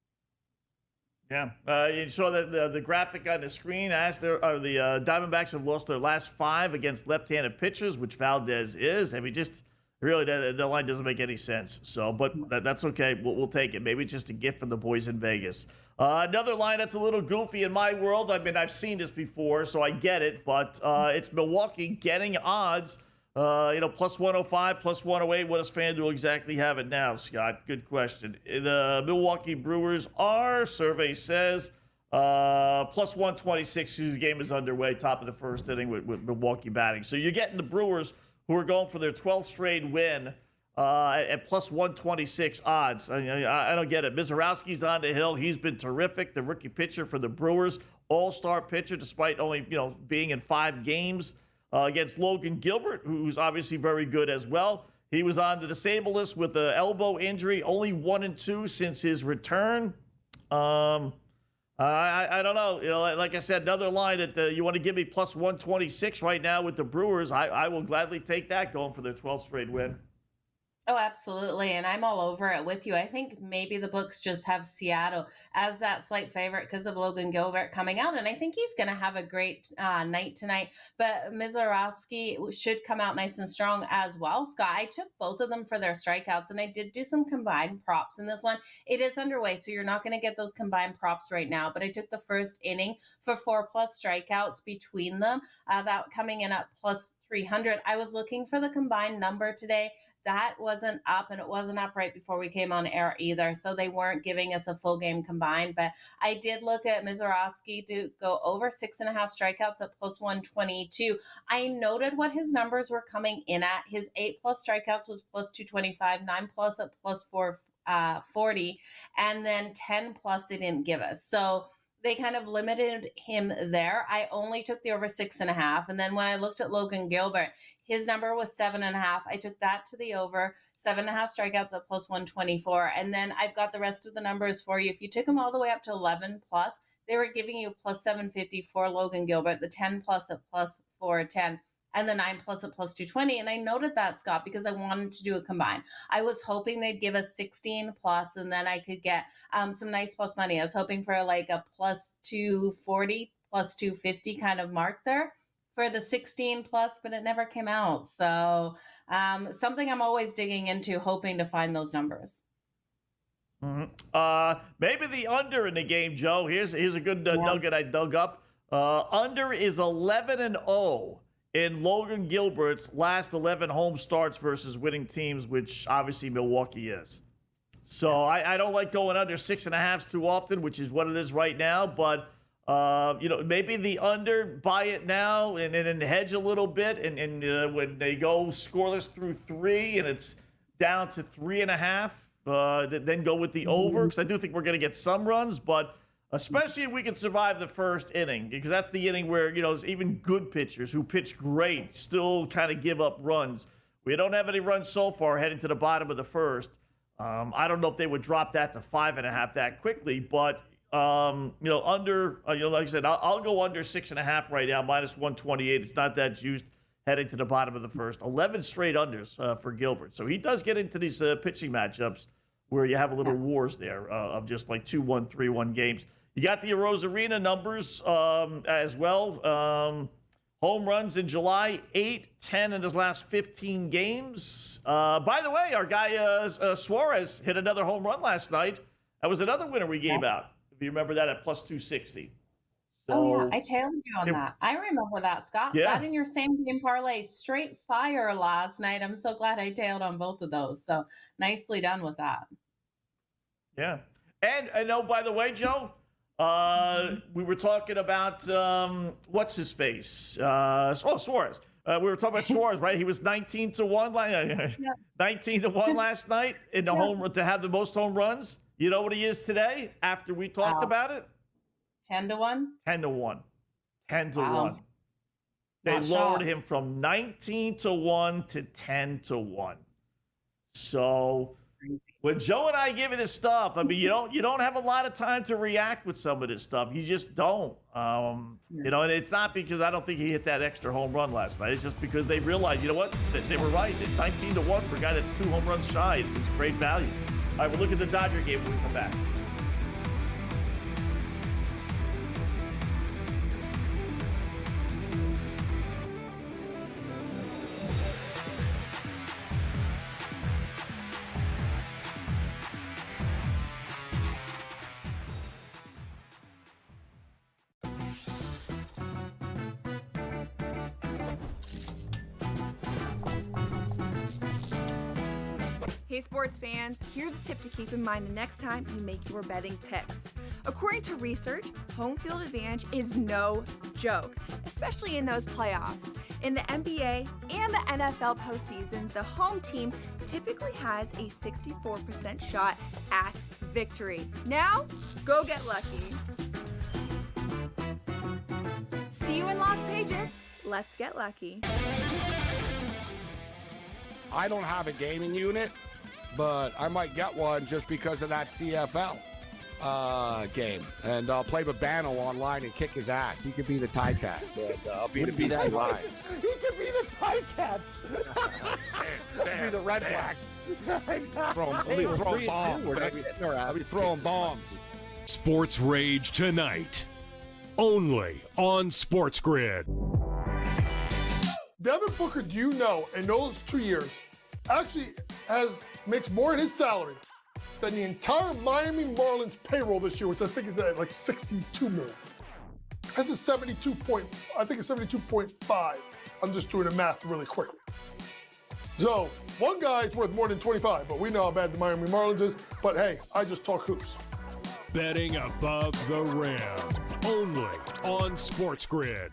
[SPEAKER 11] Yeah, you saw the graphic on the screen. The Diamondbacks have lost their last 5 against left-handed pitchers, which Valdez is. I mean, just really, the line doesn't make any sense. So, but that's okay. We'll take it. Maybe it's just a gift from the boys in Vegas. Another line that's a little goofy in my world. I mean, I've seen this before, so I get it. But it's Milwaukee getting odds. Plus 105, plus 108. What does FanDuel exactly have it now, Scott? Good question. The Milwaukee Brewers, our survey says, plus 126 as the game is underway, top of the first inning with Milwaukee batting. So you're getting the Brewers, who are going for their 12th straight win, at plus 126 odds. I don't get it. Mizorowski's on the hill. He's been terrific. The rookie pitcher for the Brewers, all-star pitcher, despite only being in 5 games. Against Logan Gilbert, who's obviously very good as well. He was on the disabled list with an elbow injury, only 1-2 since his return. I don't know. Like I said, another line that you want to give me plus 126 right now with the Brewers. I will gladly take that going for their 12th straight win.
[SPEAKER 12] Oh, absolutely. And I'm all over it with you. I think maybe the books just have Seattle as that slight favorite because of Logan Gilbert coming out. And I think he's going to have a great night tonight. But Mizorowski should come out nice and strong as well. Scott, I took both of them for their strikeouts, and I did do some combined props in this one. It is underway, so you're not going to get those combined props right now. But I took the first inning for 4+ strikeouts between them, that coming in at plus 300. I was looking for the combined number today. That wasn't up, and it wasn't up right before we came on air either. So they weren't giving us a full game combined. But I did look at Mizorowski to go over 6.5 strikeouts at plus 122. I noted what his numbers were coming in at. His 8+ strikeouts was plus 225, 9+ at plus 440, and then 10+ they didn't give us. So they kind of limited him there. I only took the over 6.5. And then when I looked at Logan Gilbert, his number was 7.5. I took that to the over, 7.5 strikeouts at plus 124. And then I've got the rest of the numbers for you. If you took them all the way up to 11+, they were giving you plus 750 for Logan Gilbert, the 10+ at plus 410. And the 9+ at plus 220. And I noted that, Scott, because I wanted to do a combine. I was hoping they'd give us 16+, and then I could get some nice plus money. I was hoping for like a plus 240, plus 250 kind of mark there for the 16+, but it never came out. So something I'm always digging into, hoping to find those numbers.
[SPEAKER 11] Mm-hmm. Maybe the under in the game, Joe. Here's a good nugget I dug up. Under is 11-0. In Logan Gilbert's last 11 home starts versus winning teams, which obviously Milwaukee is. So I don't like going under 6.5s too often, which is what it is right now. But Maybe the under, buy it now and hedge a little bit. And when they go scoreless through 3 and it's down to 3.5, then go with the over. Because I do think we're going to get some runs, but especially if we can survive the first inning, because that's the inning where, even good pitchers who pitch great still kind of give up runs. We don't have any runs so far heading to the bottom of the first. I don't know if they would drop that to 5.5 that quickly, but under, like I said, I'll go under 6.5 right now, -128. It's not that juiced heading to the bottom of the first. 11 straight unders for Gilbert. So he does get into these pitching matchups where you have a little wars there of just like 2-1, 3-1 games. You got the Arozarena numbers as well. Home runs in July, 8, 10 in his last 15 games. By the way, our guy Suarez hit another home run last night. That was another winner we gave out. If you remember that at +260.
[SPEAKER 12] Oh, yeah. I tailed you on that. I remember that, Scott.
[SPEAKER 11] Yeah.
[SPEAKER 12] That in your same game parlay, straight fire last night. I'm so glad I tailed on both of those. So nicely done with that.
[SPEAKER 11] Yeah. And I know, by the way, Joe, we were talking about what's his face? Suarez. We were talking about Suarez, right? He was 19-1, 19-1 last night in the home to have the most home runs. You know what he is today? After we talked about it,
[SPEAKER 12] 10-1.
[SPEAKER 11] 10-1. 10-1.
[SPEAKER 12] Wow.
[SPEAKER 11] They
[SPEAKER 12] Not
[SPEAKER 11] lowered
[SPEAKER 12] shocked.
[SPEAKER 11] him from 19-1 to 10-1. So when Joe and I give you this stuff, I mean, you don't have a lot of time to react with some of this stuff. You just don't. And it's not because I don't think he hit that extra home run last night. It's just because they realized, you know what? They were right. 19-1 for a guy that's 2 home runs shy is great value. All right, we'll look at the Dodger game when we come back.
[SPEAKER 16] Hey sports fans, here's a tip to keep in mind the next time you make your betting picks. According to research, home field advantage is no joke, especially in those playoffs. In the NBA and the NFL postseason, the home team typically has a 64% shot at victory. Now, go get lucky. See you in Las Vegas. Let's get lucky.
[SPEAKER 6] I don't have a gaming unit, but I might get one just because of that CFL game. And I'll play Babano online and kick his ass. He could be the Ticats. And I'll be the BC Lions.
[SPEAKER 15] He could be the Ticats. Could be the Red Blacks. Exactly.
[SPEAKER 6] I'll be throwing bombs. I'll be throwing bombs.
[SPEAKER 2] Sports Rage tonight, only on SportsGrid.
[SPEAKER 3] Devin Booker, do you know, in those 2 years, actually makes more in his salary than the entire Miami Marlins payroll this year, which I think is at like $62 million. That's a 72.5. I'm just doing the math really quickly. So one guy's worth more than 25, but we know how bad the Miami Marlins is. But hey, I just talk hoops.
[SPEAKER 2] Betting above the rim, only on SportsGrid.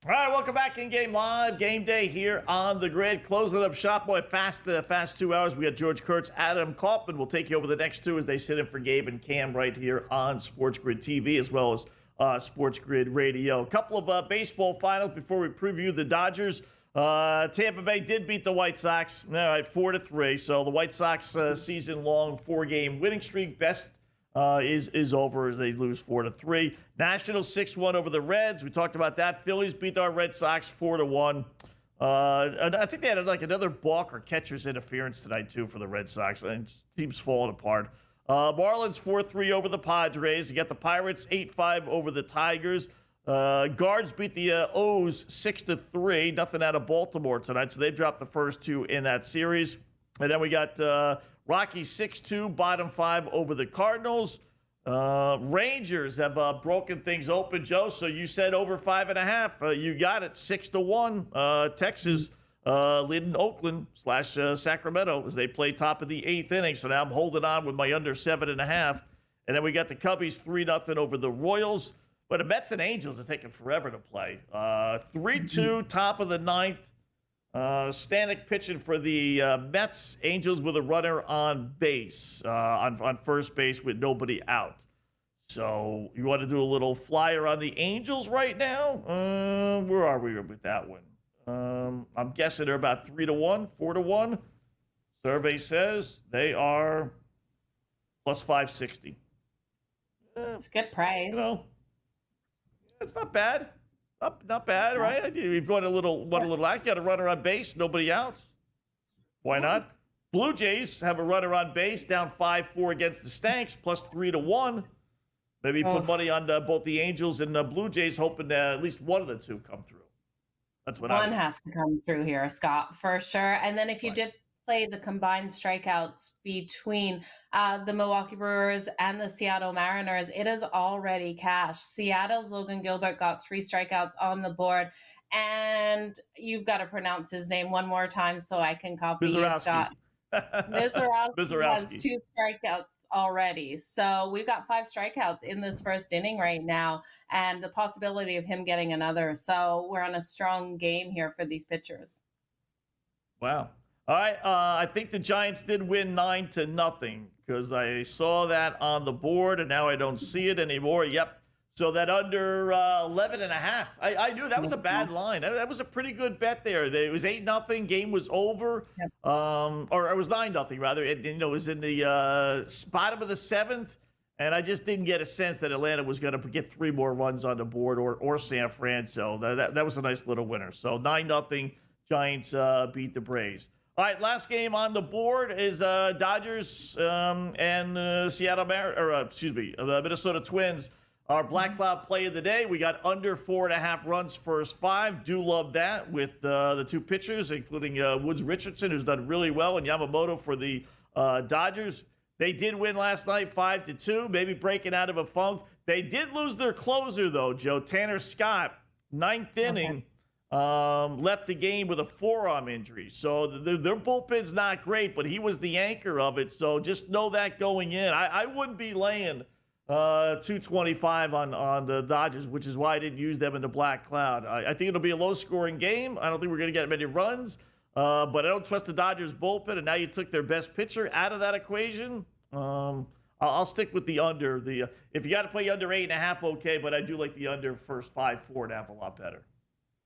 [SPEAKER 11] All right, welcome back in Game Live. Game Day here on the grid. Closing up shop, boy, fast 2 hours. We got George Kurtz, Adam Kaufman. We'll take you over the next 2 as they sit in for Gabe and Cam right here on SportsGrid TV as well as SportsGrid Radio. A couple of baseball finals before we preview the Dodgers. Tampa Bay did beat the White Sox, all right, 4-3. So the White Sox season-long 4-game winning streak, best is over as they lose 4-3. Nationals 6-1 over the Reds. We talked about that. Phillies beat our Red Sox 4-1. And I think they had like another balk or catcher's interference tonight too for the Red Sox. And team's falling apart. Marlins 4-3 over the Padres. You got the Pirates 8-5 over the Tigers. Guards beat the O's 6-3. Nothing out of Baltimore tonight, so they dropped the first two in that series. And then we got Rockies 6-2, bottom 5 over the Cardinals. Rangers have broken things open, Joe. So you said over 5.5. You got it 6-1. Texas leading Oakland / Sacramento as they play top of the 8th inning. So now I'm holding on with my under 7.5. And then we got the Cubbies 3-0 over the Royals. But the Mets and Angels are taking forever to play. 3-2, top of the 9th. Stanek pitching for the Mets. Angels with a runner on base, on first base with nobody out. So you want to do a little flyer on the Angels right now? Where are we with that one? I'm guessing they're about 3-1, 4-1. Survey says they are plus 560.
[SPEAKER 12] It's a good price.
[SPEAKER 11] You know, it's not bad. Not bad, right? You've got a little act. You got a runner on base, nobody out. Why not? Blue Jays have a runner on base, down 5-4 against the Stanks, plus 3-1. Maybe put money on both the Angels and the Blue Jays, hoping at least one of the two come through. That's what
[SPEAKER 12] one has to come through here, Scott, for sure. And then if you did play the combined strikeouts between the Milwaukee Brewers and the Seattle Mariners, it is already cash. Seattle's Logan Gilbert got 3 strikeouts on the board, and you've got to pronounce his name one more time so I can copy you, Scott. Mizorowski has 2 strikeouts already. So we've got 5 strikeouts in this first inning right now, and the possibility of him getting another. So we're on a strong game here for these pitchers.
[SPEAKER 11] Wow. All right, I think the Giants did win 9-0 because I saw that on the board, and now I don't see it anymore. Yep. So that under 11.5. I knew that was a bad line. That was a pretty good bet there. It was 8-0. Game was over, or it was 9-0 rather. It was in the bottom of the 7th, and I just didn't get a sense that Atlanta was going to get 3 more runs on the board or San Fran. So that was a nice little winner. So 9-0. Giants beat the Braves. All right, last game on the board is Dodgers and the Minnesota Twins. Our Black Cloud play of the day. We got under 4.5 runs first 5. Do love that with the 2 pitchers, including Woods Richardson, who's done really well, and Yamamoto for the Dodgers. They did win last night 5-2, maybe breaking out of a funk. They did lose their closer, though, Joe. Tanner Scott, 9th inning. Left the game with a forearm injury. So their bullpen's not great, but he was the anchor of it. So just know that going in. I wouldn't be laying 225 on the Dodgers, which is why I didn't use them in the Black Cloud. I think it'll be a low-scoring game. I don't think we're going to get many runs, but I don't trust the Dodgers bullpen, and now you took their best pitcher out of that equation. I'll stick with the under. If you got to play under 8.5, okay, but I do like the under first 5.5 a lot better.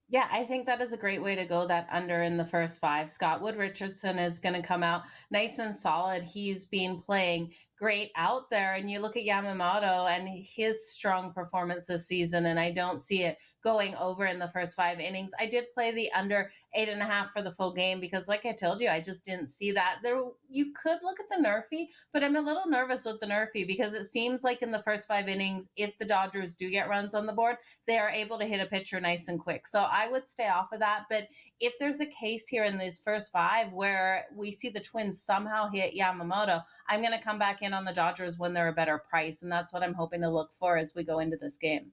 [SPEAKER 12] Yeah, I think that is a great way to go, that under in the first 5. Scott Wood Richardson is going to come out nice and solid. He's been playing great out there. And you look at Yamamoto and his strong performance this season, and I don't see it going over in the first 5 innings. I did play the under 8.5 for the full game because, like I told you, I just didn't see that. You could look at the Nerfy, but I'm a little nervous with the Nerfy because it seems like in the first 5 innings, if the Dodgers do get runs on the board, they are able to hit a pitcher nice and quick. So I would stay off of that. But if there's a case here in these first 5 where we see the Twins somehow hit Yamamoto, I'm going to come back in on the Dodgers when they're a better price. And that's what I'm hoping to look for as we go into this game.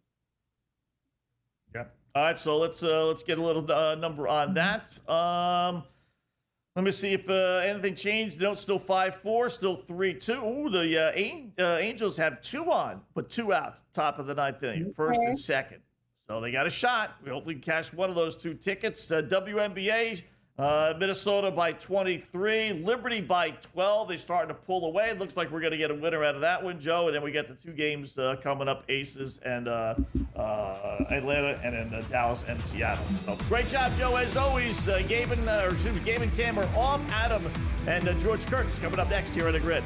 [SPEAKER 11] Yeah. All right. So let's get a little number on that. Let me see if anything changed. No, still 5-4, still 3-2. Ooh, the Angels have 2 on, but 2 out. Top of the 9th inning, first and second. So they got a shot. We hopefully can cash one of those 2 tickets. WNBA, Minnesota by 23, Liberty by 12. They're starting to pull away. It looks like we're going to get a winner out of that one, Joe. And then we got the 2 games coming up, Aces and Atlanta, and then Dallas and Seattle. So great job, Joe, as always. Gabe and Cam are off. Adam and George Curtis coming up next here on the Grid.